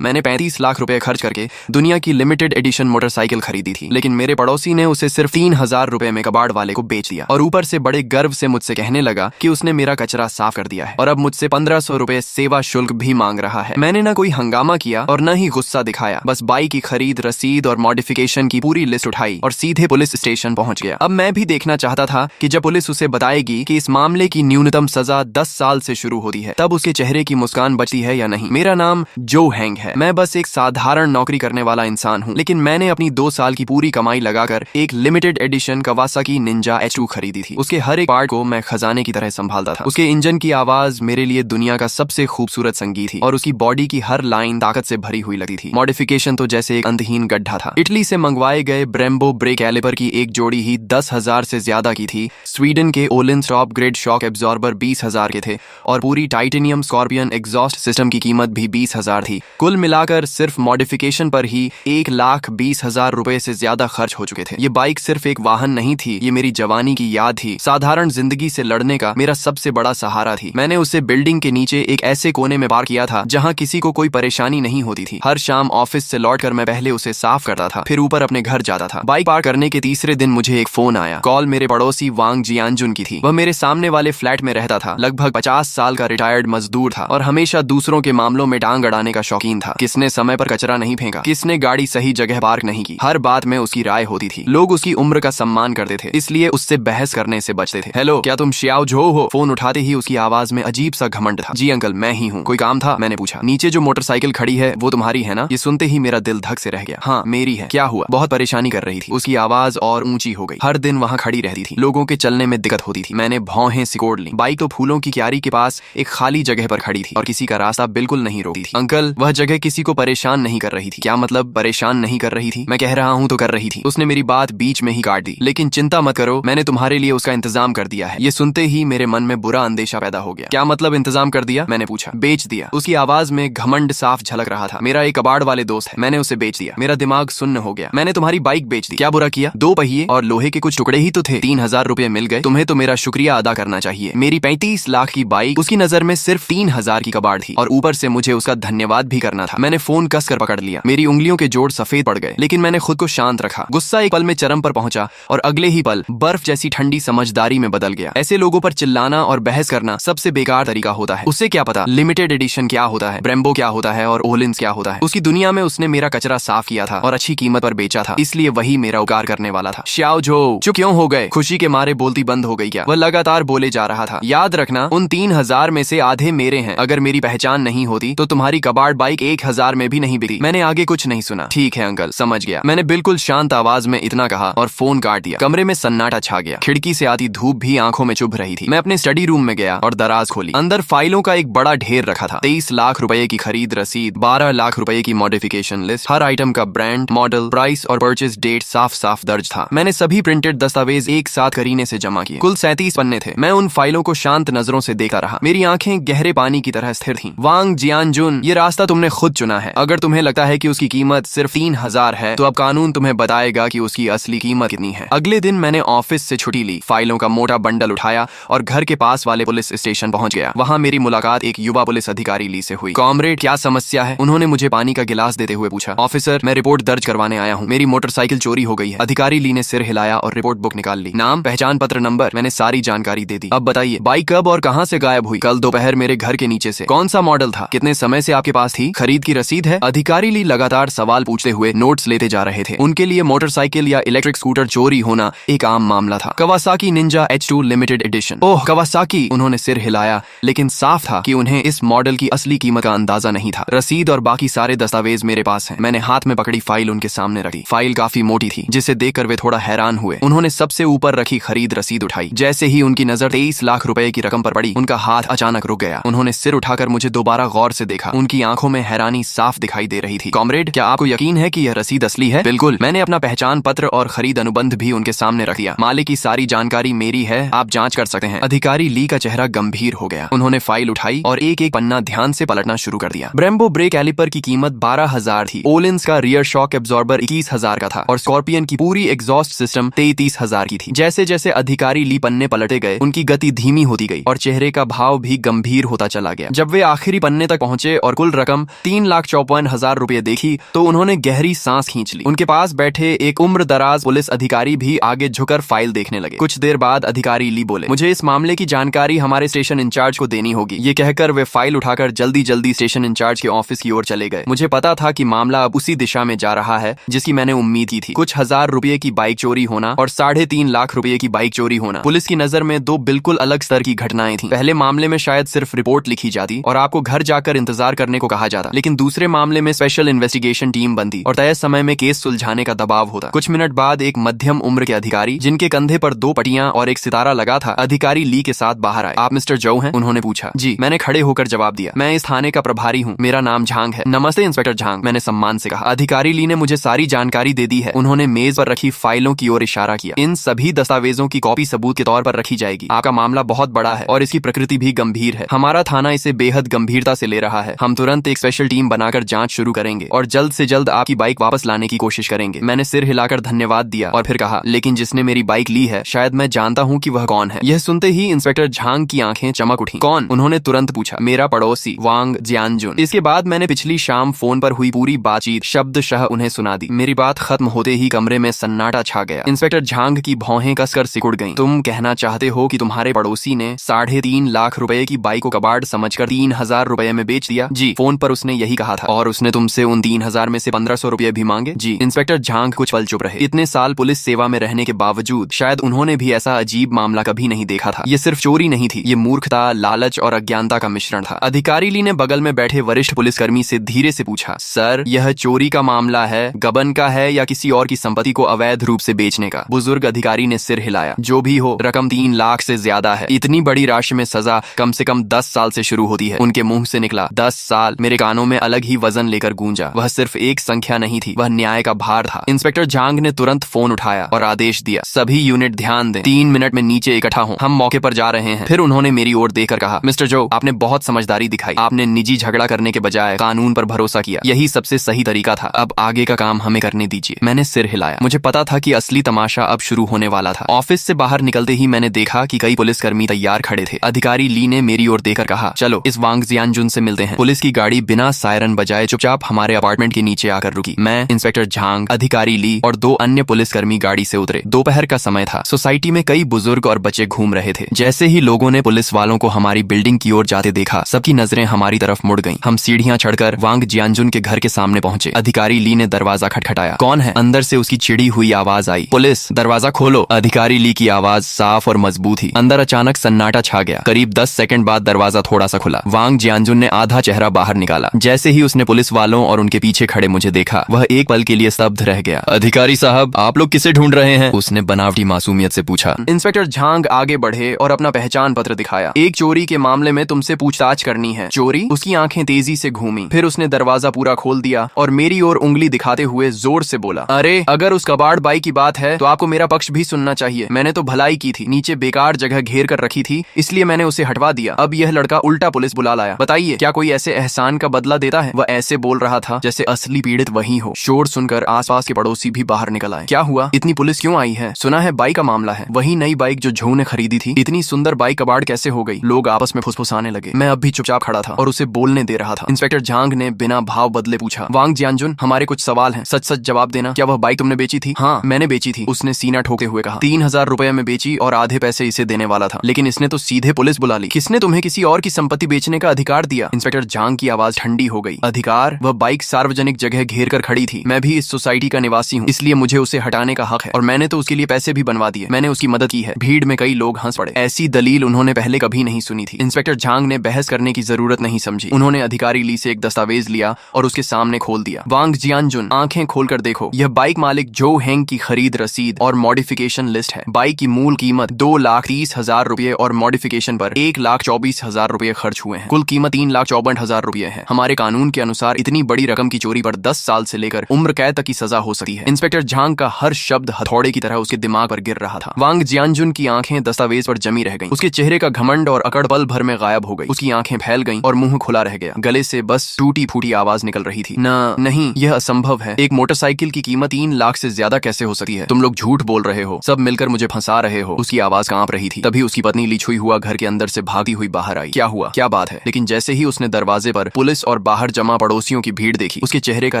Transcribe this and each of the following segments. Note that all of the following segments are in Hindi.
मैंने 35 लाख रुपए खर्च करके दुनिया की लिमिटेड एडिशन मोटरसाइकिल खरीदी थी, लेकिन मेरे पड़ोसी ने उसे सिर्फ 3,000 रुपए में कबाड़ वाले को बेच दिया और ऊपर से बड़े गर्व से मुझसे कहने लगा कि उसने मेरा कचरा साफ कर दिया है और अब मुझसे 1500 रुपए सेवा शुल्क भी मांग रहा है। मैंने ना कोई हंगामा किया और न ही गुस्सा दिखाया, बस बाइक की खरीद, रसीद और मॉडिफिकेशन की पूरी लिस्ट उठाई और सीधे पुलिस स्टेशन पहुंच गया। अब मैं भी देखना चाहता था कि जब पुलिस उसे बताएगी कि इस मामले की न्यूनतम सजा 10 साल से शुरू होती है, तब उसके चेहरे की मुस्कान बचती है या नहीं। मेरा नाम जो हैंग है, मैं बस एक साधारण नौकरी करने वाला इंसान हूँ, लेकिन मैंने अपनी 2 साल की पूरी कमाई लगाकर एक limited edition Kawasaki Ninja H2 खरीदी थी। उसके हर एक पार्ट को मैं खजाने की तरह संभालता था। उसके इंजन की आवाज मेरे लिए दुनिया का सबसे खूबसूरत संगीत थी और उसकी बॉडी की हर लाइन ताकत से भरी हुई लगती थी। मॉडिफिकेशन तो जैसे एक अंतहीन गड्ढा था। इटली से मंगवाए गए ब्रेम्बो ब्रेक कैलिपर की एक जोड़ी ही 10,000 से ज्यादा की थी। स्वीडन के ओलिंस टॉप ग्रेड शॉक एब्जॉर्बर 20,000 के थे और पूरी टाइटेनियम स्कॉर्पियन एग्जॉस्ट सिस्टम की कीमत भी 20,000 थी। कुल मिलाकर सिर्फ मॉडिफिकेशन पर ही 1,20,000 रुपए से ज्यादा खर्च हो चुके थे। ये बाइक सिर्फ एक वाहन नहीं थी, ये मेरी जवानी की याद थी, साधारण जिंदगी से लड़ने का मेरा सबसे बड़ा सहारा थी। मैंने उसे बिल्डिंग के नीचे एक ऐसे कोने में पार्क किया था जहां किसी को कोई परेशानी नहीं होती थी। हर शाम ऑफिस से लौटकर मैं पहले उसे साफ करता था, फिर ऊपर अपने घर जाता था। बाइक पार्क करने के तीसरे दिन मुझे एक फोन आया। कॉल मेरे पड़ोसी वांग जियानजुन की थी। वह मेरे सामने वाले फ्लैट में रहता था। लगभग 50 साल का रिटायर्ड मजदूर था और हमेशा दूसरों के मामलों में टांग अड़ाने का शौकीन था। किसने समय पर कचरा नहीं फेंका, किसने गाड़ी सही जगह पार्क नहीं की, हर बात में उसकी राय होती थी। लोग उसकी उम्र का सम्मान करते थे, इसलिए उससे बहस करने से बचते थे। हेलो, क्या तुम श्याओ झो हो? फोन उठाते ही उसकी आवाज में अजीब सा घमंड था। जी अंकल, मैं ही हूँ। कोई काम था? मैंने पूछा। नीचे जो मोटरसाइकिल खड़ी है वो तुम्हारी है ना? ये सुनते ही मेरा दिल धक से रह गया। हाँ, मेरी है। क्या हुआ? बहुत परेशानी कर रही थी। उसकी आवाज और ऊंची हो गई। हर दिन वहाँ खड़ी रहती थी, लोगों के चलने में दिक्कत होती थी। मैंने भौहें सिकोड़ ली। बाइक तो फूलों की क्यारी के पास एक खाली जगह पर खड़ी थी और किसी का रास्ता बिल्कुल नहीं रोकती थी। अंकल, वह जगह किसी को परेशान नहीं कर रही थी। क्या मतलब परेशान नहीं कर रही थी? मैं कह रहा हूँ तो कर रही थी। उसने मेरी बात बीच में ही काट दी। लेकिन चिंता मत करो, मैंने तुम्हारे लिए उसका इंतजाम कर दिया है। ये सुनते ही मेरे मन में बुरा अंदेशा पैदा हो गया। क्या मतलब इंतजाम कर दिया? मैंने पूछा। बेच दिया। उसकी आवाज में घमंड साफ झलक रहा था। मेरा एक कबाड़ वाले दोस्त है, मैंने उसे बेच दिया। मेरा दिमाग सुन्न हो गया। मैंने तुम्हारी बाइक बेच दी। क्या बुरा किया? 2 पहिए और लोहे के कुछ टुकड़े ही तो थे। 3,000 रुपए मिल गए। तुम्हें तो मेरा शुक्रिया अदा करना चाहिए। मेरी 35 लाख की बाइक उसकी नजर में सिर्फ 3,000 की कबाड़ थी और ऊपर से मुझे उसका धन्यवाद भी करना था। मैंने फोन कसकर पकड़ लिया। मेरी उंगलियों के जोड़ सफेद पड़ गए, लेकिन मैंने खुद को शांत रखा। गुस्सा एक पल में चरम पर पहुंचा और अगले ही पल बर्फ जैसी ठंडी समझदारी में बदल गया। ऐसे लोगों पर चिल्लाना और बहस करना सबसे बेकार तरीका होता है। उसे क्या पता लिमिटेड एडिशन क्या होता है, ब्रेम्बो क्या होता है और ओलिंस क्या होता है। उसकी दुनिया में उसने मेरा कचरा साफ किया था और अच्छी कीमत पर बेचा था, इसलिए वही मेरा उपकार करने वाला था। श्याओ झो, चुप क्यों हो गए? खुशी के मारे बोलती बंद हो गई क्या? वह लगातार बोले जा रहा था। याद रखना, उन 3,000 में से आधे मेरे हैं। अगर मेरी पहचान नहीं होती तो तुम्हारी कबाड़ बाइक 1,000 में भी नहीं बिकी। मैंने आगे कुछ नहीं सुना। ठीक है अंकल, समझ गया। मैंने बिल्कुल शांत आवाज में इतना कहा और फोन काट दिया। कमरे में सन्नाटा छा गया। खिड़की से आती धूप भी आंखों में चुभ रही थी। मैं अपने स्टडी रूम में गया और दराज खोली। अंदर फाइलों का एक बड़ा ढेर रखा था। 23 लाख रुपए की खरीद रसीद, 12 लाख रुपए की मॉडिफिकेशन लिस्ट, हर आइटम का ब्रांड, मॉडल, प्राइस और परचेज डेट साफ साफ दर्ज था। मैंने सभी प्रिंटेड दस्तावेज एक साथ करीने से जमा किए। कुल 37 पन्ने थे। मैं उन फाइलों को शांत नजरों से देखता रहा। मेरी आंखें गहरे पानी की तरह स्थिर थीं। वांग जियानजुन, ये रास्ता तुमने खुद चुना है। अगर तुम्हें लगता है कि उसकी कीमत सिर्फ 3,000 है, तो अब कानून तुम्हें बताएगा कि उसकी असली कीमत कितनी है। अगले दिन मैंने ऑफिस से छुट्टी ली, फाइलों का मोटा बंडल उठाया और घर के पास वाले पुलिस स्टेशन पहुंच गया। वहां मेरी मुलाकात एक युवा पुलिस अधिकारी ली से हुई। कॉमरेड, क्या समस्या है? उन्होंने मुझे पानी का गिलास देते हुए पूछा। ऑफिसर, मैं रिपोर्ट दर्ज करवाने आया हूँ। मेरी मोटरसाइकिल चोरी हो गई है। अधिकारी ली ने सिर हिलाया और रिपोर्ट बुक निकाल ली। नाम, पहचान पत्र नंबर, मैंने सारी जानकारी दे दी। अब बताइए, बाइक कब और कहां से गायब हुई? कल दोपहर मेरे घर के नीचे से। कौन सा मॉडल था? कितने समय से आपके पास थी? खरीद की रसीद है? अधिकारी ली लगातार सवाल पूछते हुए नोट्स लेते जा रहे थे। उनके लिए मोटरसाइकिल या इलेक्ट्रिक स्कूटर चोरी होना एक आम मामला था। Kawasaki Ninja H2 limited edition. Oh Kawasaki, उन्होंने सिर हिलाया, लेकिन साफ था कि उन्हें इस मॉडल की असली कीमत का अंदाजा नहीं था। रसीद और बाकी सारे दस्तावेज मेरे पास हैं। मैंने हाथ में पकड़ी फाइल उनके सामने रखी। फाइल काफी मोटी थी, जिसे देखकर वे थोड़ा हैरान हुए। उन्होंने सबसे ऊपर रखी खरीद रसीद उठाई। जैसे ही उनकी नजर 23 लाख रुपए की रकम पर पड़ी, उनका हाथ अचानक रुक गया। उन्होंने सिर उठाकर मुझे दोबारा गौर से देखा। उनकी आंखों में हैरानी साफ दिखाई दे रही थी। कॉमरेड, क्या आपको यकीन है कि यह रसीद असली है? बिल्कुल। मैंने अपना पहचान पत्र और खरीद अनुबंध भी उनके सामने रख दिया। मालिक की सारी जानकारी मेरी है, आप जांच कर सकते हैं। अधिकारी ली का चेहरा गंभीर हो गया। उन्होंने फाइल उठाई और एक एक पन्ना ध्यान से पलटना शुरू कर दिया। ब्रेम्बो ब्रेक कैलिपर की कीमत 12,000 थी। ओलिंस का रियर शॉक एब्जॉर्बर 21,000 का था और स्कॉर्पियन की पूरी एग्जॉस्ट सिस्टम 33,000 की थी। जैसे जैसे अधिकारी ली पन्ने पलटे गए, उनकी गति धीमी होती गई और चेहरे का भाव भी गंभीर होता चला गया। जब वे आखिरी पन्ने तक पहुंचे और कुल रकम 3,54,000 रुपए देखी तो उन्होंने गहरी सांस खींच ली। उनके पास बैठे एक उम्रदराज पुलिस अधिकारी भी आगे झुककर फाइल देखने लगे। कुछ देर बाद अधिकारी ली बोले, मुझे इस मामले की जानकारी हमारे स्टेशन इंचार्ज को देनी होगी। ये कहकर वे फाइल उठाकर जल्दी जल्दी स्टेशन इंचार्ज के ऑफिस की ओर चले गए। मुझे पता था कि मामला अब उसी दिशा में जा रहा है जिसकी मैंने उम्मीद की थी। कुछ हजार रुपए की बाइक चोरी होना और 3.5 लाख रुपए की बाइक चोरी होना पुलिस की नजर में दो बिल्कुल अलग स्तर की घटनाएं थी। पहले मामले में शायद सिर्फ रिपोर्ट लिखी जाती और आपको घर जाकर इंतजार करने को कहा जाता, लेकिन दूसरे मामले में स्पेशल इन्वेस्टिगेशन टीम बनती और तय समय में केस सुलझाने का दबाव होता। कुछ मिनट बाद एक मध्यम उम्र के अधिकारी जिनके कंधे पर 2 पट्टियां और एक सितारा लगा था, अधिकारी ली के साथ बाहर आए। आप मिस्टर जो हैं? उन्होंने पूछा। जी, मैंने खड़े होकर जवाब दिया। मैं इस थाने का प्रभारी हूँ, मेरा नाम झांग है। नमस्ते इंस्पेक्टर झांग, मैंने सम्मान से कहा। अधिकारी ली ने मुझे सारी जानकारी दे दी है। उन्होंने मेज पर रखी फाइलों की ओर इशारा किया। इन सभी दस्तावेजों की कॉपी सबूत के तौर पर रखी जाएगी। आपका मामला बहुत बड़ा है और इसकी प्रकृति भी गंभीर है। हमारा थाना इसे बेहद गंभीरता से ले रहा है। हम तुरंत एक स्पेशल टीम बनाकर जांच शुरू करेंगे और जल्द से जल्द आपकी बाइक वापस लाने की कोशिश करेंगे। मैंने सिर हिलाकर धन्यवाद दिया और फिर कहा, लेकिन जिसने मेरी बाइक ली है शायद मैं जानता हूँ कि वह कौन है। यह सुनते ही इंस्पेक्टर झांग की आंखें चमक उठी। कौन? उन्होंने तुरंत पूछा। मेरा पड़ोसी वांग जियानजुन। इसके बाद मैंने पिछली शाम फोन पर हुई पूरी बातचीत शब्दशः उन्हें सुना दी। मेरी बात खत्म होते ही कमरे में सन्नाटा छा गया। इंस्पेक्टर झांग की भौहें कसकर सिकुड़ गईं। तुम कहना चाहते हो कि तुम्हारे पड़ोसी ने 3.5 लाख रुपए की बाइक को कबाड़ समझकर 3,000 रुपए में बेच दिया? जी, फोन पर उसने यही कहा था। और उसने तुमसे उन 3,000 में से 1,500 रुपए भी मांगे? जी। इंस्पेक्टर झांग कुछ पल चुप रहे। इतने साल पुलिस सेवा में रहने के बावजूद शायद उन्होंने भी ऐसा अजीब मामला कभी नहीं देखा था। ये सिर्फ चोरी नहीं थी, ये मूर्खता, लालच और अज्ञानता का मिश्रण था। अधिकारी ली ने बगल में बैठे वरिष्ठ पुलिसकर्मी से धीरे से पूछा, सर, यह चोरी का मामला है, गबन का है या किसी और की संपत्ति को अवैध रूप से बेचने का? बुजुर्ग अधिकारी ने सिर हिलाया। जो भी हो, रकम 3 लाख से ज्यादा है। इतनी बड़ी राशि में सजा कम से कम 10 साल से शुरू होती है। उनके मुंह से निकला 10 साल। मेरे कानों में अलग ही वजन लेकर गूंजा। वह सिर्फ एक संख्या नहीं थी, वह न्याय का भार था। इंस्पेक्टर झांग ने तुरंत फोन उठाया और आदेश दिया, सभी यूनिट ध्यान दें, 3 मिनट में नीचे इकट्ठा हों, हम मौके पर जा रहे हैं। फिर उन्होंने मेरी ओर देखकर कहा, मिस्टर जो, आपने बहुत समझदारी दिखाई। आपने निजी झगड़ा करने के बजाय कानून पर भरोसा किया। यही सबसे सही तरीका था। अब आगे का काम हमें करने दीजिए। मैंने सिर हिलाया। मुझे पता था कि असली तमाशा अब शुरू होने वाला था। ऑफिस से बाहर निकलते ही मैंने देखा कि कई पुलिसकर्मी तैयार खड़े थे। अधिकारी ली ने मेरी ओर देखकर कहा, चलो इस वांग जियानजुन से मिलते हैं। पुलिस की गाड़ी बिना सायरन बजाए चुपचाप हमारे अपार्टमेंट के नीचे आकर रुकी। मैं, इंस्पेक्टर झांग, अधिकारी ली और 2 अन्य पुलिसकर्मी गाड़ी से उतरे। दोपहर का समय था। सोसाइटी में कई बुजुर्ग और बच्चे घूम रहे थे। जैसे ही लोगों ने पुलिस वालों को हमारी बिल्डिंग की ओर जाते देखा, सबकी नजरें हमारी तरफ मुड़ गईं। हम सीढ़ियां चढ़कर वांग जियानजुन के घर के सामने पहुंचे। अधिकारी ली ने दरवाजा खटखटाया। कौन है? अंदर से उसकी चिड़ी हुई आवाज आई। पुलिस, दरवाजा खोलो। अधिकारी ली की आवाज साफ और मजबूत थी। अंदर अचानक सन्नाटा छा गया। करीब 10 सेकंड बाद दरवाजा थोड़ा सा खुला। वांग जियानजुन ने आधा चेहरा बाहर निकाला। जैसे ही उसने पुलिस वालों और उनके पीछे खड़े मुझे देखा, वह एक पल के लिए स्तब्ध रह गया। अधिकारी साहब, आप लोग किसे ढूंढ रहे हैं? उसने बनावटी मासूमियत से पूछा। इंस्पेक्टर झांग आगे बढ़े और अपना पहचान पत्र दिखाया। एक चोरी के मामले में तुमसे पूछताछ करनी है। चोरी? उसकी आंखें तेजी से घूमी। फिर उसने दरवाजा पूरा खोल दिया और मेरी ओर उंगली दिखाते हुए जोर से बोला, अरे, अगर उस कबाड़ बाई की बात है तो आपको मेरा पक्ष भी सुनना चाहिए। मैंने तो भलाई की थी, नीचे बेकार जगह घेर कर रखी थी, इसलिए मैंने उसे हटवा दिया। अब यह लड़का उल्टा पुलिस बुला लाया। बताइए, क्या कोई ऐसे एहसान का बदला देता है? वह ऐसे बोल रहा था जैसे असली पीड़ित वही हो। शोर सुनकर आसपास के पड़ोसी भी बाहर निकल आए। क्या हुआ? इतनी पुलिस क्यों आई है? सुना है बाइक का मामला है। वही नई बाइक जो झो ने खरीदी थी। इतनी सुंदर बाइक कबाड़ कैसे हो गई? लोग आपस में फुसफुसाने लगे। मैं अब भी चुपचाप खड़ा था और उसे बोलने दे रहा था। इंस्पेक्टर झांग ने बिना भाव बदले पूछा, वांग जियानजुन, हमारे कुछ सवाल हैं, सच सच जवाब देना। क्या वह बाइक तुमने बेची थी? हाँ, मैंने बेची थी, उसने सीना ठोके हुए कहा। 3,000 रुपए में बेची और आधे पैसे इसे देने वाला था, लेकिन इसने तो सीधे पुलिस बुला ली। किसने तुम्हें किसी और की संपत्ति बेचने का अधिकार दिया? इंस्पेक्टर झांग की आवाज ठंडी हो गई। अधिकार? वह बाइक सार्वजनिक जगह घेर कर खड़ी थी। मैं भी इस सोसाइटी का निवासी हूँ, इसलिए मुझे उसे हटाने का हक है और मैंने तो उसके लिए पैसे भी बनवा दिए। मैंने उसकी मदद की है। भीड़ में कई लोग हंस पड़े। ऐसी दलील उन्होंने पहले कभी नहीं सुनी थी। इंस्पेक्टर झांग ने बहस करने की जरूरत नहीं समझी। उन्होंने अधिकारी ली से एक दस्तावेज लिया और उसके सामने खोल दिया। वांग जियानजुन, आंखें खोलकर देखो, यह बाइक मालिक जो हेंग की खरीद रसीद और मॉडिफिकेशन लिस्ट है। बाइक की मूल कीमत 2,30,000 रुपए और मॉडिफिकेशन पर 1,24,000 रुपए खर्च हुए हैं। कुल कीमत 3,54,000 रुपए है। हमारे कानून के अनुसार इतनी बड़ी रकम की चोरी पर 10 साल से लेकर उम्र कैद तक की सजा हो सकती है। इंस्पेक्टर झांग का हर शब्द हथौड़े की तरह उसके दिमाग पर गिर रहा था। वांग जियानजुन की आंखें दस्तावेज पर जमी रह गईं। उसके चेहरे का घमंड और अकड़ पल भर में गायब हो गई। उसकी आंखें फैल गईं और मुंह खुला रह गया। गले से बस टूटी फूटी आवाज निकल रही थी, नहीं, यह असंभव है। एक मोटरसाइकिल की कीमत 3 लाख से ज्यादा कैसे हो सकती है? तुम लोग झूठ बोल रहे हो, सब मिलकर मुझे फंसा रहे हो। उसकी आवाज कांप रही थी। तभी उसकी पत्नी लिछुई हुआ घर के अंदर से भागती हुई बाहर आई। क्या हुआ? क्या बात है? लेकिन जैसे ही उसने दरवाजे पर पुलिस और और बाहर जमा पड़ोसियों की भीड़ देखी, उसके चेहरे का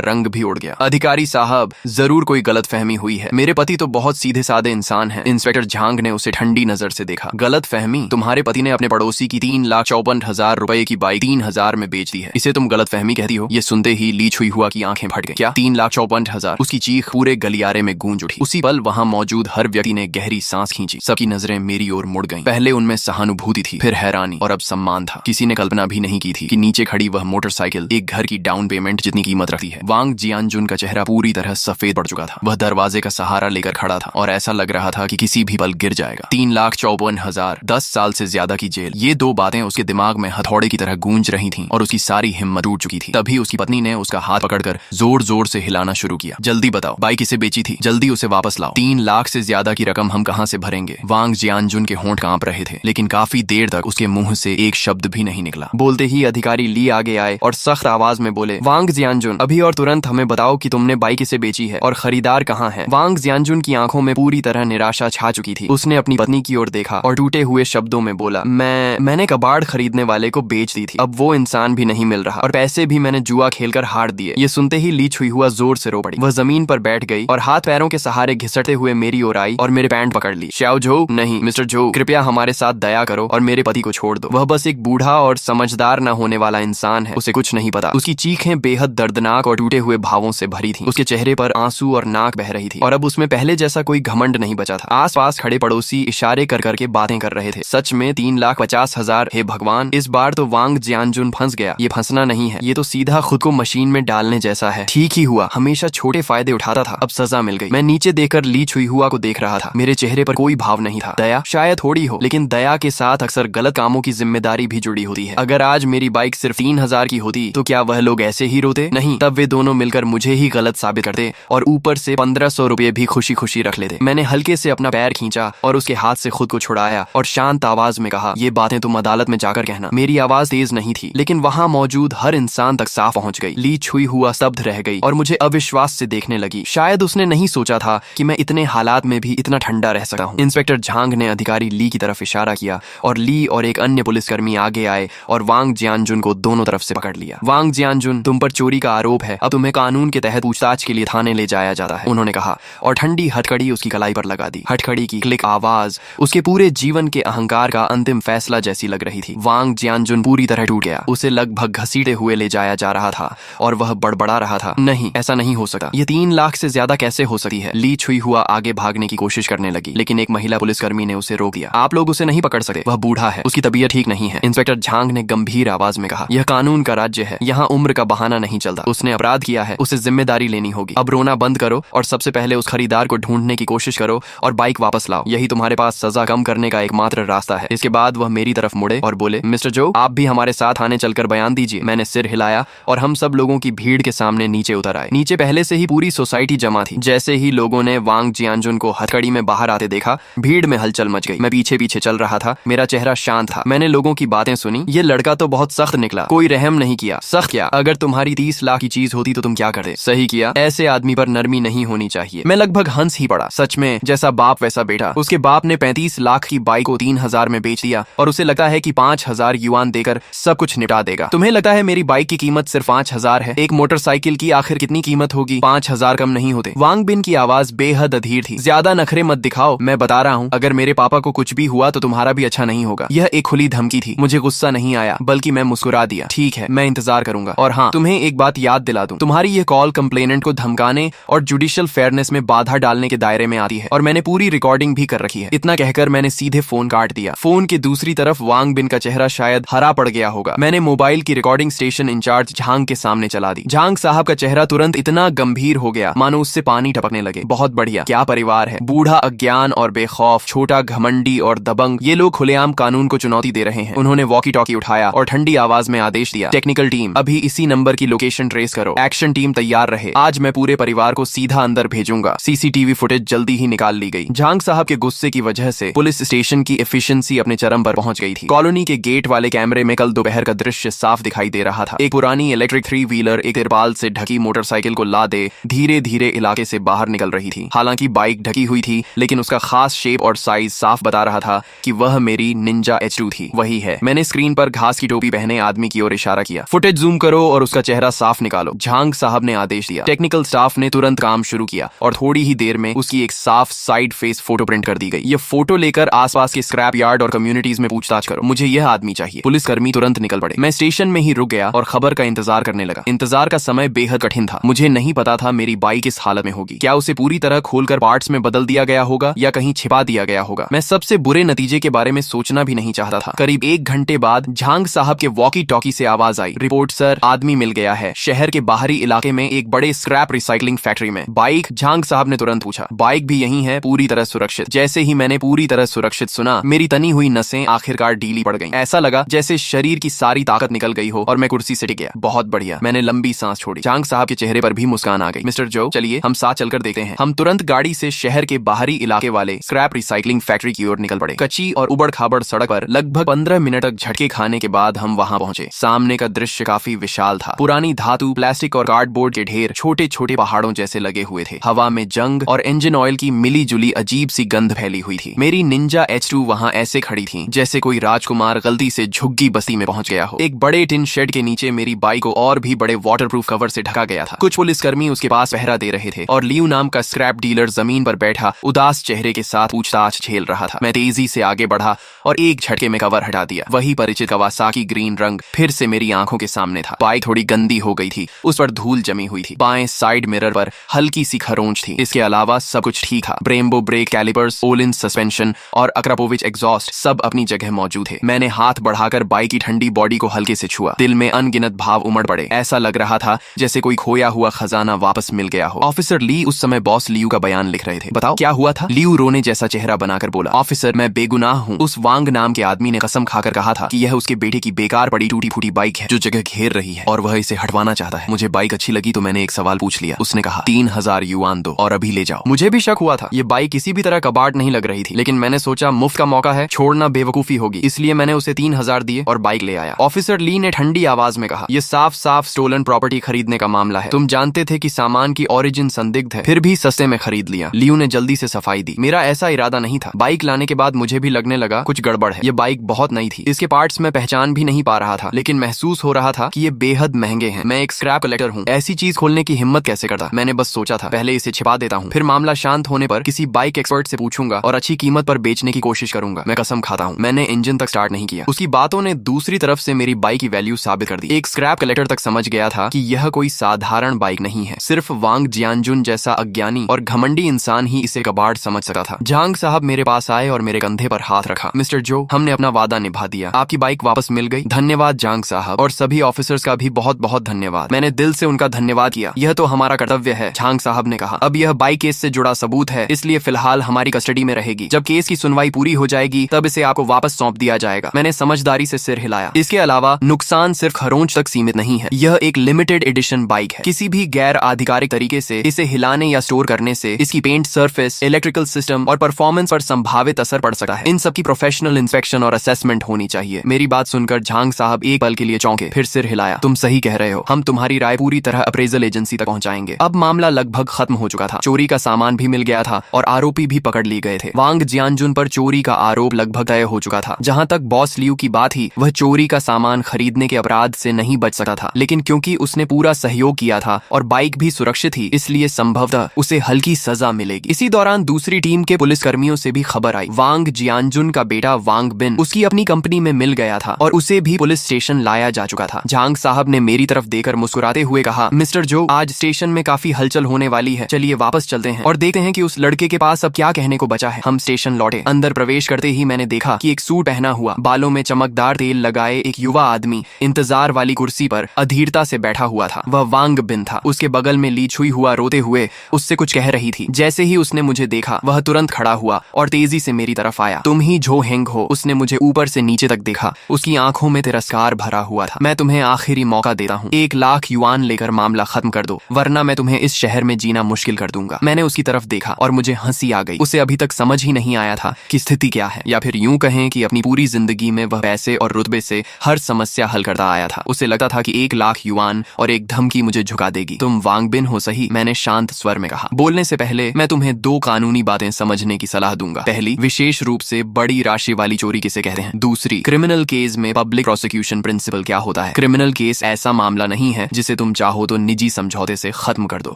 रंग भी उड़ गया। अधिकारी साहब, जरूर कोई गलतफहमी हुई है। मेरे पति तो बहुत सीधे साधे इंसान हैं। इंस्पेक्टर झांग ने उसे ठंडी नजर से देखा। गलतफहमी? तुम्हारे पति ने अपने पड़ोसी की 3,54,000 रुपए की बाइक 3,000 में बेच दी है, इसे तुम गलतफहमी कहती हो? ये सुनते ही ली छुई हुआ की आंखें फट गई। क्या 3,54,000? उसकी चीख पूरे गलियारे में गूंज उठी। उसी पल वहां मौजूद हर व्यक्ति ने गहरी सांस खींची। सबकी नजरें मेरी ओर मुड़ गईं। पहले उनमें सहानुभूति थी, फिर हैरानी और अब सम्मान था। किसी ने कल्पना भी नहीं की थी कि नीचे खड़ी वह मोटरसाइकिल एक घर की डाउन पेमेंट जितनी कीमत रखती है। वांग जियानजुन का चेहरा पूरी तरह सफेद पड़ चुका था। वह दरवाजे का सहारा लेकर खड़ा था और ऐसा लग रहा था कि किसी भी पल गिर जाएगा। 3,54,000, 10 साल से ज्यादा की जेल, ये दो बातें उसके दिमाग में हथौड़े की तरह गूंज रही थीं और उसकी सारी हिम्मत टूट चुकी थी। तभी उसकी पत्नी ने उसका हाथ पकड़कर जोर जोर से हिलाना शुरू किया। जल्दी बताओ, बाइक किसे बेची थी? जल्दी उसे वापस लाओ। 3 लाख से ज्यादा की रकम हम कहां से भरेंगे? वांग जियानजुन के होंठ कांप रहे थे, लेकिन काफी देर तक उसके मुंह से एक शब्द भी नहीं निकला। बोलते ही अधिकारी ली आगे आए और सख्त आवाज में बोले, वांग जियानजुन, अभी और तुरंत हमें बताओ कि तुमने बाइक किसे बेची है और खरीदार कहाँ है? वांग जियानजुन की आंखों में पूरी तरह निराशा छा चुकी थी। उसने अपनी पत्नी की ओर देखा और टूटे हुए शब्दों में बोला, मैंने कबाड़ खरीदने वाले को बेच दी थी। अब वो इंसान भी नहीं मिल रहा और पैसे भी मैंने जुआ खेलकर हार दिए। ये सुनते ही ली छुई हुआ जोर से रो पड़ी। वह जमीन पर बैठ गई और हाथ पैरों के सहारे घिसटते हुए मेरी ओर आई और मेरे पैंट पकड़ ली। श्याओ झो, नहीं मिस्टर झो, कृपया हमारे साथ दया करो और मेरे पति को छोड़ दो। वह बस एक बूढ़ा और समझदार न होने वाला इंसान है, उसे कुछ नहीं पता। उसकी चीखें बेहद दर्दनाक और टूटे हुए भावों से भरी थी। उसके चेहरे पर आंसू और नाक बह रही थी और अब उसमें पहले जैसा कोई घमंड नहीं बचा था। आसपास खड़े पड़ोसी इशारे कर करके बातें कर रहे थे। सच में 3,50,000? हे भगवान, इस बार तो वांग जियानजुन फंस गया। ये फंसना नहीं है, ये तो सीधा खुद को मशीन में डालने जैसा है। ठीक ही हुआ, हमेशा छोटे फायदे उठाता था, अब सजा मिल गई। मैं नीचे देखकर ली छुई हुआ को देख रहा था। मेरे चेहरे पर कोई भाव नहीं था। दया शायद थोड़ी हो, लेकिन दया के साथ अक्सर गलत कामों की जिम्मेदारी भी जुड़ी होती है। अगर आज मेरी बाइक सिर्फ 3,000 की होती तो क्या वह लोग ऐसे ही रोते? नहीं, तब वे दोनों मिलकर मुझे ही गलत साबित करते और ऊपर से 1,500 रुपए भी खुशी खुशी रख लेते। मैंने हल्के से अपना पैर खींचा और उसके हाथ से खुद को छुड़ाया और शांत आवाज में कहा, ये बातें तुम अदालत में जाकर कहना। मेरी आवाज तेज नहीं थी, लेकिन वहां मौजूद हर इंसान तक साफ पहुंच गई। ली छुई हुआ स्तब्ध रह गई और मुझे अविश्वास से देखने लगी। शायद उसने नहीं सोचा था कि मैं इतने हालात में भी इतना ठंडा रह सकता हूँ। इंस्पेक्टर झांग ने अधिकारी ली की तरफ इशारा किया और ली और एक अन्य पुलिसकर्मी आगे आए और वांग जियानजुन को दोनों तरफ से पकड़ लिया। वांग जियानजुन, तुम पर चोरी का आरोप है, अब तुम्हें कानून के तहत पूछताछ के लिए थाने ले जाया जाता है, उन्होंने कहा और ठंडी हथकड़ी उसकी कलाई पर लगा दी। हथकड़ी की क्लिक आवाज उसके पूरे जीवन के अहंकार का अंतिम फैसला जैसी लग रही थी। वांग जियानजुन पूरी तरह टूट गया। उसे लगभग घसीटे हुए ले जाया जा रहा था और वह बड़बड़ा रहा था, नहीं, ऐसा नहीं हो सकता, ये 3 लाख से ज्यादा कैसे हो सकती है? ली छुई हुआ आगे भागने की कोशिश करने लगी, लेकिन एक महिला पुलिसकर्मी ने उसे रोक दिया। आप लोग उसे नहीं पकड़ सकते, वह बूढ़ा है, उसकी तबीयत ठीक नहीं है। इंस्पेक्टर झांग ने गंभीर आवाज में कहा, यह कानून का राज्य है, यहाँ उम्र का बहाना नहीं चलता। उसने अपराध किया है, उसे जिम्मेदारी लेनी होगी। अब रोना बंद करो और सबसे पहले उस खरीदार को ढूंढने की कोशिश करो और बाइक वापस लाओ। यही तुम्हारे पास सजा कम करने का एकमात्र रास्ता है। इसके बाद वह मेरी तरफ मुड़े और बोले, मिस्टर जो, आप भी हमारे साथ आने चलकर बयान दीजिए। मैंने सिर हिलाया और हम सब लोगों की भीड़ के सामने नीचे उतर आए। नीचे पहले से ही पूरी सोसाइटी जमा थी। जैसे ही लोगों ने वांग जियानजुन को हथकड़ी में बाहर आते देखा, भीड़ में हलचल मच गई। मैं पीछे पीछे चल रहा था, मेरा चेहरा शांत था। मैंने लोगों की बातें सुनी। ये लड़का तो बहुत सख्त निकला, कोई रहम नहीं किया। सख्त क्या? अगर तुम्हारी 30 लाख की चीज होती तो तुम क्या करते? सही किया, ऐसे आदमी पर नरमी नहीं होनी चाहिए। मैं लगभग हंस ही पड़ा। सच में, जैसा बाप वैसा बेटा। उसके बाप ने 35 लाख की बाइक को 3,000 में बेच दिया और उसे लगता है कि 5,000 युआन देकर सब कुछ निपटा देगा। तुम्हें लगता है मेरी बाइक की कीमत सिर्फ 5,000 है? एक मोटरसाइकिल की आखिर कितनी कीमत होगी? 5,000 कम नहीं होते। वांग बिन की आवाज बेहद अधीर थी। ज्यादा नखरे मत दिखाओ, मैं बता रहा हूँ, अगर मेरे पापा को कुछ भी हुआ तो तुम्हारा भी अच्छा नहीं होगा। यह एक खुली धमकी थी। मुझे गुस्सा नहीं आया, बल्कि मैं मुस्कुरा दिया। ठीक है, मैं इंतजार करूंगा। और हाँ, तुम्हें एक बात याद दिला दूं, तुम्हारी ये कॉल कंप्लेनेंट को धमकाने और जुडिशियल फेयरनेस में बाधा डालने के दायरे में आती है और मैंने पूरी रिकॉर्डिंग भी कर रखी है। इतना कहकर मैंने सीधे फोन काट दिया। फोन के दूसरी तरफ वांग बिन का चेहरा शायद हरा पड़ गया होगा। मैंने मोबाइल की रिकॉर्डिंग स्टेशन इंचार्ज झांग के सामने चला दी। झांग साहब का चेहरा तुरंत इतना गंभीर हो गया मानो उससे पानी टपकने लगे। बहुत बढ़िया, क्या परिवार है। बूढ़ा अज्ञान और बेखौफ, छोटा घमंडी और दबंग, ये लोग खुलेआम कानून को चुनौती दे रहे हैं। उन्होंने वॉकी टॉकी उठाया और ठंडी आवाज में आदेश दिया, टेक्निकल टीम, अभी इसी नंबर की लोकेशन ट्रेस करो। एक्शन टीम तैयार रहे। आज मैं पूरे परिवार को सीधा अंदर भेजूंगा। सीसीटीवी फुटेज जल्दी ही निकाल ली गई। झांग साहब के गुस्से की वजह से पुलिस स्टेशन की एफिशिएंसी अपने चरम पर पहुंच गई थी। कॉलोनी के गेट वाले कैमरे में कल दोपहर का दृश्य साफ दिखाई दे रहा था। एक पुरानी इलेक्ट्रिक 3 व्हीलर एक तिरपाल से ढकी मोटरसाइकिल को लादे धीरे धीरे इलाके से बाहर निकल रही थी। हालांकि बाइक ढकी हुई थी, लेकिन उसका खास शेप और साइज साफ बता रहा था कि वह मेरी निंजा H2 थी। वही है। मैंने स्क्रीन पर घास की टोपी पहने आदमी की ओर इशारा किया। फुटेज जूम करो और उसका चेहरा साफ निकालो। झांग साहब ने आदेश दिया। टेक्निकल स्टाफ ने तुरंत काम शुरू किया और थोड़ी ही देर में उसकी एक साफ साइड फेस फोटो प्रिंट कर दी गई। ये फोटो लेकर आसपास के स्क्रैप यार्ड और कम्युनिटीज में पूछताछ करो, मुझे यह आदमी चाहिए। पुलिसकर्मी तुरंत निकल पड़े। मैं स्टेशन में ही रुक गया और खबर का इंतजार करने लगा। इंतजार का समय बेहद कठिन था। मुझे नहीं पता था मेरी बाइक किस हालत में होगी। क्या उसे पूरी तरह खोलकर पार्ट्स में बदल दिया गया होगा या कहीं छिपा दिया गया होगा। मैं सबसे बुरे नतीजे के बारे में सोचना भी नहीं चाहता था। करीब 1 घंटे बाद झांग साहब के वॉकी टॉकी से आवाज आई, रिपोर्ट सर, आदमी मिल गया है शहर के बाहरी इलाके में एक बड़े स्क्रैप रिसाइकलिंग फैक्ट्री में। बाइक? झांग साहब ने तुरंत पूछा। बाइक भी यही है, पूरी तरह सुरक्षित। जैसे ही मैंने पूरी तरह सुरक्षित सुना, मेरी तनी हुई नसें आखिरकार ढीली पड़ गईं। ऐसा लगा जैसे शरीर की सारी ताकत निकल गई हो और मैं कुर्सी से टिक गया। बहुत बढ़िया, मैंने लंबी सांस छोड़ी। झांग साहब के चेहरे पर भी मुस्कान आ गई। मिस्टर जो, चलिए हम साथ चलकर देखते हैं। हम तुरंत गाड़ी से शहर के बाहरी इलाके वाले स्क्रैप रिसाइकलिंग फैक्ट्री की ओर निकल पड़े। कच्ची और उबड़ खाबड़ सड़क पर लगभग 15 मिनट तक झटके खाने के बाद हम वहां पहुंचे। सामने का दृश्य काफी विशाल था। पुरानी धातु, प्लास्टिक और कार्डबोर्ड के ढेर छोटे छोटे पहाड़ों जैसे लगे हुए थे। हवा में जंग और इंजन ऑयल की मिली जुली अजीब सी गंध फैली हुई थी। मेरी निंजा H2 वहां ऐसे खड़ी थी जैसे कोई राजकुमार गलती से झुग्गी बस्ती में पहुंच गया हो। एक बड़े टिन शेड के नीचे मेरी बाइक को और भी बड़े वाटरप्रूफ कवर से ढका गया था। कुछ पुलिसकर्मी उसके पास पहरा दे रहे थे और लियू नाम का स्क्रैप डीलर जमीन पर बैठा उदास चेहरे के साथ पूछताछ झेल रहा था। मैं तेजी से आगे बढ़ा और एक झटके में कवर हटा दिया। वही परिचित कवासाकी ग्रीन रंग फिर से मेरी आंखों के सामने था। बाइक थोड़ी गंदी हो गई थी, उस पर धूल जमी हुई थी। बाएं साइड मिरर पर हल्की सी खरोंच थी। इसके अलावा सब कुछ ठीक था। Brembo brake calipers, Olin suspension और अक्रापोविच एग्जॉस्ट सब अपनी जगह मौजूद थे। मैंने हाथ बढ़ाकर बाइक की ठंडी बॉडी को हल्के से छुआ। दिल में अनगिनत भाव उमड़ पड़े। ऐसा लग रहा था जैसे कोई खोया हुआ खजाना वापस मिल गया हो। ऑफिसर ली उस समय बॉस लियू का बयान लिख रहे थे। बताओ क्या हुआ था? लियू रोने जैसा चेहरा बनाकर बोला, ऑफिसर मैं बेगुनाह हूँ। उस वांग नाम के आदमी ने कसम खाकर कहा था कि यह उसके बेटे की बेकार पड़ी टूटी फूटी बाइक है जो जगह घेर रही है और वह इसे हटवाना चाहता है। मुझे बाइक अच्छी लगी तो मैंने एक सवाल पूछ लिया। उसने कहा 3000 युआन दो और अभी ले जाओ। मुझे भी शक हुआ था। ये बाइक किसी भी तरह कबाड़ नहीं लग रही थी, लेकिन मैंने सोचा मुफ्त का मौका है, छोड़ना बेवकूफी होगी, इसलिए मैंने उसे 3000 दिए और बाइक ले आया। ऑफिसर ली ने ठंडी आवाज में कहा, यह साफ साफ स्टोलन प्रॉपर्टी खरीदने का मामला है। तुम जानते थे कि सामान की ओरिजिन संदिग्ध है, फिर भी सस्ते में खरीद लिया। लियू ने जल्दी से सफाई दी। मेरा ऐसा इरादा नहीं था। बाइक लाने के बाद मुझे भी लगने लगा कुछ गड़बड़ है। ये बाइक बहुत नई थी, इसके पार्ट्स में पहचान भी नहीं पा रहा था, लेकिन महसूस हो रहा था कि ये बेहद महंगे हैं। मैं एक स्क्रैप कलेक्टर हूँ, ऐसी चीज खोलने की हिम्मत कैसे करता। मैंने बस सोचा था पहले इसे छिपा देता हूँ, फिर मामला शांत होने पर किसी बाइक एक्सपर्ट से पूछूंगा और अच्छी कीमत पर बेचने की कोशिश करूंगा। मैं कसम खाता हूँ मैंने इंजन तक स्टार्ट नहीं किया। उसकी बातों ने दूसरी तरफ से मेरी बाइक की वैल्यू साबित कर दी। एक स्क्रैप कलेक्टर तक समझ गया था कि यह कोई साधारण बाइक नहीं है। सिर्फ वांग जियानजुन जैसा अज्ञानी और घमंडी इंसान ही इसे कबाड़ समझ सकता था। झांग साहब मेरे पास आए और मेरे कंधे पर हाथ रखा। मिस्टर जो, हमने अपना वादा निभा दिया, आपकी बाइक वापस मिल गई। धन्यवाद झांग साहब, और सभी ऑफिसर्स का भी बहुत बहुत धन्यवाद। मैंने दिल से उनका धन्यवाद किया। यह तो हमारा कर्तव्य है, झांग साहब ने कहा। अब यह बाइक केस से जुड़ा सबूत है, इसलिए फिलहाल हमारी कस्टडी में रहेगी। जब केस की सुनवाई पूरी हो जाएगी तब इसे आपको वापस सौंप दिया जाएगा। मैंने समझदारी से सिर हिलाया। इसके अलावा नुकसान सिर्फ खरोंच तक सीमित नहीं है। यह एक लिमिटेड एडिशन बाइक है। किसी भी गैर आधिकारिक तरीके से इसे हिलाने या स्टोर करने से इसकी पेंट सरफेस, इलेक्ट्रिकल सिस्टम और परफॉर्मेंस पर संभावित असर पड़ सकता है। इन सबकी प्रोफेशनल इंस्पेक्शन और असेसमेंट होनी चाहिए। मेरी बात सुनकर झांग साहब एक पल के लिए चौंके, फिर सिर हिलाया। तुम सही कह रहे हो, हम तुम्हारी राय पूरी तरह अप्रेजल एजेंसी तक पहुंचाएंगे। अब मामला लगभग खत्म हो चुका था। चोरी का सामान भी मिल गया था और आरोपी भी पकड़ लिए गए थे। वांग जियानजुन पर चोरी का आरोप लगभग तय हो चुका था। जहां तक बॉस लियू की बात ही, वह चोरी का सामान खरीदने के अपराध से नहीं बच सकता था, लेकिन क्योंकि उसने पूरा सहयोग किया था और बाइक भी सुरक्षित थी, इसलिए संभवतः उसे हल्की सजा मिलेगी। इसी दौरान दूसरी टीम के पुलिसकर्मियों से भी खबर आई। वांग जियानजुन का बेटा वांग बिन उसकी अपनी कंपनी में मिल गया था और उसे भी पुलिस स्टेशन लाया जा चुका था। झांग साहब ने मेरी तरफ देकर मुस्कुराते हुए कहा, मिस्टर जो, आज स्टेशन में काफी हलचल होने वाली है, चलिए वापस चलते हैं और देखते हैं कि उस लड़के के पास अब क्या कहने को बचा है। हम स्टेशन लौटे। अंदर प्रवेश करते ही मैंने देखा कि एक सूट पहना हुआ, बालों में चमकदार तेल लगाए एक युवा आदमी इंतजार वाली कुर्सी पर अधीरता से बैठा हुआ था। वह वांग बिन था। उसके बगल में ली छुई हुआ रोते हुए उससे कुछ कह रही थी। जैसे ही उसने मुझे देखा, वह तुरंत खड़ा हुआ और तेजी से मेरी तरफ आया। तुम ही जो हेंग हो? उसने मुझे ऊपर से नीचे तक देखा। उसकी आंखों में तिरस्कार भरा हुआ था। मैं तुम्हें आखिरी मौका देता हूँ, 1 लाख युआन लेकर मामला खत्म कर दो, वरना मैं तुम्हें इस शहर में जीना मुश्किल कर दूंगा। मैंने उसकी तरफ देखा और मुझे हंसी आ गई। उसे अभी तक समझ ही नहीं आया था कि स्थिति क्या है, या फिर यूं कहें कि अपनी पूरी जिंदगी में वह पैसे और रुतबे से हर समस्या हल करता आया था। उसे लगता था कि 1 लाख युआन और एक धमकी मुझे झुका देगी। तुम वांग बिन हो सही, मैंने शांत स्वर में कहा। बोलने से पहले मैं तुम्हें 2 कानूनी बातें समझने की सलाह दूंगा। पहली, विशेष रूप से बड़ी राशि वाली चोरी किसे कहते हैं। दूसरी, क्रिमिनल केस में पब्लिक प्रोसिक्यूशन प्रिंसिपल क्या होता होता है। क्रिमिनल केस ऐसा मामला नहीं है जिसे तुम चाहो तो निजी समझौते से खत्म कर दो।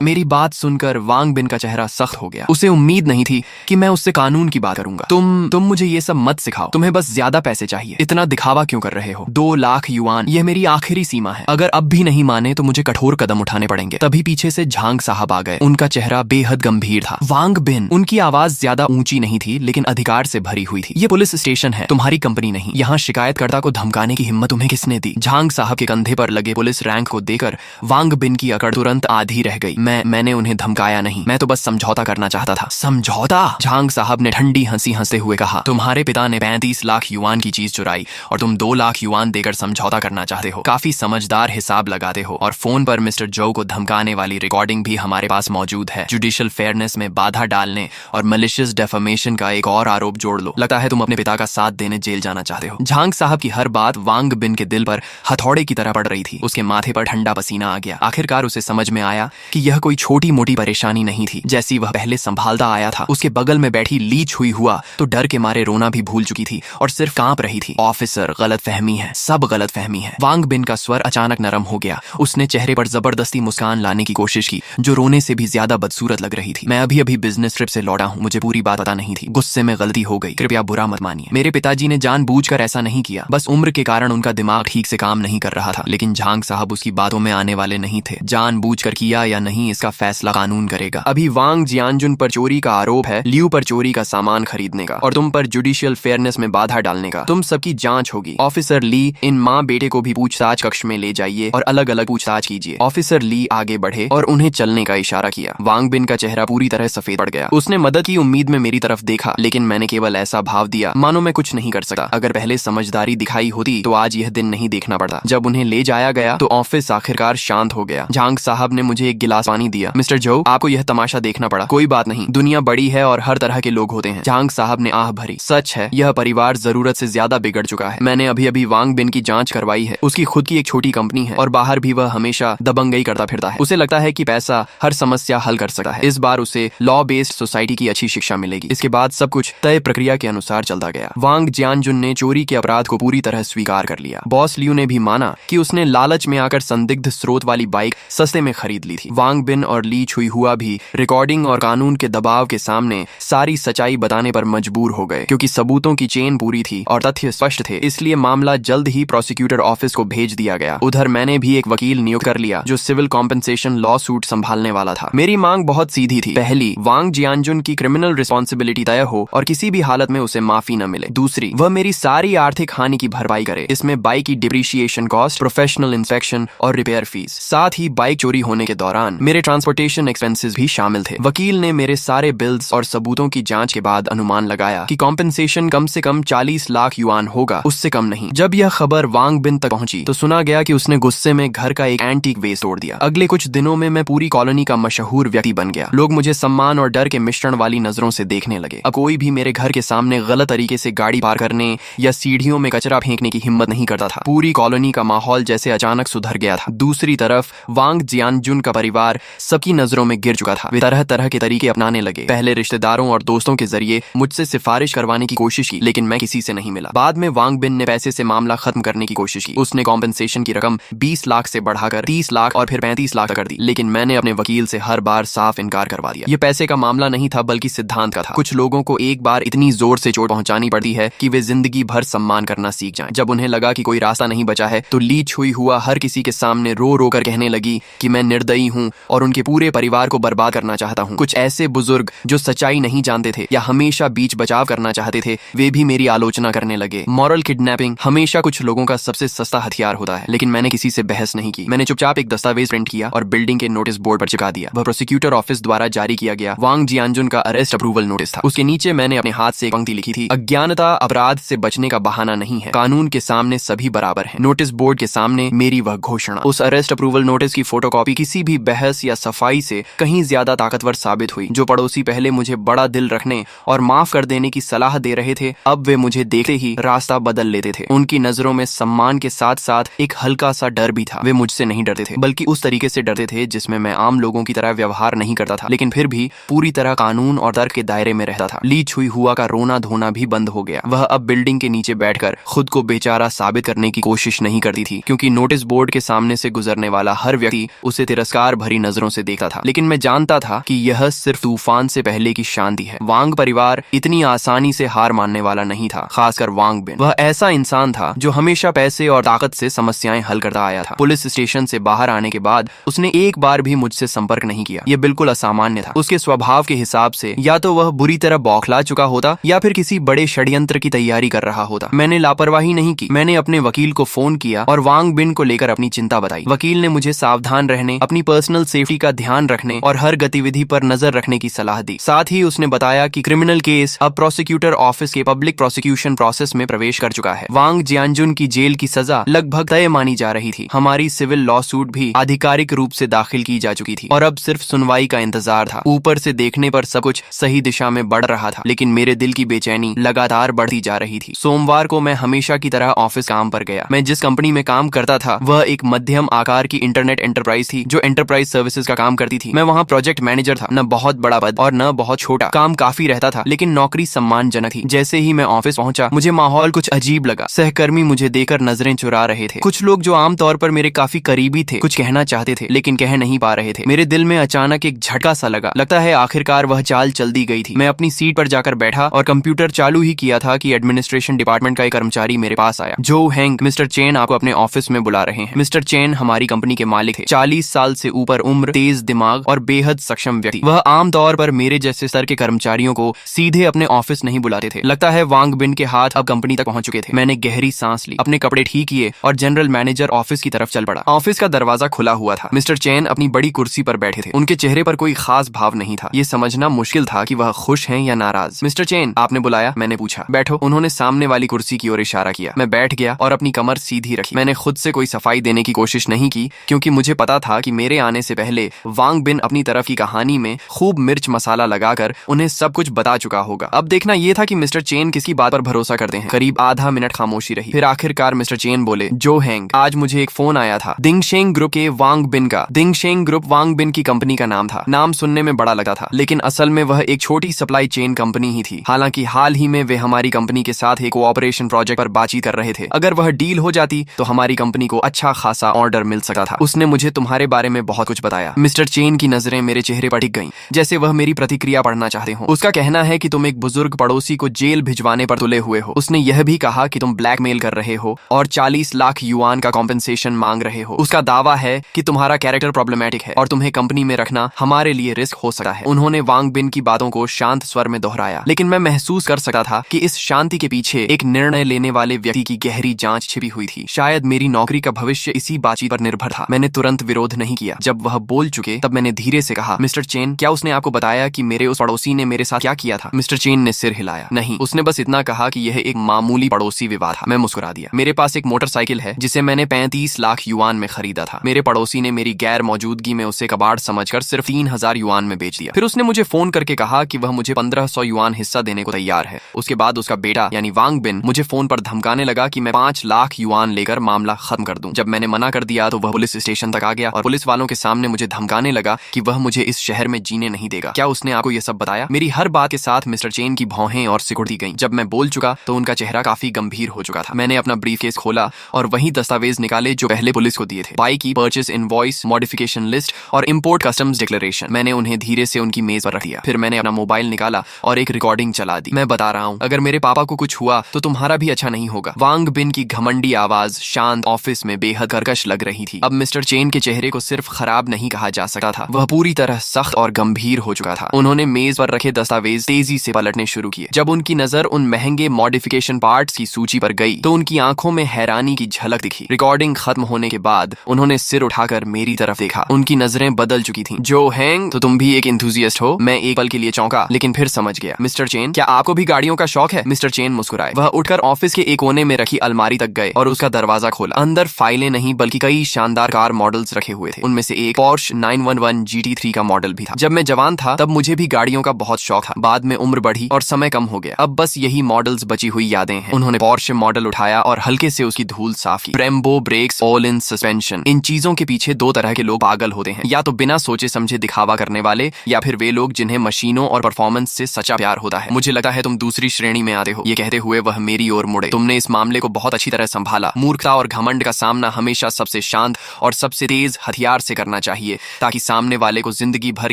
मेरी बात सुनकर वांग बिन का चेहरा सख्त हो गया। उसे उम्मीद नहीं थी कि मैं उससे कानून की बात करूंगा। तुम मुझे ये सब मत सिखाओ। तुम्हें बस ज्यादा पैसे चाहिए। इतना दिखावा क्यों कर रहे हो? 2 लाख युआन, यह मेरी आखिरी सीमा है। अगर अब भी नहीं माने तो मुझे कठोर कदम उठाने पड़ेंगे। तभी पीछे से झांग साहब आ गए। उनका चेहरा बेहद गंभीर था। वांग बिन, उनकी आवाज ज्यादा ऊंची नहीं थी लेकिन अधिकार से भरी हुई थी। ये पुलिस स्टेशन है, तुम्हारी कंपनी नहीं। यहाँ शिकायतकर्ता को धमकाने की हिम्मत तुम्हें किसने दी? झांग साहब के कंधे पर लगे पुलिस रैंक को देकर वांग बिन की अकड़ तुरंत आधी रह गई। मैंने उन्हें धमकाया नहीं, मैं तो बस समझौता करना चाहता था। समझौता? झांग साहब ने ठंडी हंसी हंसते हुए कहा, तुम्हारे पिता ने 35 लाख युआन की चीज चुराई और तुम 2 लाख युआन देकर समझौता करना चाहते हो। काफी समझदार हिसाब लगाते हो। और फोन पर मिस्टर जो को धमकाने वाली रिकॉर्डिंग भी हमारे पास मौजूद है। जुडिशियल फेयरनेस में बाधा डालने और मलिशियस डेफेमेशन का एक और आरोप जोड़ लो। लगता है तुम अपने पिता का साथ देने जेल जाना चाहते हो। झांग साहब की हर बात वांग बिन के दिल पर हथौड़े की तरह पड़ रही थी। उसके माथे पर ठंडा पसीना आ गया। आखिरकार उसे समझ में आया कि यह कोई छोटी मोटी परेशानी नहीं थी जैसी वह पहले संभालता आया था। उसके बगल में बैठी ली छुई हुआ तो डर के मारे रोना भी भूल चुकी थी और सिर्फ कांप रही थी। ऑफिसर, गलतफहमी है, सब गलतफहमी है। वांग बिन का स्वर अचानक नरम हो गया। उसने चेहरे पर जबरदस्ती मुस्कान लाने की कोशिश की जो रोने से भी ज्यादा बदसूरत लग रही थी। मैं अभी बिजनेस ट्रिप से लौटा हूँ, मुझे पूरी बात पता नहीं थी। गुस्से में गलती हो गई, कृपया बुरा मत मानिए। मेरे पिताजी ने जानबूझकर ऐसा नहीं किया, बस उम्र के कारण उनका दिमाग ठीक से काम नहीं कर रहा था। लेकिन झांग साहब उसकी बातों में आने वाले नहीं थे। जानबूझकर किया या नहीं इसका फैसला कानून करेगा। अभी वांग जियानजुन पर चोरी का आरोप है, लियू पर चोरी का सामान खरीदने का और तुम पर जुडिशियल फेयरनेस में बाधा डालने का। तुम सबकी जांच होगी। ऑफिसर ली, इन माँ बेटे को भी पूछताछ कक्ष में ले जाइए और अलग अलग पूछताछ कीजिए। ऑफिसर ली आगे बढ़े और उन्हें चलने का इशारा किया। वांग बिन का चेहरा पूरी तरह सफेद पड़ गया। उसने मदद की उम्मीद में मेरी तरफ देखा लेकिन मैंने केवल ऐसा भाव दिया मानो मैं कुछ नहीं कर सकता। अगर पहले समझदारी दिखाई होती तो आज यह दिन नहीं देखना पड़ता। जब उन्हें ले जाया गया तो ऑफिस आखिरकार शांत हो गया। झांग साहब ने मुझे एक गिलास पानी दिया। मिस्टर जो, आपको यह तमाशा देखना पड़ा। कोई बात नहीं, दुनिया बड़ी है और हर तरह के लोग होते हैं। झांग साहब ने आह भरी। सच है, यह परिवार जरूरत से ज्यादा बिगड़ चुका है। मैंने अभी वांग बिन की जांच करवाई है। उसकी खुद की एक छोटी कंपनी है और बाहर भी वह हमेशा दबंगई करता फिरता है। उसे लगता है कि पैसा हर समस्या हल कर सकता है। इस बार उसे लॉ बेस्ड सोसाइटी की अच्छी शिक्षा मिलेगी। इसके बाद सब कुछ तय प्रक्रिया के अनुसार चलता गया। वांग जियानजुन ने चोरी के अपराध को पूरी तरह स्वीकार कर लिया। बॉस लियू ने भी माना कि उसने लालच में आकर संदिग्ध स्रोत वाली बाइक सस्ते में खरीद ली थी। वांग बिन और ली छुई हुआ भी रिकॉर्डिंग और कानून के दबाव के सामने सारी सच्चाई बताने पर मजबूर हो गए। क्योंकि सबूतों की चेन पूरी थी और तथ्य स्पष्ट थे, इसलिए मामला जल्द ही प्रोसिक्यूटर ऑफिस को भेज दिया गया। उधर मैंने भी एक वकील नियुक्त कर लिया जो सिविल कॉम्पेंसेशन लॉ सूट संभालने वाला था। मेरी मांग बहुत सीधी थी। पहली, वांग जियानजुन की क्रिमिनल रिस्पॉन्सिबिलिटी तय हो और किसी भी हालत में उसे माफी न मिले। दूसरी, वह मेरी सारी आर्थिक हानि की भरपाई करे। इसमें बाइक की डिप्रिशिएशन कॉस्ट, प्रोफेशनल इंस्पेक्शन और रिपेयर फीस, साथ ही बाइक चोरी होने के दौरान मेरे ट्रांसपोर्टेशन एक्सपेंसेस भी शामिल थे। वकील ने मेरे सारे बिल्स और सबूतों की जांच के बाद अनुमान लगाया कि कॉम्पेंसेशन कम से कम 40 लाख युआन होगा, उससे कम नहीं। जब यह खबर वांग बिन तक पहुंची तो सुना गया कि उसने गुस्से में घर का एक एंटीक वेस तोड़ दिया। अगले कुछ दिनों में मैं पूरी कॉलोनी का मशहूर व्यक्ति बन गया। लोग मुझे सम्मान और डर के मिश्रण वाली नजरों से देखने लगे। अब कोई भी मेरे घर के सामने गलत तरीके से गाड़ी पार करने या सीढ़ियों में कचरा फेंकने की हिम्मत नहीं करता था। पूरी कॉलोनी का माहौल जैसे अचानक सुधर गया था। दूसरी तरफ वांग जियानजुन का परिवार सबकी नजरों में गिर चुका था। वे तरह तरह के तरीके अपनाने लगे। पहले रिश्तेदारों और दोस्तों के जरिए मुझसे सिफारिश करवाने की कोशिश की लेकिन मैं किसी से नहीं मिला। बाद में वांग बिन ने पैसे से मामला खत्म करने की कोशिश की। उसने कॉम्पेंसेशन की रकम 20 लाख से बढ़ाकर 30 लाख और फिर 35 लाख तक कर दी। लेकिन मैंने अपने वकील से हर बार साफ इनकार करवा दिया। ये पैसे का मामला नहीं था बल्कि सिद्धांत का था। कुछ लोगों को एक बार इतनी जोर से चोट पहुंचानी पड़ती है कि वे जिंदगी भर सम्मान करना सीख जाएं। जब उन्हें लगा कि कोई रास्ता नहीं बचा है तो ली छुई हुआ हर किसी के सामने रो रो कर कहने लगी कि मैं निर्दयी हूँ और उनके पूरे परिवार को बर्बाद करना चाहता हूँ। कुछ ऐसे बुजुर्ग जो सच्चाई नहीं जानते थे या हमेशा बीच बचाव करना चाहते थे, वे भी मेरी आलोचना करने लगे। मॉरल किडनैपिंग हमेशा कुछ लोगों का सबसे सस्ता हथियार होता है, लेकिन मैंने किसी से बहस नहीं की। मैंने चुपचाप एक दस्तावेज प्रिंट किया और बिल्डिंग के नोटिस बोर्ड पर चिपका दिया। वह प्रोसिक्यूटर ऑफिस द्वारा जारी किया गया वांग जियानजुन का अरेस्ट अप्रूवल नोटिस था। उसके नीचे मैंने अपने हाथ से एक पंक्ति लिखी थी, अज्ञानता अपराध से बचने का बहाना नहीं है, कानून के सामने सभी बराबर हैं। नोटिस बोर्ड के सामने मेरी वह घोषणा। उस अरेस्ट अप्रूवल नोटिस की फोटोकॉपी किसी भी बहस या सफाई से कहीं ज्यादा ताकतवर साबित हुई। जो पड़ोसी पहले मुझे बड़ा दिल रखने और माफ कर देने की सलाह दे रहे थे, अब वे मुझे देखते ही रास्ता बदल लेते थे। उनकी नजरों में सम्मान के साथ साथ एक हल्का सा डर भी था। वे मुझसे नहीं डरते थे बल्कि उस तरीके से डरते थे जिसमें मैं आम लोगों की तरह व्यवहार नहीं करता था, लेकिन फिर भी पूरी तरह कानून और तर्क के दायरे में रहता था। ली छुई हुआ का रोना धोना भी बंद हो गया। वह अब बिल्डिंग के नीचे बैठकर खुद को बेचारा साबित करने की कोशिश खुश नहीं करती थी, क्योंकि नोटिस बोर्ड के सामने से गुजरने वाला हर व्यक्ति उसे तिरस्कार भरी नजरों से देखता था। लेकिन मैं जानता था कि यह सिर्फ तूफान से पहले की शांति है। वांग परिवार इतनी आसानी से हार मानने वाला नहीं था, खासकर वांग बिन। वह ऐसा इंसान था जो हमेशा पैसे और ताकत से समस्याएं हल करता आया था। पुलिस स्टेशन से बाहर आने के बाद उसने एक बार भी मुझसे संपर्क नहीं किया। यह बिल्कुल असामान्य था। उसके स्वभाव के हिसाब से या तो वह बुरी तरह बौखला चुका होता या फिर किसी बड़े षड्यंत्र की तैयारी कर रहा होता। मैंने लापरवाही नहीं की। मैंने अपने वकील को फोन किया और वांग बिन को लेकर अपनी चिंता बताई। वकील ने मुझे सावधान रहने, अपनी पर्सनल सेफ्टी का ध्यान रखने और हर गतिविधि पर नजर रखने की सलाह दी। साथ ही उसने बताया कि क्रिमिनल केस अब प्रोसिक्यूटर ऑफिस के पब्लिक प्रोसिक्यूशन प्रोसेस में प्रवेश कर चुका है। वांग जियानजुन की जेल की सजा लगभग तय मानी जा रही थी। हमारी सिविल लॉ सूट भी आधिकारिक रूप से दाखिल की जा चुकी थी और अब सिर्फ सुनवाई का इंतजार था। ऊपर से देखने पर सब कुछ सही दिशा में बढ़ रहा था, लेकिन मेरे दिल की बेचैनी लगातार बढ़ती जा रही थी। सोमवार को मैं हमेशा की तरह ऑफिस काम पर गया। मैं जिस कंपनी में काम करता था वह एक मध्यम आकार की इंटरनेट एंटरप्राइज थी जो एंटरप्राइज सर्विसेज का काम करती थी। मैं वहाँ प्रोजेक्ट मैनेजर था। न बहुत बड़ा पद और न बहुत छोटा। काम काफी रहता था, लेकिन नौकरी सम्मानजनक थी। जैसे ही मैं ऑफिस पहुंचा मुझे माहौल कुछ अजीब लगा। सहकर्मी मुझे देकर नजरें चुरा रहे थे। कुछ लोग जो आमतौर पर मेरे काफी करीबी थे कुछ कहना चाहते थे, लेकिन कह नहीं पा रहे थे। मेरे दिल में अचानक एक झटका सा लगा। लगता है आखिरकार वह चाल चल दी गई थी। मैं अपनी सीट पर जाकर बैठा और कंप्यूटर चालू ही किया था कि एडमिनिस्ट्रेशन डिपार्टमेंट का एक कर्मचारी मेरे पास आया। जो हैंग, मिस्टर चेन आपको अपने ऑफिस में बुला रहे हैं। मिस्टर चेन हमारी कंपनी के मालिक थे। 40 साल से ऊपर उम्र, तेज दिमाग और बेहद सक्षम व्यक्ति। वह आमतौर पर मेरे जैसे स्तर के कर्मचारियों को सीधे अपने ऑफिस नहीं बुलाते थे। लगता है वांग बिन के हाथ अब कंपनी तक पहुंच चुके थे। मैंने गहरी सांस ली, अपने कपड़े ठीक किए और जनरल मैनेजर ऑफिस की तरफ चल पड़ा। ऑफिस का दरवाजा खुला हुआ था। मिस्टर चेन अपनी बड़ी कुर्सी पर बैठे थे। उनके चेहरे पर कोई खास भाव नहीं था। ये समझना मुश्किल था कि वह खुश हैं या नाराज। मिस्टर चेन, आपने बुलाया? मैंने पूछा। बैठो। उन्होंने सामने वाली कुर्सी की ओर इशारा किया। मैं बैठ गया और अपनी कमर सीधी रखी। मैंने खुद से कोई सफाई देने की कोशिश नहीं की, क्योंकि मुझे पता था कि मेरे आने से पहले वांग बिन अपनी तरफ की कहानी में खूब मिर्च मसाला लगाकर उन्हें सब कुछ बता चुका होगा। अब देखना यह था कि मिस्टर चेन किसकी बात पर भरोसा करते हैं। करीब आधा मिनट खामोशी रही। फिर आखिरकार मिस्टर चेन बोले, जो हैंग, आज मुझे एक फोन आया था दिंगशेंग ग्रुप के वांग बिन का। दिंगशेंग ग्रुप वांग बिन की कंपनी का नाम था। नाम सुनने में बड़ा लगता था, लेकिन असल में वह एक छोटी सप्लाई चेन कंपनी ही थी। हालांकि हाल ही में वे हमारी कंपनी के साथ एक कोऑपरेशन प्रोजेक्ट पर बातचीत कर रहे थे। अगर वह डील हो जाती तो हमारी कंपनी को अच्छा खासा ऑर्डर मिल सकता था। उसने मुझे तुम्हारे बारे में बहुत कुछ बताया। मिस्टर चेन की नजरें मेरे चेहरे पर टिक गईं, जैसे वह मेरी प्रतिक्रिया पढ़ना चाहते हो। उसका कहना है कि तुम एक बुजुर्ग पड़ोसी को जेल भिजवाने पर तुले हुए हो। उसने यह भी कहा कि तुम ब्लैकमेल कर रहे हो और 40 लाख युआन का कॉम्पेंसेशन मांग रहे हो। उसका दावा है कि तुम्हारा कैरेक्टर प्रॉब्लमैटिक है और तुम्हें कंपनी में रखना हमारे लिए रिस्क हो सकता है। उन्होंने वांग बिन की बातों को शांत स्वर में दोहराया, लेकिन मैं महसूस कर सकता था कि इस शांति के पीछे एक निर्णय लेने वाले व्यक्ति की गहरी जांच छिपी हुई थी। शायद मेरी नौकरी का भविष्य इसी बातचीत पर निर्भर था। मैंने तुरंत विरोध नहीं किया। जब वह बोल चुके तब मैंने धीरे से कहा, मिस्टर चेन, क्या उसने आपको बताया कि मेरे उस पड़ोसी ने मेरे साथ क्या किया था? मिस्टर चेन ने सिर हिलाया। नहीं, उसने बस इतना कहा कि यह एक मामूली पड़ोसी विवाद था। मैं मुस्कुरा दिया। मेरे पास एक मोटरसाइकिल है जिसे मैंने 35 लाख युआन में खरीदा था। मेरे पड़ोसी ने मेरी गैर मौजूदगी में उसे कबाड़ समझकर सिर्फ 3000 युआन में बेच दिया। फिर उसने मुझे फोन करके कहा कि वह मुझे 1500 युआन हिस्सा देने को तैयार है। उसके बाद उसका बेटा यानी वांग बिन मुझे फोन पर धमकाने लगा कि मैं 5 लाख युआन लेकर मामला खत्म कर दूं। जब मैंने मना कर दिया तो वह पुलिस स्टेशन तक आ गया और पुलिस वालों के सामने मुझे धमकाने लगा कि वह मुझे इस शहर में जीने नहीं देगा। क्या उसने आपको यह सब बताया? मेरी हर बात के साथ मिस्टर चेन की भौहें और सिकुड़ती गईं। जब मैं बोल चुका तो उनका चेहरा काफी गंभीर हो चुका था। मैंने अपना ब्रीफकेस खोला और वही दस्तावेज निकाले जो पहले पुलिस को दिए थे। बाइक की परचेस इनवॉइस, मॉडिफिकेशन लिस्ट और इंपोर्ट कस्टम्स डिक्लेरेशन। मैंने उन्हें धीरे से उनकी मेज पर रख दिया। फिर मैंने अपना मोबाइल निकाला और एक रिकॉर्डिंग चला दी। मैं बता रहा हूँ, अगर मेरे पापा को कुछ हुआ तो तुम्हारा भी अच्छा नहीं होगा। वांग बिन की घमंडी आवाज शांत ऑफिस में बेहद कर्कश लग रही थी। अब मिस्टर चेन के चेहरे को सिर्फ खराब नहीं कहा जा सकता था, वह पूरी तरह सख्त और गंभीर हो चुका था। उन्होंने मेज पर रखे दस्तावेज तेजी से पलटने शुरू किए। जब उनकी नजर उन महंगे मॉडिफिकेशन पार्ट्स की सूची पर गई तो उनकी आंखों में हैरानी की झलक दिखी। रिकॉर्डिंग खत्म होने के बाद उन्होंने सिर उठाकर मेरी तरफ देखा। उनकी नजरें बदल चुकी थीं। जो हैंग, तो तुम भी एक एंथुसियास्ट हो? मैं एक पल के लिए चौंका, लेकिन फिर समझ गया। मिस्टर चेन, क्या आपको भी गाड़ियों का शौक है? मिस्टर चेन मुस्कुराए। वह उठकर ऑफिस के एक कोने में रखी अलमारी तक गए और उसका दरवाजा खोला। अंदर फाइलें नहीं बल्कि कई शानदार कार मॉडल्स रखे हुए थे। उनमें से एक पोर्श 911 GT3 का मॉडल भी था। जब मैं जवान था तब मुझे भी गाड़ियों का बहुत शौक था। बाद में उम्र बढ़ी और समय कम हो गया। अब बस यही मॉडल्स बची हुई यादें हैं। उन्होंने पोर्श मॉडल उठाया और हल्के से उसकी धूल साफ की। Brembo brakes, Ohlins suspension, इन चीजों के पीछे दो तरह के लोग पागल होते हैं, या तो बिना सोचे समझे दिखावा करने वाले, या फिर वे लोग जिन्हें मशीनों और परफॉर्मेंस से सच्चा प्यार होता है। मुझे लगता है तुम दूसरी श्रेणी में आते हो। ये कहते हुए वह मेरी ओर मुड़े। तुमने इस मामले को बहुत अच्छी तरह संभाला मूर्खता मूर्खता और घमंड का सामना हमेशा सबसे शांत और सबसे तेज हथियार से करना चाहिए, ताकि सामने वाले को जिंदगी भर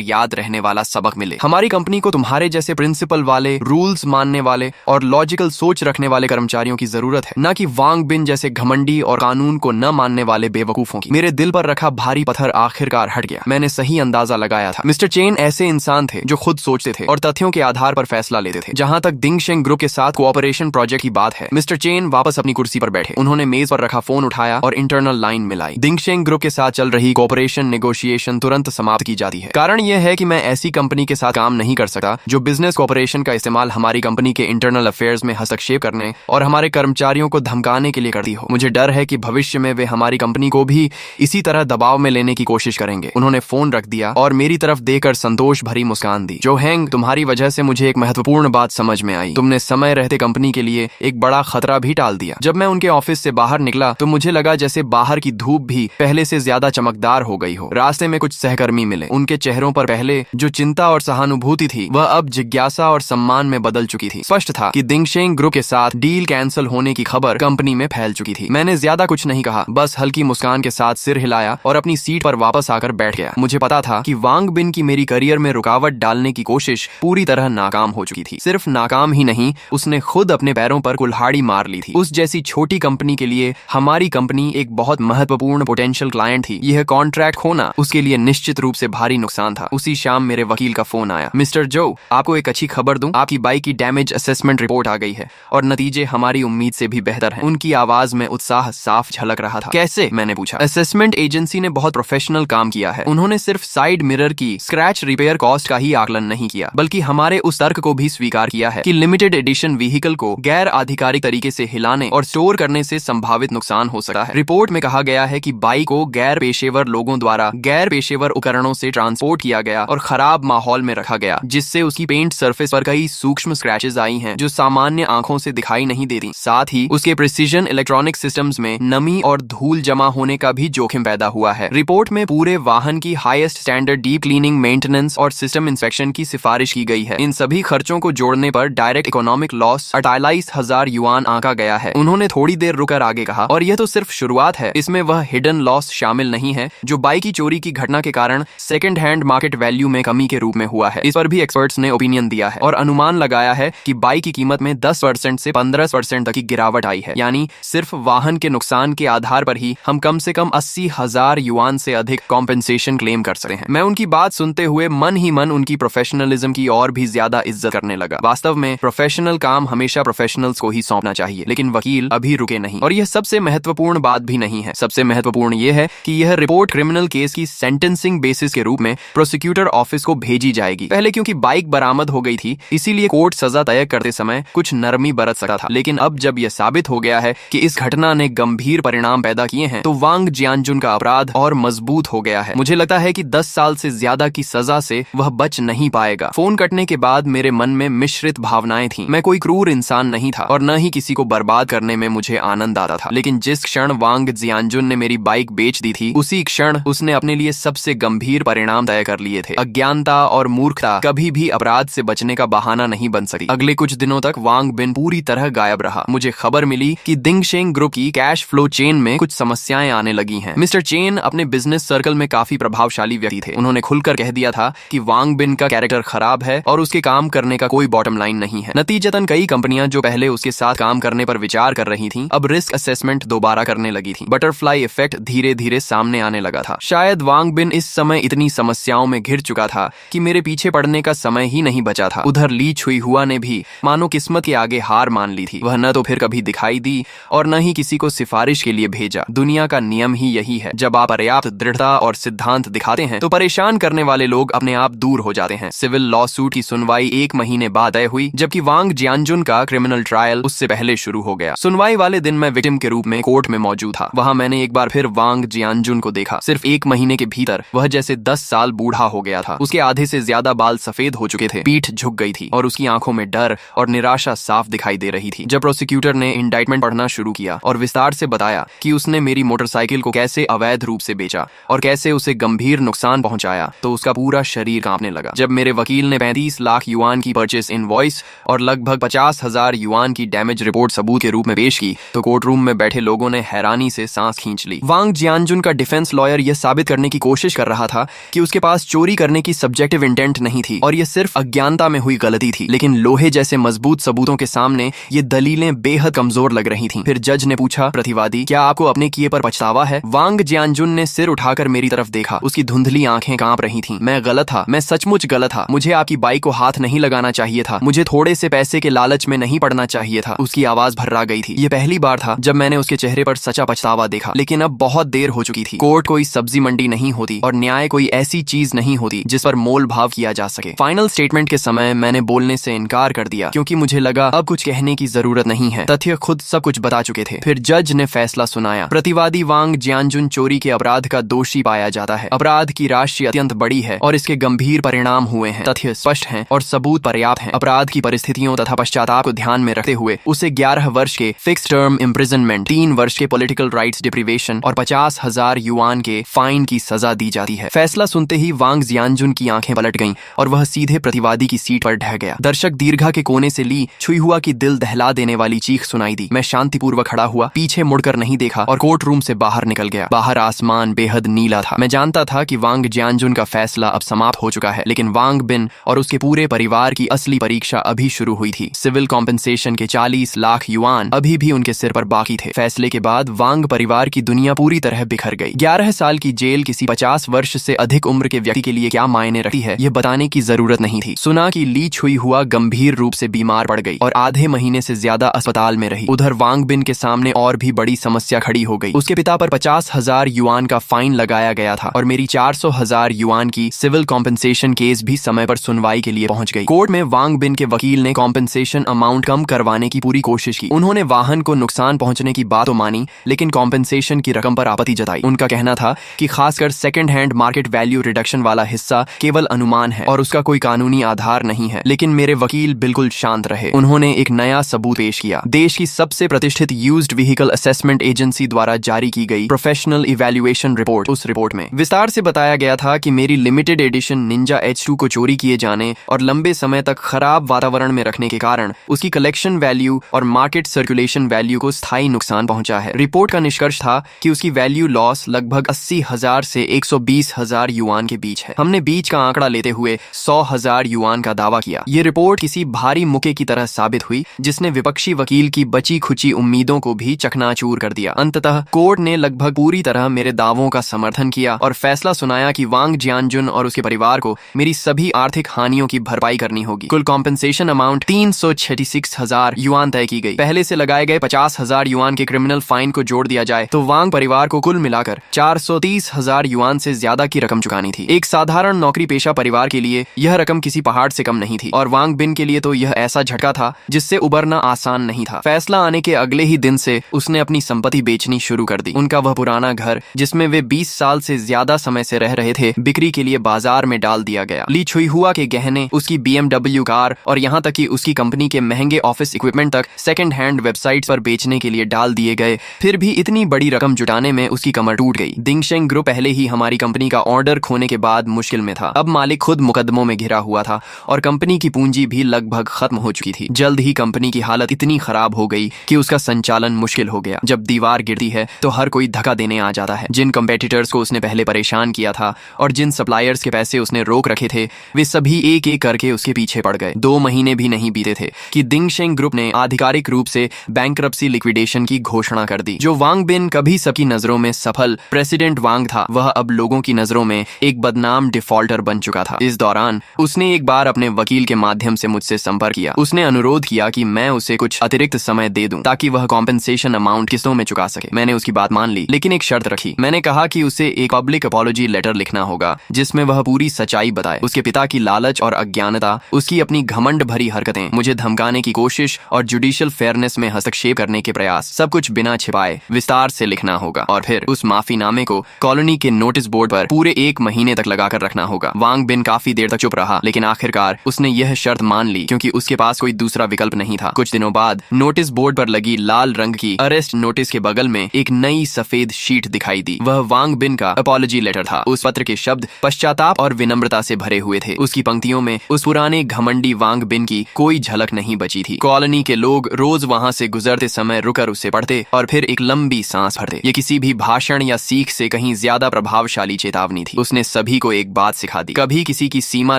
याद रहने वाला सबक मिले। हमारी कंपनी को तुम्हारे जैसे प्रिंसिपल वाले, रूल्स मानने वाले और लॉजिकल सोच रखने वाले कर्मचारियों की जरूरत है, न कि वांग बिन जैसे घमंडी और कानून को न मानने वाले बेवकूफों की। मेरे दिल पर रखा भारी पत्थर आखिरकार हट गया। मैंने सही अंदाजा लगाया था। मिस्टर चेन ऐसे इंसान थे जो खुद सोचते थे और तथ्यों के आधार पर फैसला लेते थे। जहां तक दिंगशेंग ग्रुप के साथ कोऑपरेशन प्रोजेक्ट की बात है, मिस्टर चेन वापस अपनी कुर्सी पर बैठे। उन्होंने मेज पर रखा फोन उठाया और इंटरनल लाइन मिलाई। दिंगशेंग ग्रुप के साथ चल रही कोऑपरेशन नेगोशिएशन तुरंत समाप्त की जाती है। कारण यह है कि मैं ऐसी कंपनी के साथ काम नहीं कर सकता जो बिजनेस कोऑपरेशन का इस्तेमाल हमारी कंपनी के इंटरनल अफेयर्स में हस्तक्षेप करने और हमारे कर्मचारियों को धमकाने के लिए करती हो। मुझे डर है कि भविष्य में वे हमारी कंपनी को भी इसी तरह दबाव में लेने की कोशिश करेंगे। उन्होंने फोन रख दिया और मेरी तरफ देखकर संतोष भरी मुस्कान दी। जो हैंग, तुम्हारी वजह से मुझे एक महत्वपूर्ण बात समझ में आई। तुमने समय रहते कंपनी के लिए एक बड़ा खतरा भी टाल दिया। जब मैं उनके ऑफिस से बाहर निकला तो मुझे लगा जैसे बाहर की धूप भी पहले से ज्यादा चमकदार हो गई हो। रास्ते में कुछ सहकर्मी मिले। उनके चेहरों पर पहले जो चिंता और सहानुभूति थी वह अब जिज्ञासा और सम्मान में बदल चुकी थी। स्पष्ट था कि दिंगशेंग ग्रुप के साथ डील कैंसिल होने की खबर कंपनी में फैल चुकी थी। मैंने ज्यादा कुछ नहीं कहा, बस हल्की मुस्कान के साथ सिर हिलाया और अपनी सीट पर वापस आकर बैठ गया। मुझे पता था कि वांग बिन की मेरी करियर में रुकावट डालने की कोशिश पूरी तरह नाकाम हो चुकी थी। सिर्फ नाकाम ही नहीं, उसने खुद अपने पैरों पर कुल्हाड़ी मार ली थी। उस जैसी छोटी कंपनी के लिए हमारी कंपनी एक बहुत महत्वपूर्ण पोटेंशियल क्लाइंट थी। यह कॉन्ट्रैक्ट खोना उसके लिए निश्चित रूप से भारी नुकसान था। उसी शाम मेरे वकील का फोन आया। मिस्टर जो, आपको एक अच्छी खबर दूं, आपकी बाइक की डैमेज असेसमेंट रिपोर्ट आ गई है और नतीजे हमारी उम्मीद से भी बेहतर हैं। उनकी आवाज में उत्साह साफ झलक रहा था। कैसे? मैंने पूछा। असेसमेंट एजेंसी ने बहुत प्रोफेशनल काम किया है। उन्होंने सिर्फ साइड मिरर की स्क्रैच रिपेयर कॉस्ट का ही आकलन नहीं किया, बल्कि हमारे उस तर्क को भी स्वीकार किया है कि लिमिटेड एडिशन व्हीकल को गैर आधिकारिक तरीके से हिलाने और स्टोर करने से संभावित नुकसान हो सकता है। रिपोर्ट में कहा गया है कि बाइक को गैर पेशेवर लोगों द्वारा गैर पेशेवर उपकरणों से ट्रांसपोर्ट किया गया और खराब माहौल में रखा गया, जिससे उसकी पेंट सरफेस पर कई सूक्ष्म स्क्रैचेस आई हैं जो सामान्य आंखों से दिखाई नहीं देती। साथ ही उसके प्रिसीजन इलेक्ट्रॉनिक सिस्टम्स में नमी और धूल जमा होने का भी जोखिम पैदा हुआ है। रिपोर्ट में पूरे वाहन की highest standard deep cleaning, maintenance और सिस्टम इंस्पेक्शन की सिफारिश की गई है। इन सभी खर्चों को जोड़ने पर डायरेक्ट इकोनॉमिक लॉस 48,000 युआन आंका गया है। उन्होंने थोड़ी देर रुकर आगे कहा, और यह तो सिर्फ शुरुआत है, इसमें वह हिडन लॉस शामिल नहीं है जो बाइक की चोरी की घटना के कारण सेकंड हैंड मार्केट वैल्यू में कमी के रूप में हुआ है। इस पर भी एक्सपर्ट्स ने ओपिनियन दिया है और अनुमान लगाया है कि बाइक की कीमत में 10% से 15% तक की गिरावट आई है। यानी सिर्फ वाहन के नुकसान के आधार पर ही हम कम से कम 80,000 युआन से अधिक कॉम्पेंसेशन क्लेम कर सकते हैं। मैं उनकी बात सुनते हुए मन ही मन उनकी प्रोफेशनलिज्म की और भी ज्यादा इज्जत करने लगा। वास्तव में प्रोफेशनल काम हमेशा प्रोफेशनल्स को ही सौंपना चाहिए, लेकिन वकील अभी रुके नहीं। और यह सबसे महत्वपूर्ण बात भी नहीं है। सबसे महत्वपूर्ण यह है कि यह रिपोर्ट क्रिमिनल केस की सेंटेंसिंग बेसिस के रूप में प्रोसिक्यूटर ऑफिस को भेजी जाएगी। पहले क्योंकि बाइक बरामद हो गई थी, इसीलिए कोर्ट सजा तय करते समय कुछ नरमी बरत सकता था। लेकिन अब जब यह साबित हो गया है कि इस घटना ने गंभीर परिणाम पैदा किए हैं, तो वांग जियानजुन का अपराध और मजबूत हो गया है। मुझे लगता है कि 10 साल से ज्यादा की सजा से वह बच नहीं पाएगा। फोन कटने के बाद मेरे मन में मिश्रित भावनाएं थीं। मैं कोई क्रूर इंसान नहीं था और न ही किसी को बर्बाद करने में मुझे आनंद आता था। लेकिन जिस क्षण वांग जियानजुन ने मेरी बाइक बेच दी थी, उसी क्षण उसने अपने लिए सबसे गंभीर परिणाम तय कर लिए थे। अज्ञानता और मूर्खता कभी भी अपराध से बचने का बहाना नहीं बन सकती। अगले कुछ दिनों तक वांग बिन पूरी तरह गायब रहा। मुझे खबर मिली कि दिंगशेंग ग्रुप की कैश फ्लो चेन में कुछ समस्याएं आने लगी हैं। मिस्टर चेन अपने बिजनेस सर्कल में काफी प्रभावशाली व्यक्ति थे। उन्होंने खुलकर कह दिया था कि वांग बिन का कैरेक्टर खराब है और उसके काम करने का कोई बॉटम लाइन नहीं है। नतीजतन कई कंपनियां जो पहले उसके साथ काम करने पर विचार कर रही थीं, अब रिस्क असेसमेंट दोबारा करने लगी थीं। बटरफ्लाई इफेक्ट धीरे धीरे सामने आने लगा था। शायद वांग बिन इस समय इतनी समस्याओं में घिर चुका था कि मेरे पीछे पड़ने का समय ही नहीं बचा था। उधर ली छुई हुआ ने भी मानो किस्मत के आगे हार मान ली थी। वह न तो फिर कभी दिखाई दी और न ही किसी को सिफारिश के लिए भेजा। दुनिया का नियम ही यही है, जब आप पर्याप्त दृढ़ता और सिद्धांत दिखाते हैं तो परेशान करने वाले लोग अपने आप दूर हो जाते हैं। सिविल लॉ सूट की सुनवाई 1 महीने बाद तय हुई, जबकि वांग जियानजुन का क्रिमिनल ट्रायल उससे पहले शुरू हो गया। सुनवाई वाले दिन मैं विक्टिम के रूप में कोर्ट में मौजूद था। वहां मैंने एक बार फिर वांग जियानजुन को देखा। सिर्फ 1 महीने के भीतर वह जैसे 10 साल बूढ़ा हो गया था। उसके आधे से ज्यादा बाल सफेद हो चुके थे, पीठ झुक गई थी और उसकी आंखों में डर और निराशा साफ दिखाई दे रही थी। जब प्रोसिक्यूटर ने इंडाइटमेंट पढ़ना शुरू किया और विस्तार से बताया कि उसने मेरी मोटरसाइकिल को कैसे अवैध रूप से बेचा और कैसे उसे गंभीर नुकसान पहुंचाया, तो उसका पूरा शरीर कांपने लगा। जब मेरे वकील ने 35 लाख युआन की परचेस इनवॉइस और लगभग 50,000 युआन की डैमेज रिपोर्ट सबूत के रूप में पेश की, तो कोर्ट रूम में बैठे लोगों ने हैरानी से सांस खींच ली। वांग जियानजुन का डिफेंस लॉयर यह साबित करने की कोशिश कर रहा था कि उसके पास चोरी करने की सब्जेक्टिव इंटेंट नहीं थी और यह सिर्फ अज्ञानता में हुई गलती थी, लेकिन लोहे जैसे मजबूत सबूतों के सामने ये दलीलें बेहद कमजोर लग रही थीं। फिर जज ने पूछा, प्रतिवादी, क्या आपको अपने किए पर पछतावा है? वांग जियानजुन ने सिर उठाकर मेरी तरफ देखा। उसकी धुंधली आंखें कांप रही थीं। मैं गलत था, मैं सचमुच गलत था। मुझे आपकी बाइक को हाथ नहीं लगाना चाहिए था। मुझे थोड़े से पैसे के लालच में नहीं पड़ना चाहिए था। उसकी आवाज भर्रा गई थी। यह पहली बार था जब मैंने उसके चेहरे पर सच्चा पछतावा देखा, लेकिन अब बहुत देर हो चुकी थी। कोर्ट कोई सब्जी मंडी नहीं होती और न्याय कोई ऐसी चीज नहीं होती जिस पर मोल भाव किया जा सके। फाइनल स्टेटमेंट के समय मैंने बोलने से इनकार कर दिया क्योंकि मुझे लगा अब कुछ कहने की जरूरत नहीं है। तथ्य खुद सब कुछ बता चुके थे। फिर जज ने फैसला सुनाया। प्रतिवादी वांग जियानजुन चोरी के अपराध का दोषी पाया जाता है। अपराध की राशि अत्यंत बड़ी है और इसके गंभीर परिणाम हुए हैं। तथ्य स्पष्ट हैं और सबूत पर्याप्त हैं। अपराध की परिस्थितियों तथा पश्चाताप को ध्यान में रखते हुए उसे 11 वर्ष के फिक्स टर्म इम्प्रिजनमेंट, 3 वर्ष के पॉलिटिकल राइट्स डिप्रीवेशन और 50,000 युआन के फाइन की सजा दी जाती है। फैसला सुनते ही वांग जियानजुन की आंखें पलट गईं और वह सीधे प्रतिवादी की सीट पर ढह गया। दर्शक दीर्घा के कोने से ली छुई हुआ की दिल दहला देने वाली चीख सुनाई दी। मैं शांतिपूर्वक खड़ा हुआ, पीछे मुड़कर नहीं देखा और कोर्ट रूम से बाहर निकल गया। बाहर आसमान बेहद नीला था। मैं जानता था कि वांग जियानजुन का फैसला अब समाप्त हो चुका है, लेकिन वांग बिन और उसके पूरे परिवार की असली परीक्षा अभी शुरू हुई थी। सिविल कॉम्पेंसेशन के 40 लाख युआन अभी भी उनके सिर पर बाकी थे। फैसले के बाद वांग परिवार की दुनिया पूरी तरह बिखर गई। 11 साल की जेल किसी 50 वर्ष से अधिक उम्र के व्यक्ति के लिए क्या मायने रखती है, यह बताने की जरूरत नहीं थी। सुना कि ली छुई हुआ गंभीर रूप से बीमार पड़ गई और आधे महीने से ज्यादा अस्पताल में रही। उधर वांग बिन के सामने और भी बड़ी समस्या खड़ी हो गई। उसके पिता पर 50,000 युआन का फाइन लगाया गया था और मेरी 400,000 युआन की सिविल कॉम्पेंसेशन केस भी समय पर सुनवाई के लिए पहुंच गई। कोर्ट में वांग बिन के वकील ने कॉम्पेंसेशन अमाउंट कम करवाने की पूरी कोशिश की। उन्होंने वाहन को नुकसान पहुंचने की बात तो मानी, लेकिन कॉम्पेंसेशन की रकम पर आपत्ति जताई। उनका कहना था कि खासकर second hand market value reduction वाला हिस्सा केवल अनुमान है और उसका कोई कानूनी आधार नहीं है। लेकिन मेरे वकील बिल्कुल शांत रहे। उन्होंने एक नया सबूत पेश किया। देश की सबसे प्रतिष्ठित यूज्ड व्हीकल असेसमेंट एजेंसी द्वारा जारी की गई प्रोफेशनल इवैल्यूएशन रिपोर्ट। उस रिपोर्ट में विस्तार से बताया गया था कि मेरी लिमिटेड एडिशन निंजा H2 को चोरी किए जाने और लंबे समय तक खराब वातावरण में रखने के कारण उसकी कलेक्शन वैल्यू और मार्केट सर्कुलेशन वैल्यू को स्थायी नुकसान पहुंचा है। रिपोर्ट का निष्कर्ष था कि उसकी वैल्यू लॉस लगभग 80,000 से 120,000 युआन के बीच है। हमने बीच का आंकड़ा लेते हुए 100,000 युआन का दावा किया। ये रिपोर्ट किसी भारी मुक्के की तरह साबित हुई जिसने विपक्षी वकील की बची खुची उम्मीदों को भी चकनाचूर कर दिया। अंततः कोर्ट ने लगभग पूरी तरह मेरे दावों का समर्थन किया और फैसला सुनाया कि वांग जियानजुन और उसके परिवार को मेरी सभी आर्थिक हानियों की भरपाई करनी होगी। कुल कॉम्पेंसेशन अमाउंट 366,000 युआन तय की गई। पहले से लगाए गए 50,000 युआन के क्रिमिनल फाइन को जोड़ दिया जाए तो वांग परिवार को कुल मिलाकर 430,000 युआन से ज्यादा की रकम चुकानी थी। एक साधारण नौकरी पेशा परिवार के लिए यह रकम किसी पहाड़ से कम नहीं थी और वांग बिन के लिए तो यह ऐसा झटका था जिससे उबरना आसान नहीं था। फैसला आने के अगले ही दिन से उसने अपनी संपत्ति बेचनी शुरू कर दी। उनका वह पुराना घर जिसमें वे 20 साल से ज्यादा समय से रह रहे थे, बिक्री के लिए बाजार में डाल दिया गया। ली छुई हुआ के गहने, उसकी BMW कार और यहाँ तक कि उसकी कंपनी के महंगे ऑफिस इक्विपमेंट तक सेकंड हैंड वेबसाइट्स पर बेचने के लिए डाल दिए गए। फिर भी इतनी बड़ी रकम जुटाने में उसकी कमर टूट गई। दिंगशेंग ग्रुप पहले ही हमारी कंपनी का ऑर्डर खोने के बाद मुश्किल में था। अब मालिक खुद मुकदमों में घिरा हुआ था और कंपनी की पूंजी भी लगभग खत्म हो चुकी थी। जल्द ही कंपनी की हालत इतनी खराब हो गई कि उसका संचालन मुश्किल हो गया। जब दीवार गिरती है तो हर कोई धक्का देने आ जाता है। जिन कंपेटिटर्स को उसने पहले परेशान किया था और जिन सप्लायर्स के पैसे उसने रोक रखे थे, वे सभी एक एक करके उसके पीछे पड़ गए। 2 महीने भी नहीं बीते थे कि दिंगशेंग ग्रुप ने आधिकारिक रूप से बैंक्रप्सी लिक्विडेशन की घोषणा कर दी। जो वांग बिन कभी सबकी नजरों में सफल प्रेसिडेंट वांग था, वह अब लोगों की नजरों में एक बदनाम डिफॉल्टर बन चुका था। इस दौरान उसने एक बार अपने वकील के माध्यम से मुझसे संपर्क किया। उसने अनुरोध किया कि मैं उसे कुछ अतिरिक्त समय दे दूं ताकि वह कॉम्पेंसेशन अमाउंट किस्तों में चुका सके। मैंने उसकी बात मान ली, लेकिन एक शर्त रखी। मैंने कहा कि उसे एक पब्लिक अपॉलॉजी लेटर लिखना होगा जिसमें वह पूरी सच्चाई बताए। उसके पिता की लालच और अज्ञानता, उसकी अपनी घमंड भरी हरकतें, मुझे धमकाने की कोशिश और जुडिशियल फेयरनेस में हस्तक्षेप करने के प्रयास, सब कुछ बिना छिपाए विस्तार से लिखना होगा और फिर उस माफीनामे को कॉलोनी के नोटिस बोर्ड पर पूरे 1 महीने तक लगाकर रखना होगा। वांग बिन काफी देर तक चुप रहा, लेकिन आखिरकार उसने यह शर्त मान ली क्योंकि उसके पास कोई दूसरा विकल्प नहीं था। कुछ दिनों बाद नोटिस बोर्ड पर लगी लाल रंग की अरेस्ट नोटिस के बगल में एक नई सफेद शीट दिखाई दी। वह वांग बिन का अपॉलॉजी लेटर था। उस पत्र के शब्द पश्चाताप और विनम्रता से भरे हुए थे। उसकी पंक्तियों में उस पुराने घमंडी वांग बिन की कोई झलक नहीं बची थी। कॉलोनी के लोग रोज वहां से गुजरते समय रुक कर उसे पढ़ते और फिर एक लंबी सांस भरते। ये किसी भी भाषण या सीख से कहीं ज्यादा प्रभावशाली चेतावनी थी। उसने सभी को एक बात सिखा दी, कभी किसी की सीमा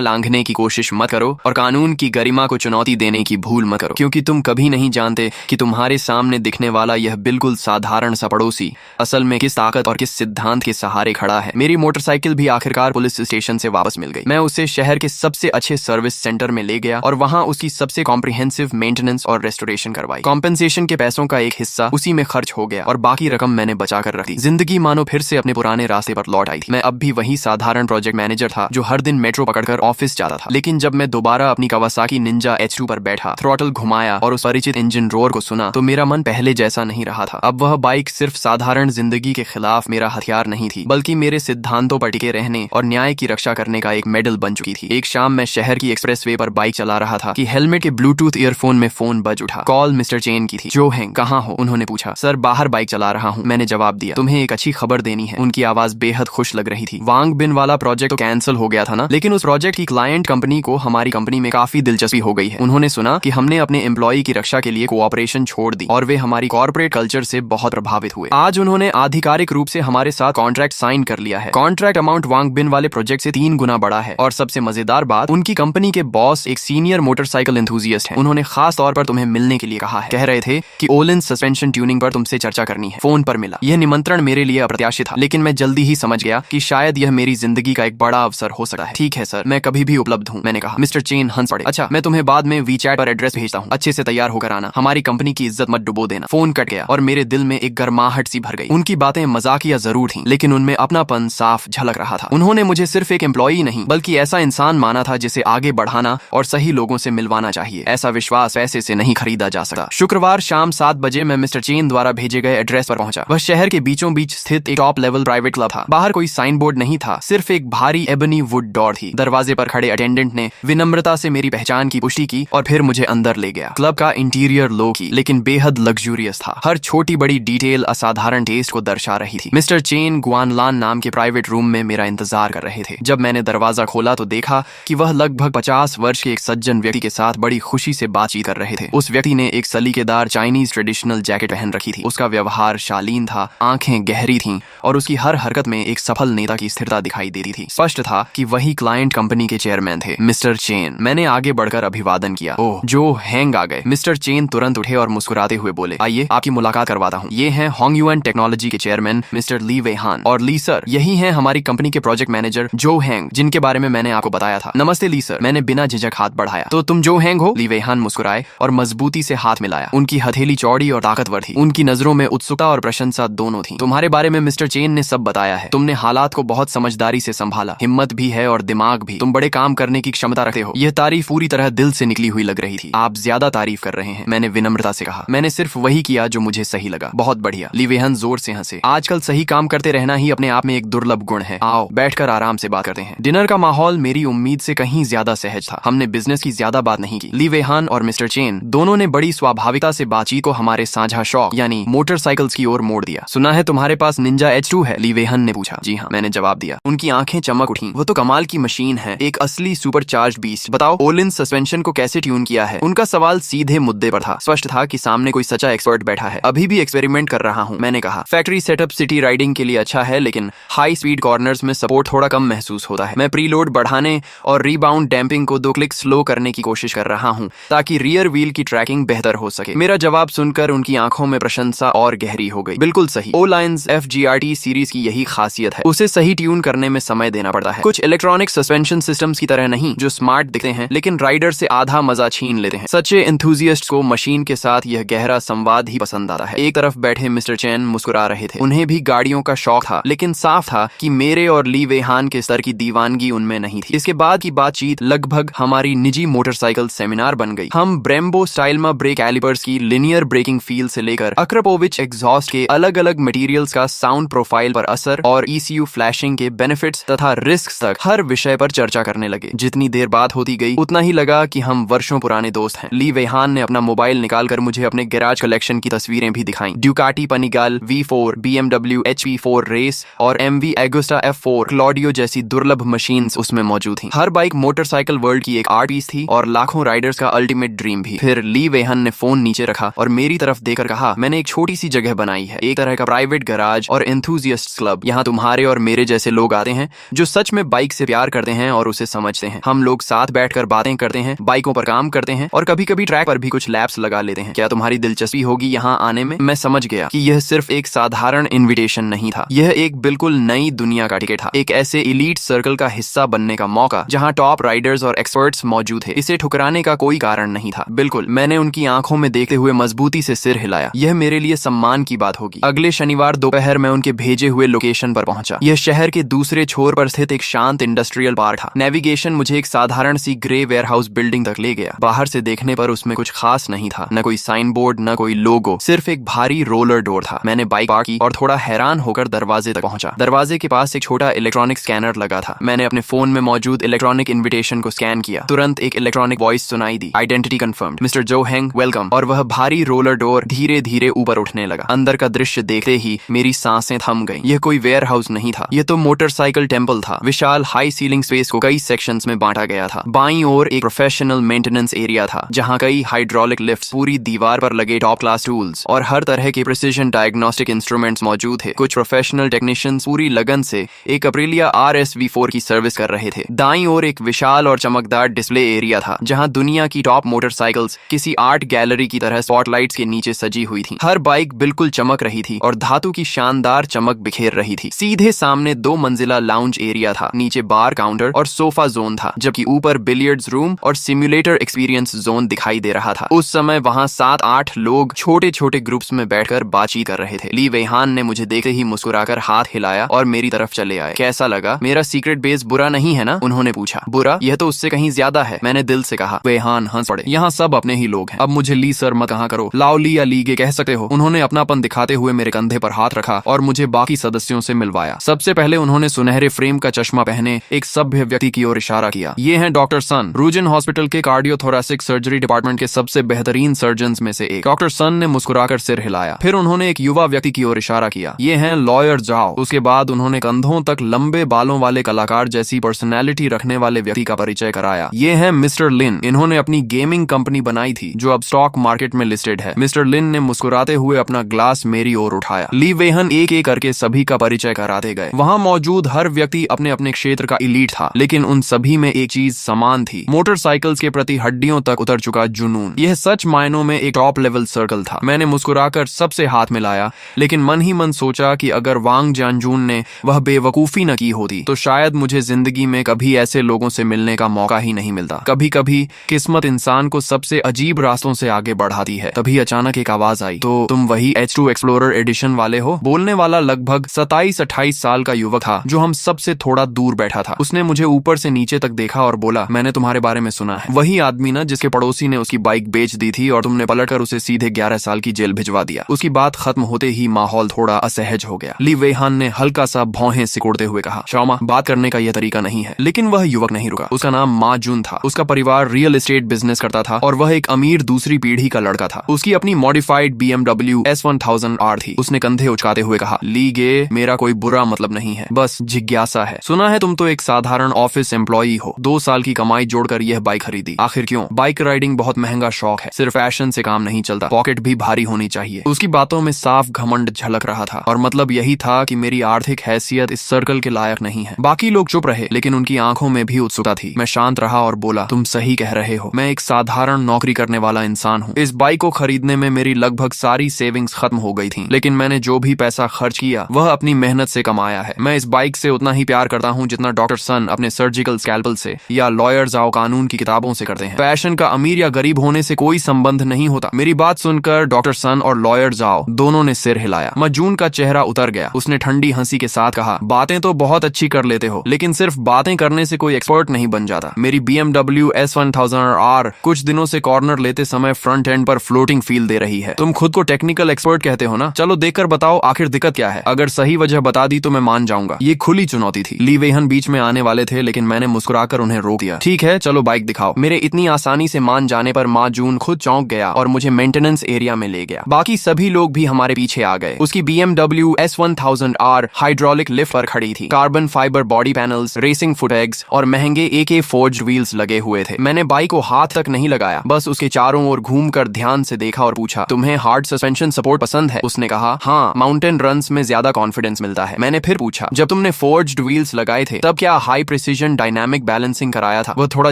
लांघने की कोशिश मत करो और कानून की गरिमा को चुनौती देने की भूल मत करो, क्योंकि तुम कभी नहीं जानते कि तुम्हारे सामने दिखने वाला यह बिल्कुल साधारण सा पड़ोसी असल में किस ताकत और किस सिद्धांत के सहारे खड़ा है। मेरी मोटरसाइकिल भी आखिरकार पुलिस स्टेशन से वापस मिल गई। मैं उसे शहर के सबसे अच्छे सर्विस सेंटर में ले गया और वहां उसकी सबसे कॉम्प्रिहेंसिव मेंटेनेंस और रेस्टोरेशन करवाई। कॉम्पेंसेशन के पैसों का एक हिस्सा उसी में खर्च हो गया और बाकी रकम मैंने बचा कर रख दी। जिंदगी मानो फिर से अपने पुराने रास्ते पर लौट आई थी। मैं अब भी वही साधारण प्रोजेक्ट मैनेजर था जो हर दिन मेट्रो पकड़कर ऑफिस जाता था। लेकिन जब मैं दोबारा अपनी कवासाकी निंजा H2 पर बैठा, थ्रॉटल घुमाया और उस परिचित इंजन रोर को सुना तो मेरा मन पहले जैसा नहीं रहा था। अब वह बाइक सिर्फ साधारण जिंदगी के खिलाफ मेरा हथियार नहीं थी, बल्कि मेरे सिद्धांतों पर टिके रहने और न्याय की रक्षा करने का एक मेडल बन चुकी थी। एक शाम मैं शहर की एक्सप्रेसवे पर बाइक चला रहा था कि हेलमेट के ब्लूटूथ ईयरफोन में फोन बज उठा। कॉल मिस्टर चेन की थी। जो हैंग, कहाँ हो? उन्होंने पूछा। सर, बाहर बाइक चला रहा हूँ, मैंने जवाब दिया। तुम्हें एक अच्छी खबर देनी है। उनकी आवाज बेहद खुश लग रही थी। वांग बिन वाला प्रोजेक्ट तो कैंसिल हो गया था ना, लेकिन उस प्रोजेक्ट की क्लाइंट कंपनी को हमारी कंपनी में काफी दिलचस्पी हो गई है। उन्होंने सुना कि हमने अपने एम्प्लॉय की रक्षा के लिए कोऑपरेशन छोड़ दी और वे हमारी कॉर्पोरेट कल्चर से बहुत प्रभावित हुए। आज उन्होंने आधिकारिक रूप से हमारे साथ कॉन्ट्रैक्ट साइन कर लिया है। कॉन्ट्रैक्ट अमाउंट वांग बिन वाले प्रोजेक्ट से 3 गुना बड़ा है और सबसे मजेदार बात, उनकी कंपनी के बॉस एक सीनियर मोटरसाइकिल एंथुसियास्ट हैं। उन्होंने खास तौर पर तुम्हें मिलने के लिए कहा है। कह रहे थे कि ओलिन सस्पेंशन ट्यूनिंग पर तुमसे चर्चा करनी है। फोन पर मिला। यह निमंत्रण मेरे लिए अप्रत्याशित था, लेकिन मैं जल्दी ही समझ गया कि शायद यह मेरी जिंदगी का एक बड़ा अवसर हो सकता है। ठीक है सर, मैं कभी भी उपलब्ध हूँ, मैंने कहा। मिस्टर चेन हंस पड़े। अच्छा, मैं तुम्हें बाद में वीचैट पर एड्रेस भेजता हूँ, अच्छे से तैयार होकर आना, हमारी कंपनी की इज्जत मत डुबो देना। फोन कट गया और मेरे दिल में एक गर्माहट सी भर गई। उनकी बातें मजाकिया जरूर थीं, लेकिन उनमें अपनापन साफ झलक रहा था। उन्होंने मुझे सिर्फ एक एम्प्लॉई नहीं बल्कि ऐसा इंसान माना था जिसे आगे बढ़ाना और सही लोगों से मिलवाना चाहिए। ऐसा विश्वास पैसे से नहीं खरीदा जा सकता। शुक्रवार शाम 7 बजे मैं मिस्टर चेन द्वारा भेजे गए एड्रेस पर पहुंचा। वह शहर के बीचों बीच स्थित एक टॉप लेवल प्राइवेट क्लब था। बाहर कोई साइन बोर्ड नहीं था, सिर्फ एक भारी एबनी वुड डोर थी। दरवाजे पर खड़े अटेंडेंट ने विनम्रता से मेरी पहचान की पुष्टि की और फिर मुझे अंदर ले गया। क्लब का इंटीरियर लो की लेकिन बेहद लग्जूरियस था। हर छोटी बड़ी डिटेल असाधारण टेस्ट को दर्शा रही थी। मिस्टर चेन गुआनलान नाम के प्राइवेट रूम में मेरा इंतजार कर रहे थे। जब मैंने दरवाजा खोला तो देखा कि वह लगभग 50 वर्ष के एक सज्जन व्यक्ति के साथ बड़ी खुशी से बातचीत कर रहे थे। उस व्यक्ति ने एक सलीकेदार चाइनीज ट्रेडिशनल जैकेट पहन रखी थी। उसका व्यवहार शालीन था, आंखें गहरी थीं और उसकी हर हरकत में एक सफल नेता की स्थिरता दिखाई देती थी। स्पष्ट था कि वही क्लाइंट कंपनी के चेयरमैन थे, मिस्टर चेन। मैंने आगे बढ़कर अभिवादन किया। ओह, जो हैंग आ गए। मिस्टर चेन तुरंत उठे और मुस्कुराते हुए बोले, आइए आपकी मुलाकात करवाता हूँ। ये हैं होंगयुएन टेक्नोलॉजी के चेयरमैन मिस्टर ली वेहान। और ली सर, यही हैं हमारी कंपनी के प्रोजेक्ट मैनेजर जो हैंग, जिनके बारे में मैंने आपको बताया था। नमस्ते ली सर, मैंने बिना झिझक हाथ बढ़ाया। तो तुम जो हैंग हो? ली वेहान मुस्कुराए और मजबूती से हाथ मिलाया। उनकी हथेली चौड़ी और ताकतवर थी। उनकी नजरों में उत्सुकता और प्रशंसा दोनों थी। तुम्हारे बारे में मिस्टर चेन ने सब बताया है। तुमने हालात को बहुत समझदारी से संभाला, हिम्मत भी है और दिमाग भी। तुम बड़े काम करने की क्षमता रखते हो। यह तारीफ पूरी तरह दिल से निकली हुई लग रही थी। आप ज्यादा तारीफ कर रहे हैं, मैंने विनम्रता से कहा। मैंने सिर्फ वही किया जो मुझे सही लगा। बहुत बढ़िया। ली वेहान जोर से हंसे। आजकल सही काम करते रहना ही अपने आप में एक दुर्लभ गुण है। आओ बैठकर आराम से बात करते हैं। डिनर का माहौल मेरी उम्मीद से कहीं ज्यादा सहज था। हमने बिजनेस की ज्यादा बात नहीं की। ली वेहान और मिस्टर चेन दोनों ने बड़ी स्वाभाविकता से बातचीत को हमारे साझा शौक यानी मोटरसाइकिल्स की ओर मोड़ दिया। सुना है तुम्हारे पास निंजा H2 है? ली वेहान ने पूछा। जी हाँ, मैंने जवाब दिया। उनकी आंखें चमक उठी। वो तो कमाल की मशीन है, एक असली सुपरचार्ज बीस्ट। बताओ ओलिन सस्पेंशन को कैसे ट्यून किया है? उनका सवाल सीधे मुद्दे पर था। स्पष्ट था कि सामने कोई सच्चा एक्सपर्ट बैठा है। अभी भी एक्सपेरिमेंट कर रहा हूँ, मैंने कहा। फैक्ट्री सेटअप सिटी राइडिंग के लिए अच्छा है, लेकिन हाई स्पीड कॉर्नर्स में सपोर्ट थोड़ा कम महसूस होता है। मैं प्रीलोड बढ़ाने और रीबाउंड डैम्पिंग को 2 क्लिक स्लो करने की कोशिश कर रहा हूँ ताकि रियर व्हील की ट्रैकिंग बेहतर हो सके। मेरा जवाब सुनकर उनकी आंखों में प्रशंसा और गहरी हो गई। बिल्कुल सही। ओलाइंस FGRT सीरीज की यही खासियत है, उसे सही ट्यून करने में समय देना पड़ता है। कुछ इलेक्ट्रॉनिक सस्पेंशन सिस्टम्स की तरह नहीं जो स्मार्ट दिखते हैं लेकिन राइडर से आधा मजा छीन लेते हैं। सच्चे एंथुसियास्ट को मशीन के साथ यह गहरा संवाद ही पसंद आता है। एक तरफ बैठे मिस्टर चेन मुस्कुरा रहे थे। उन्हें भी गाड़ियों का शौक था, लेकिन साफ था कि मेरे और ली वेहान के स्तर की दीवानगी उनमें नहीं थी। इसके बाद की बातचीत लगभग हमारी निजी मोटरसाइकिल सेमिनार बन गई। हम ब्रेम्बो स्टाइलमा ब्रेक कैलिपर्स की लिनियर ब्रेकिंग फील से लेकर अक्रपोविच एग्जॉस्ट के अलग अलग मटेरियल्स का साउंड प्रोफाइल पर असर और ECU फ्लैशिंग के बेनिफिट्स तथा रिस्क तक हर विषय पर चर्चा करने लगे। जितनी देर बात होती गई उतना ही लगा कि हम वर्षों पुराने दोस्त हैं। ली वेहान ने अपना मोबाइल निकालकर मुझे अपने गैराज कलेक्शन की तस्वीरें भी दिखाई। ड्यूकाटी पनिगाल V4, BMW HP4 रेस और MV एगुस्टा F4 क्लॉडियो जैसी दुर्लभ मशीन्स उसमें मौजूद थी। हर बाइक मोटरसाइकिल वर्ल्ड की एक आर्ट पीस थी और लाखों राइडर्स का अल्टीमेट ड्रीम भी। फिर ली वेहान ने फोन नीचे रखा और मेरी तरफ तरफ देकर कहा, मैंने एक छोटी सी जगह बनाई है, एक तरह का प्राइवेट गैराज और एंथुजियास्ट क्लब। यहाँ तुम्हारे और मेरे जैसे लोग आते हैं जो सच में बाइक से प्यार करते हैं और उसे समझते हैं। हम लोग साथ बैठकर बातें करते हैं, बाइकों पर काम करते हैं और कभी कभी ट्रैक पर भी कुछ लैप्स लगा लेते हैं। क्या तुम्हारी दिलचस्पी होगी यहाँ आने में? मैं समझ गया कि यह सिर्फ एक साधारण इन्विटेशन नहीं था, यह एक बिल्कुल नई दुनिया का टिकट था, एक ऐसे इलीट सर्कल का हिस्सा बनने का मौका जहाँ टॉप राइडर्स और एक्सपर्ट्स मौजूद थे। इसे ठुकराने का कोई कारण नहीं था। बिल्कुल, मैंने उनकी आंखों में देखते हुए मजबूती से सिर हिलाया। यह मेरे लिए सम्मान की बात होगी। अगले शनिवार दोपहर मैं उनके भेजे हुए लोकेशन पर पहुंचा। यह शहर के दूसरे छोर पर स्थित एक शांत इंडस्ट्रियल पार्क था। नेविगेशन मुझे एक साधारण सी ग्रे वेयरहाउस बिल्डिंग तक ले गया। बाहर से देखने पर उसमें कुछ खास नहीं था, न कोई साइन बोर्ड, न कोई लोगो, सिर्फ एक भारी रोलर डोर था। मैंने बाइक पार्क की और थोड़ा हैरान होकर दरवाजे तक पहुंचा। दरवाजे के पास एक छोटा इलेक्ट्रॉनिक स्कैनर लगा था। मैंने अपने फोन में मौजूद इलेक्ट्रॉनिक इन्विटेशन को स्कैन किया। तुरंत एक इलेक्ट्रॉनिक वॉइस सुनाई दी, आइडेंटिटी कंफर्म्ड, मिस्टर जो हेंग, वेलकम। और वह भारी रोलर डोर धीरे धीरे ऊपर उठने लगा। अंदर का दृश्य देखते ही मेरी सांसें थम गईं। यह कोई वेयर हाउस नहीं था, यह तो मोटरसाइकिल टेम्पल था। विशाल हाई सीलिंग स्पेस को कई सेक्शंस में बांटा गया था। बाईं ओर एक प्रोफेशनल मेंटेनेंस एरिया था जहां कई हाइड्रोलिक लिफ्ट्स, पूरी दीवार पर लगे टॉप क्लास टूल्स और हर तरह के प्रिसिजन डायग्नोस्टिक इंस्ट्रूमेंट्स मौजूद थे। कुछ प्रोफेशनल टेक्नीशियंस पूरी लगन से एक अप्रिलिया RSV4 की सर्विस कर रहे थे। दाईं ओर एक विशाल और चमकदार डिस्प्ले एरिया था जहां दुनिया की टॉप मोटरसाइकिल्स किसी आर्ट गैलरी की तरह स्पॉटलाइट्स के नीचे सजी हुई थी। हर बाइक बिल्कुल चमक रही थी और धातु की शानदार चमक बिखेर रही थी। सीधे सामने 2 मंजिला लाउंज एरिया था। नीचे बार काउंटर और सोफा जोन था, जबकि ऊपर बिलियर्ड्स रूम और सिमुलेटर एक्सपीरियंस जोन दिखाई दे रहा था। उस समय वहां 7-8 लोग छोटे छोटे ग्रुप्स में बैठकर बातचीत कर रहे थे। ली वेहान ने मुझे देखते ही मुस्कुराकर हाथ हिलाया और मेरी तरफ चले आए। कैसा लगा? मेरा सीक्रेट बेस बुरा नहीं है ना? उन्होंने पूछा। बुरा? यह तो उससे कहीं ज्यादा है, मैंने दिल से कहा। वेहान हंस पड़े। यहाँ सब अपने ही लोग हैं। अब मुझे ली सर मत कहा करो, लाओली या लीगे कह सकते हो। उन्होंने अपनापन दिखाते हुए मेरे कंधे पर हाथ रखा और मुझे बाकी सदस्यों से मिलवाया। सबसे पहले उन्होंने सुनहरे फ्रेम का चश्मा पहने एक सभ्य व्यक्ति की ओर इशारा किया। ये हैं डॉक्टर सन, रूजन हॉस्पिटल के कार्डियोथोरेसिक सर्जरी डिपार्टमेंट के सबसे बेहतरीन सर्जन्स में से एक। डॉक्टर सन ने मुस्कुराकर सिर हिलाया। फिर उन्होंने एक युवा व्यक्ति की ओर इशारा किया। ये हैं लॉयर जाओ। उसके बाद उन्होंने कंधों तक लंबे बालों वाले कलाकार जैसी पर्सनैलिटी रखने वाले व्यक्ति का परिचय कराया। ये हैं मिस्टर लिन। इन्होंने अपनी गेमिंग कंपनी बनाई थी जो अब स्टॉक मार्केट में लिस्टेड है। मिस्टर लिन ने मुस्कुराते हुए अपना ग्लास मेरी ओर उठाया। ली वेहन एक एक करके सभी का परिचय कराते गए। वहां मौजूद हर व्यक्ति अपने अपने क्षेत्र का इलीट था, लेकिन उन सभी में एक चीज समान थी, मोटरसाइकिल्स के प्रति हड्डियों तक उतर चुका जुनून। यह सच मायनों में एक टॉप लेवल सर्कल था। मैंने मुस्कुराकर सबसे हाथ मिलाया, लेकिन मन ही मन सोचा कि अगर वांग जानजून ने वह बेवकूफी न की होती तो शायद मुझे जिंदगी में कभी ऐसे लोगों से मिलने का मौका ही नहीं मिलता। कभी कभी किस्मत इंसान को सबसे अजीब रास्तों से आगे बढ़ाती है। तभी अचानक एक आवाज आई, तो तुम वही H2 एक्सप्लोरर एडिशन वाले हो? बोलने वाला लगभग 27-28 साल का युवक था जो हम सबसे थोड़ा दूर बैठा था। उसने मुझे ऊपर से नीचे तक देखा और बोला, मैंने तुम्हारे बारे में सुना है। वही आदमी ना जिसके पड़ोसी ने उसकी बाइक बेच दी थी और तुमने पलटकर उसे सीधे 11 साल की जेल भिजवा दिया। उसकी बात खत्म होते ही माहौल थोड़ा असहज हो गया। ली वेहान ने हल्का सा भौहें सिकुड़ते हुए कहा, शौमा, बात करने का यह तरीका नहीं है। लेकिन वह युवक नहीं रुका। उसका नाम मा जून था। उसका परिवार रियल एस्टेट बिजनेस करता था और वह एक अमीर दूसरी पीढ़ी का लड़का था। उसकी अपनी मॉडिफाइड BMW S1000R थी। उसने कंधे उचकाते हुए कहा, लीगे, मेरा कोई बुरा मतलब नहीं है, बस जिज्ञासा है। सुना है तुम तो एक साधारण ऑफिस एम्प्लॉई हो। 2 साल की कमाई जोड़कर यह बाइक खरीदी। आखिर क्यों? बाइक राइडिंग बहुत महंगा शौक है, सिर्फ फैशन से काम नहीं चलता, पॉकेट भी भारी होनी चाहिए। उसकी बातों में साफ घमंड झलक रहा था और मतलब यही था कि मेरी आर्थिक हैसियत इस सर्कल के लायक नहीं है। बाकी लोग चुप रहे, लेकिन उनकी आंखों में भी उत्सुकता थी। मैं शांत रहा और बोला, तुम सही कह रहे हो, मैं एक साधारण नौकरी करने वाला इंसान हूँ। इस बाइक को खरीदने में मेरी लगभग सारी सेविंग्स खत्म हो गई थी, लेकिन मैंने जो भी पैसा खर्च किया वह अपनी मेहनत से कमाया है। मैं इस बाइक से उतना ही प्यार करता हूँ जितना डॉक्टर सन अपने सर्जिकल स्कैल्पल से या लॉयर जाओ कानून की किताबों से करते हैं। पैशन का अमीर या गरीब होने से कोई संबंध नहीं होता। मेरी बात सुनकर डॉक्टर सन और लॉयर जाओ दोनों ने सिर हिलाया। मजून का चेहरा उतर गया। उसने ठंडी हंसी के साथ कहा, बातें तो बहुत अच्छी कर लेते हो, लेकिन सिर्फ बातें करने से कोई एक्सपर्ट नहीं बन जाता। मेरी BMW S1000R कुछ दिनों से कॉर्नर लेते समय फ्रंट एंड पर फ्लोटिंग फील दे रही है। तुम खुद को टेक्निकल एक्सपर्ट कहते हो ना? चलो देखकर बताओ आखिर दिक्कत क्या है। अगर सही वजह बता दी तो मैं मान जाऊंगा। ये खुली चुनौती थी। ली वेहन बीच में आने वाले थे, लेकिन मैंने मुस्कुराकर उन्हें रोक दिया। ठीक है, चलो बाइक दिखाओ। मेरे इतनी आसानी से मान जाने पर माँ जून खुद चौंक गया और मुझे मेंटेनेंस एरिया में ले गया। बाकी सभी लोग भी हमारे पीछे आ गए। उसकी BMW S1000R हाइड्रोलिक लिफ्ट पर खड़ी थी। Carbon fibre body panels, racing footpegs और महंगे AK फोर्ज्ड व्हील्स लगे हुए थे। मैंने बाइक को हाथ तक नहीं लगाया, बस उसके चारों ओर घूमकर ध्यान से देखा और और पूछा, तुम्हें हार्ड सस्पेंशन सपोर्ट पसंद है? उसने कहा, हाँ, माउंटेन रन्स में ज्यादा कॉन्फिडेंस मिलता है। मैंने फिर पूछा, जब तुमने फोर्ज्ड व्हील्स लगाए थे तब क्या हाई प्रिसीजन डायनामिक बैलेंसिंग कराया था? वो थोड़ा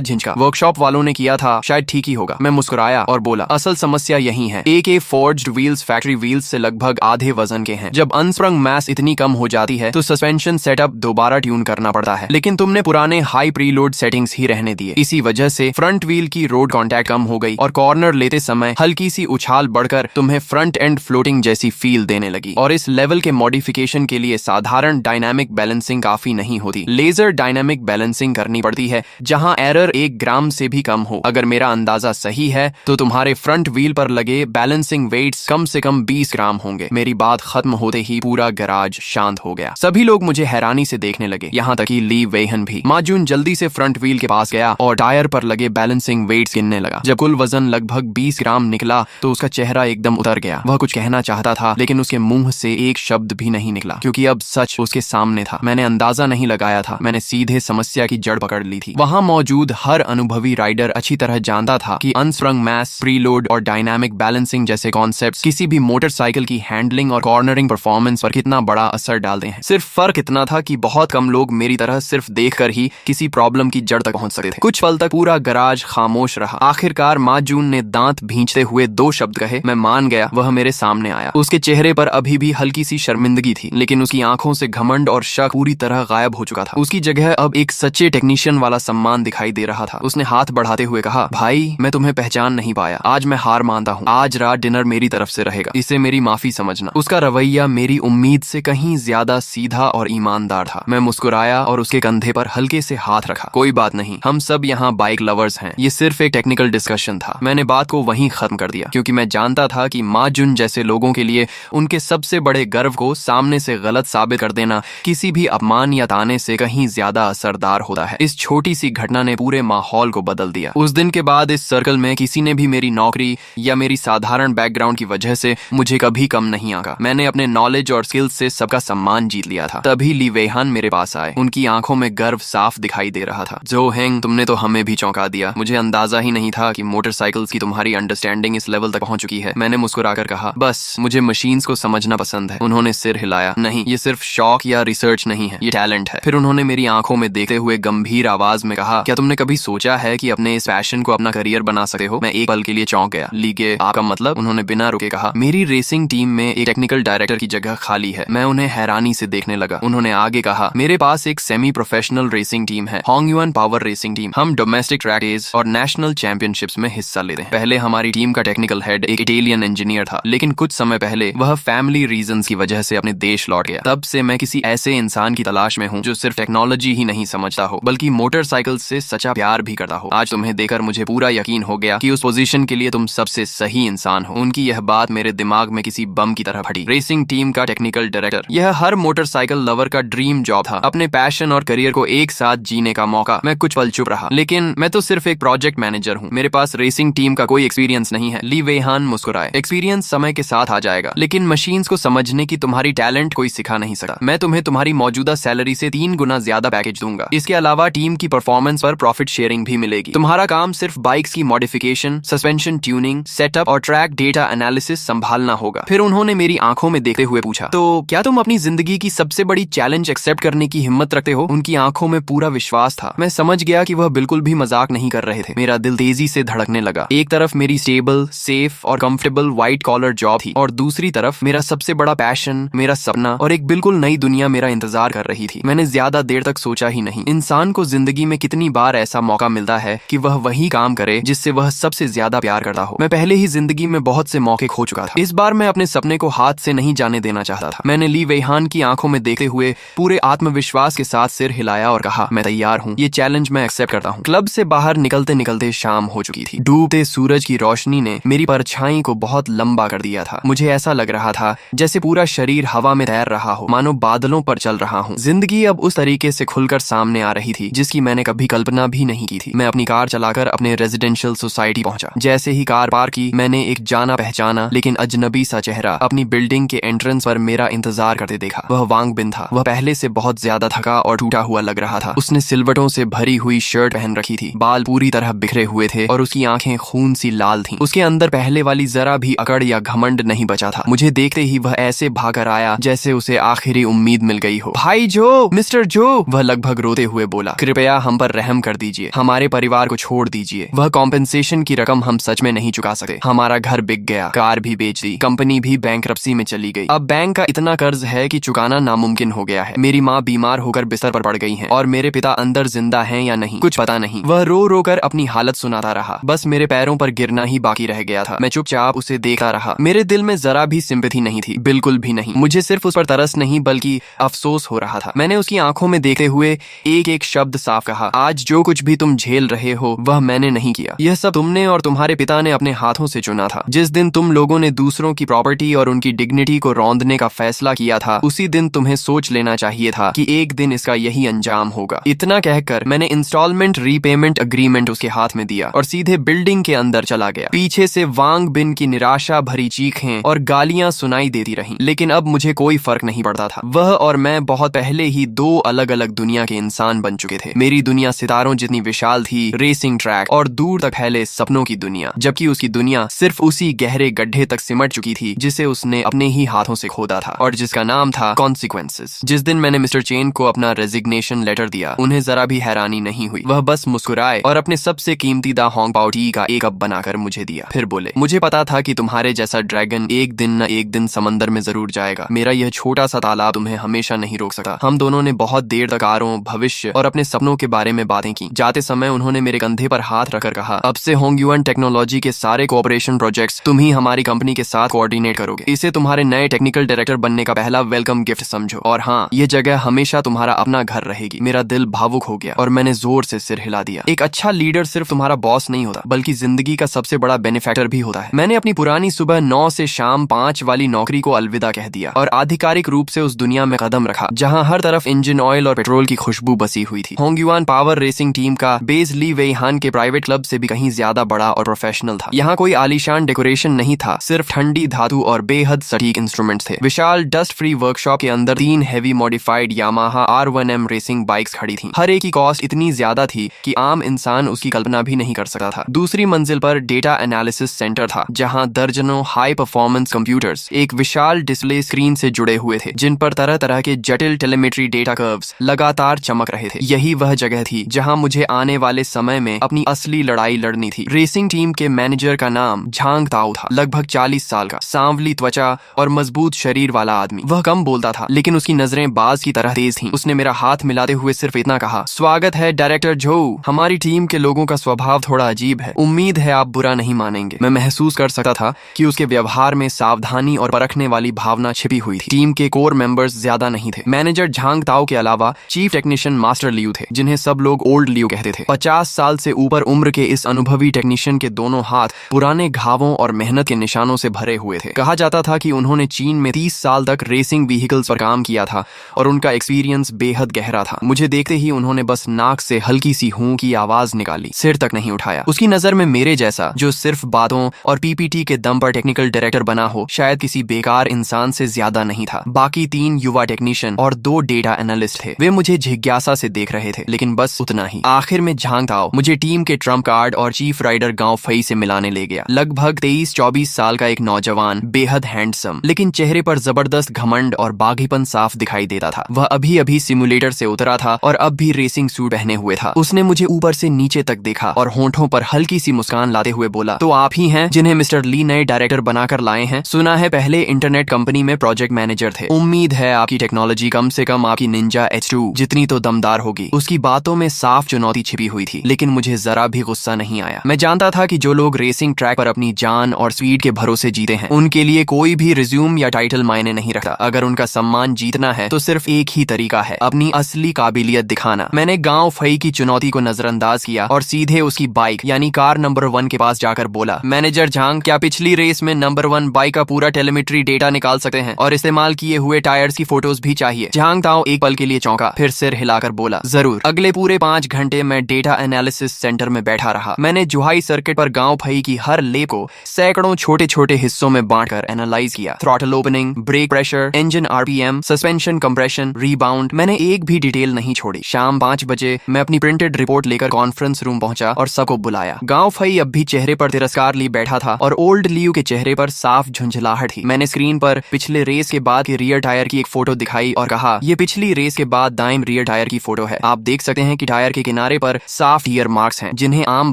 झिझका। वर्कशॉप वालों ने किया था, शायद ठीक ही होगा। मैं मुस्कुराया और बोला, असल समस्या यही है, एक फोर्ज्ड व्हील्स फैक्ट्री व्हील्स से लगभग आधे वजन के हैं। जब अनस्प्रंग मास इतनी कम हो जाती है तो सस्पेंशन सेटअप दोबारा ट्यून करना पड़ता है, लेकिन तुमने पुराने हाई प्रीलोड सेटिंग्स ही रहने दिए। इसी वजह से फ्रंट व्हील की रोड कांटेक्ट कम हो गई और कॉर्नर लेते समय हल्की सी उछाल बढ़कर तुम्हें फ्रंट एंड फ्लोटिंग जैसी फील देने लगी। और इस लेवल के मॉडिफिकेशन के लिए साधारण डायनामिक बैलेंसिंग काफी नहीं होती, लेजर डायनामिक बैलेंसिंग करनी पड़ती है, जहां एरर 1 ग्राम से भी कम हो। अगर मेरा अंदाजा सही है तो तुम्हारे फ्रंट व्हील पर लगे बैलेंसिंग वेट्स कम से कम 20 ग्राम होंगे। मेरी बात खत्म होते ही पूरा गैराज शांत हो गया। सभी लोग मुझे हैरानी से देखने लगे, यहाँ तक कि ली वेहन भी। माजून जल्दी से फ्रंट व्हील के पास गया और टायर पर लगे बैलेंसिंग वेट्स गिनने लगा। जब कुल वजन लगभग 20 ग्राम निकला तो उसका चेहरा एकदम उतर गया। वह कुछ कहना चाहता था लेकिन उसके मुंह से एक शब्द भी नहीं निकला, क्योंकि अब सच उसके सामने था। मैंने अंदाजा नहीं लगाया था, मैंने सीधे समस्या की जड़ पकड़ ली थी। वहां मौजूद हर अनुभवी राइडर अच्छी तरह जानता था कि अनस्प्रंग मास, प्रीलोड और डायनामिक बैलेंसिंग जैसे कॉन्सेप्ट्स किसी भी मोटरसाइकिल की हैंडलिंग और कॉर्नरिंग परफॉर्मेंस पर कितना बड़ा असर डालते हैं। सिर्फ फर्क इतना था कि बहुत कम लोग मेरी तरह सिर्फ देखकर ही किसी प्रॉब्लम की जड़ तक पहुंच सकते थे। कुछ पल तक पूरा गराज खामोश रहा। आखिरकार माजून ने दांत भींचते हुए 2 शब्द कहे। मैं मान गया, वह मेरे सामने आया। उसके चेहरे पर अभी भी हल्की सी शर्मिंदगी थी, लेकिन उसकी आंखों से घमंड और शक पूरी तरह गायब हो चुका था। उसकी जगह अब एक सच्चे टेक्नीशियन वाला सम्मान दिखाई दे रहा था। उसने हाथ बढ़ाते हुए कहा, भाई, मैं तुम्हें पहचान नहीं पाया। आज मैं हार मानता हूँ। आज रात डिनर मेरी तरफ से रहेगा, इसे मेरी माफी समझना। उसका रवैया मेरी उम्मीद से कहीं ज्यादा सीधा और ईमानदार था। मैं मुस्कुराया और उसके कंधे पर हल्के से हाथ रखा। कोई बात नहीं, हम सब यहाँ बाइक लवर्स हैं। ये सिर्फ एक टेक्निकल डिस्कशन था। मैंने बात को वहीं खत्म कर दिया, क्योंकि मैं जानता था कि माजून जैसे लोगों के लिए उनके सबसे बड़े गर्व को सामने से गलत साबित कर देना किसी भी अपमान या ताने से कहीं ज्यादा असरदार होता है। इस छोटी सी घटना ने पूरे माहौल को बदल दिया। उस दिन के बाद इस सर्कल में किसी ने भी मेरी नौकरी या मेरी साधारण बैकग्राउंड की वजह से मुझे कभी कम नहीं आंका। मैंने अपने नॉलेज और स्किल्स से सबका सम्मान जीत लिया था। तभी ली वेहान मेरे पास आए। उनकी आंखों में गर्व साफ दिखाई दे रहा था। जो हेंग, तुमने तो हमें भी चौंका दिया। मुझे अंदाजा ही नहीं था कि मोटरसाइकिल्स की तुम्हारी अंडरस्टैंडिंग इस लेवल तक पहुंच चुकी है। मैंने मुस्कुराकर कहा, बस मुझे मशीन्स को समझना पसंद है। उन्होंने सिर हिलाया। नहीं, ये सिर्फ शौक या रिसर्च नहीं है, ये टैलेंट है। फिर उन्होंने मेरी आंखों में देखते हुए गंभीर आवाज में कहा, क्या तुमने कभी सोचा है कि अपने इस पैशन को अपना करियर बना सकते हो? मैं एक पल के लिए चौंक गया। लीगे, आपका मतलब? उन्होंने बिना रुके कहा, मेरी रेसिंग टीम में एक टेक्निकल डायरेक्टर की जगह खाली है। मैं उन्हें हैरानी से देखने लगा। उन्होंने आगे कहा, मेरे पास एक सेमी प्रोफेशनल रेसिंग टीम है, होंगयुआन पावर रेसिंग टीम। हम डोमेस्टिक ट्रैक रेस और नेशनल चैंपियनशिप्स में हिस्सा लेते हैं। पहले हमारी टीम का टेक्निकल हेड एक इटालियन इंजीनियर था, लेकिन कुछ समय पहले वह फैमिली रीजंस की वजह से अपने देश लौट गया। तब से मैं किसी ऐसे इंसान की तलाश में हूँ जो सिर्फ टेक्नोलॉजी ही नहीं समझता हो, बल्कि मोटरसाइकिल से सच्चा प्यार भी करता हो। आज तुम्हें देखकर मुझे पूरा यकीन हो गया कि उस पोजीशन के लिए तुम सबसे सही इंसान हो। उनकी यह बात मेरे दिमाग में किसी बम की तरह फटी। रेसिंग टीम का टेक्निकल डायरेक्टर, यह हर मोटरसाइकिल लवर का ड्रीम जॉब था। अपने पैशन और करियर को एक साथ जीने का मौका। मैं कुछ पल चुप रहा, लेकिन मैं तो सिर्फ एक प्रोजेक्ट मैनेजर हूँ। मेरे पास रेसिंग टीम का कोई एक्सपीरियंस नहीं है। ली वेहान मुस्कुराए। एक्सपीरियंस समय के साथ आ जाएगा, लेकिन मशीन्स को समझने की तुम्हारी टैलेंट कोई सिखा नहीं सकता। मैं तुम्हें तुम्हारी मौजूदा सैलरी से 3 गुना ज्यादा पैकेज दूंगा। इसके अलावा टीम की परफॉर्मेंस पर प्रॉफिट शेयरिंग भी मिलेगी। तुम्हारा काम सिर्फ बाइक्स की मॉडिफिकेशन, सस्पेंशन ट्यूनिंग, सेटअप और ट्रैक डेटा एनालिसिस संभालना होगा। फिर उन्होंने मेरी आंखों में देखते हुए पूछा, तो क्या तुम अपनी जिंदगी की सबसे बड़ी चैलेंज एक्सेप्ट करने की हिम्मत रखते हो? उनकी आंखों में पूरा विश्वास था। मैं समझ गया कि वह बिल्कुल भी मजाक नहीं कर रहे थे। मेरा दिल तेजी से धड़कने लगा। एक तरफ मेरी स्टेबल, सेफ और कंफर्टेबल व्हाइट कॉलर जॉब थी, और दूसरी तरफ मेरा सबसे बड़ा पैशन, मेरा सपना और एक बिल्कुल नई दुनिया मेरा इंतजार कर रही थी। मैंने ज्यादा देर तक सोचा ही नहीं। इंसान को जिंदगी में कितनी बार ऐसा मौका मिलता है कि वह वही काम करे जिससे वह सबसे ज्यादा प्यार करता हो। मैं पहले ही जिंदगी में बहुत से मौके खो चुका था। इस बार मैं अपने सपने को हाथ से नहीं जाने देना चाहता था। मैंने ली वेहान की आंखों में देखते हुए पूरे आत्मविश्वास के साथ सिर हिलाया और कहा, मैं तैयार हूँ, ये चैलेंज मैं एक्सेप्ट करता हूँ। क्लब से बाहर निकलते निकलते शाम हो चुकी थी। डूबते सूरज की रोशनी ने मेरी परछाई को बहुत लंबा कर दिया था। मुझे ऐसा लग रहा था जैसे पूरा शरीर हवा में तैर रहा हो, मानो बादलों पर चल रहा हूँ। जिंदगी अब उस तरीके से खुलकर सामने आ रही थी जिसकी मैंने कभी कल्पना भी नहीं की थी। मैं अपनी कार चलाकर अपने रेजिडेंशियल सोसाइटी पहुंचा। जैसे ही कार पार की, मैंने एक जाना पहचाना लेकिन अजनबी सा चेहरा अपनी बिल्डिंग के एंट्रेंस पर मेरा इंतजार करते देखा। वह वांग बिन था। वह पहले से बहुत ज्यादा थका और टूटा हुआ लग रहा था। उसने सिलवटों से भरी हुई शर्ट पहन रखी थी, बाल पूरी तरह बिखरे हुए थे और उसकी आंखें खून सी लाल थीं। उसके अंदर पहले पहले वाली जरा भी अकड़ या घमंड नहीं बचा था। मुझे देखते ही वह ऐसे भाकर आया जैसे उसे आखिरी उम्मीद मिल गई हो। भाई जो, मिस्टर जो, वह लगभग रोते हुए बोला, कृपया हम पर रहम कर दीजिए, हमारे परिवार को छोड़ दीजिए। वह कॉम्पेंसेशन की रकम हम सच में नहीं चुका सकते। हमारा घर बिक गया, कार भी बेच दी, कंपनी भी बैंकरप्सी में चली गई। अब बैंक का इतना कर्ज है कि चुकाना नामुमकिन हो गया है। मेरी माँ बीमार होकर बिस्तर पर पड़ गई है और मेरे पिता अंदर जिंदा हैं या नहीं कुछ पता नहीं। वह रो रो कर अपनी हालत सुनाता रहा। बस मेरे पैरों पर गिरना ही बाकी रह गया था। मैं चुपचाप उसे देखता रहा। मेरे दिल में जरा भी सिंपैथी नहीं थी, बिल्कुल भी नहीं। मुझे सिर्फ उस पर तरस नहीं बल्कि अफसोस हो रहा था। मैंने उसकी आंखों में देखते हुए एक एक शब्द साफ कहा, आज जो कुछ भी तुम झेल रहे हो वह मैंने नहीं किया। यह सब तुमने और तुम्हारे पिता ने अपने हाथों से चुना था। जिस दिन तुम लोगों ने दूसरों की प्रॉपर्टी और उनकी डिग्निटी को रौंदने का फैसला किया था, उसी दिन तुम्हें सोच लेना चाहिए था कि एक दिन इसका यही अंजाम होगा। इतना कहकर मैंने इंस्टॉलमेंट रीपेमेंट अग्रीमेंट उसके हाथ में दिया और सीधे बिल्डिंग के अंदर चला गया। पीछे से वांग बिन की निराशा भरी चीखें और गालियां सुनाई देती रहीं, लेकिन अब मुझे कोई फर्क नहीं पड़ता था। वह और मैं बहुत पहले ही दो अलग अलग दुनिया के इंसान बन चुके थे। मेरी दुनिया सितारों जितनी विशाल थी, रेसिंग ट्रैक और दूर तक फैले सपनों की दुनिया, जबकि उसकी दुनिया सिर्फ उसी गहरे गड्ढे तक सिमट चुकी थी जिसे उसने अपने ही हाथों से खोदा था और जिसका नाम था कॉन्सिक्वेंसेस। जिस दिन मैंने मिस्टर चेन को अपना रेजिग्नेशन लेटर दिया, उन्हें जरा भी हैरानी नहीं हुई। वह बस मुस्कुराए और अपने सबसे कीमती दा होंग पाओ टी का एक कप बनाकर मुझे दिया। फिर बोले, मुझे पता था कि तुम्हारे जैसा ड्रैगन एक दिन न एक दिन समंदर में जरूर जाएगा। मेरा यह छोटा सा तालाब तुम्हें हमेशा नहीं रोक सकता। हम दोनों ने बहुत देर तक कारों, भविष्य और अपने सपनों के बारे में बातें की। जाते समय उन्होंने मेरे कंधे पर हाथ रखकर कहा, अब से होंगयुआन टेक्नोलॉजी के सारे कोऑपरेशन प्रोजेक्ट्स तुम ही हमारी कंपनी के साथ कोऑर्डिनेट करोगे। इसे तुम्हारे नए टेक्निकल डायरेक्टर बनने का पहला वेलकम गिफ्ट समझो। और हाँ, ये जगह हमेशा तुम्हारा अपना घर रहेगी। मेरा दिल भावुक हो गया और मैंने जोर से सिर हिला दिया। एक अच्छा लीडर सिर्फ तुम्हारा बॉस नहीं होता, बल्कि जिंदगी का सबसे बड़ा बेनिफैक्टर भी होता है। मैंने अपनी पुरानी सुबह 9 से शाम 5 वाली नौकरी को अलविदा कह दिया और आधिकारिक रूप से उस दुनिया में कदम रखा जहां हर तरफ इंजन ऑयल और पेट्रोल की खुशबू बसी हुई थी। होंगयुआन पावर रेसिंग टीम का बेस ली वेईहान के प्राइवेट क्लब से भी कहीं ज्यादा बड़ा और प्रोफेशनल था। यहाँ कोई आलीशान डेकोरेशन नहीं था, सिर्फ ठंडी धातु और बेहद सटीक इंस्ट्रूमेंट्स थे। विशाल डस्ट फ्री वर्कशॉप के अंदर 3 heavy modified Yamaha R1M racing bikes खड़ी थी। हर एक की कॉस्ट इतनी ज्यादा थी कि आम इंसान उसकी कल्पना भी नहीं कर सकता था। दूसरी मंजिल पर डेटा एनालिसिस सेंटर था, जहां दर्जनों हाई परफॉर्मेंस कंप्यूटर्स एक विशाल डिस्प्ले स्क्रीन से जुड़े हुए थे, जिन पर तरह तरह के जटिल टेलीमेट्री डेटा कर्व्स लगातार चमक रहे थे। यही वह जगह थी जहां मुझे आने वाले समय में अपनी असली लड़ाई लड़नी थी। रेसिंग टीम के मैनेजर का नाम झांग ताओ था। लगभग 40 साल का, सांवली त्वचा और मजबूत शरीर वाला आदमी। वह कम बोलता था, लेकिन उसकी नजरें बाज की तरह तेज थीं। उसने मेरा हाथ मिलाते हुए सिर्फ इतना कहा, स्वागत है डायरेक्टर जो। हमारी टीम के लोगों का स्वभाव थोड़ा अजीब है, उम्मीद है आप बुरा नहीं मानेंगे। मैं महसूस कर सकता था कि उसके व्यवहार में सावधानी और परखने वाली भावना छिपी हुई थी। टीम के कोर मेंबर्स ज्यादा नहीं थे। मैनेजर झांग ताओ के अलावा चीफ टेक्नीशियन मास्टर लियू थे, जिन्हें सब लोग ओल्ड लियू कहते थे। 50 साल से ऊपर उम्र के इस अनुभवी टेक्नीशियन के दोनों हाथ पुराने घावों और मेहनत के निशानों से भरे हुए थे। कहा जाता था कि उन्होंने चीन में 30 साल तक रेसिंग व्हीकल्स पर काम किया था और उनका एक्सपीरियंस बेहद गहरा था। मुझे देखते ही उन्होंने बस नाक से हल्की सी हूं की आवाज निकाली, सिर तक नहीं उठाया। उसकी नजर में मेरे जैसा, जो सिर्फ बातों और पीपीटी के दम पर टेक्निकल डायरेक्टर बना हो, शायद किसी बेकार इंसान से ज्यादा नहीं था। बाकी 3 युवा टेक्नीशियन और 2 डेटा एनालिस्ट थे। वे मुझे जिज्ञासा से देख रहे थे, लेकिन बस उतना ही। आखिर में झांग ताओ मुझे टीम के ट्रम्प कार्ड और चीफ राइडर गांव फई से मिलाने ले गया। लगभग 23-24 साल का एक नौजवान, बेहद हैंडसम, लेकिन चेहरे पर जबरदस्त घमंड और बागीपन साफ दिखाई देता था। वह अभी अभी सिमुलेटर से उतरा था और अब भी रेसिंग सूट पहने हुए था। उसने मुझे ऊपर से नीचे तक देखा और होंठों पर हल्की सी मुस्कान लाते हुए बोला, तो आप ही हैं जिन्हें मिस्टर ली नए डायरेक्टर बनाकर लाए हैं? सुना है पहले इंटरनेट कंपनी में प्रोजेक्ट मैनेजर थे। उम्मीद है आपकी टेक्नोलॉजी कम से कम आपकी निंजा H2 जितनी तो दमदार होगी। उसकी बातों में साफ चुनौती छिपी हुई थी, लेकिन मुझे जरा भी गुस्सा नहीं आया। मैं जानता था कि जो लोग रेसिंग ट्रैक पर अपनी जान और स्पीड के भरोसे जीते हैं, उनके लिए कोई भी रिज्यूम या टाइटल मायने नहीं रखता। अगर उनका सम्मान जीतना है तो सिर्फ एक ही तरीका है, अपनी असली काबिलियत दिखाना। मैंने गांव फई की चुनौती को नजरअंदाज किया और सीधे उसकी बाइक यानी कार नंबर 1 के पास जाकर बोला, मैनेजर झांग, क्या पिछली रेस में नंबर 1 बाइक का पूरा टेलीमेट्री डेटा निकाल सकते हैं और इस्तेमाल किए हुए टायर्स की फोटोज भी चाहिए? झांग ताओ एक पल के लिए चौंका, फिर सिर हिलाकर बोला, जरूर। अगले पूरे 5 घंटे मैं डेटा एनालिसिस सेंटर में बैठा रहा। मैंने जुहाई सर्किट पर गांव फई की हर लेप को सैकड़ों छोटे छोटे हिस्सों में बांटकर एनालाइज किया। Throttle opening, brake pressure, engine RPM, suspension compression, rebound, मैंने एक भी डिटेल नहीं छोड़ी। शाम 5 बजे मैं अपनी प्रिंटेड रिपोर्ट लेकर कॉन्फ्रेंस रूम पहुंचा और सबको बुलाया। गांव फई अब भी चेहरे पर तिरस्कार ली बैठा था और ओल्ड लियू के चेहरे पर साफ झुंझलाहट थी। मैंने स्क्रीन पर पिछले रेस के बाद के रियर टायर की एक फोटो दिखाई और कहा, ये पिछली रेस के बाद दाएं रियर टायर की फोटो है। आप देख सकते हैं कि टायर के किनारे पर साफ टीयर मार्क्स हैं, जिन्हें आम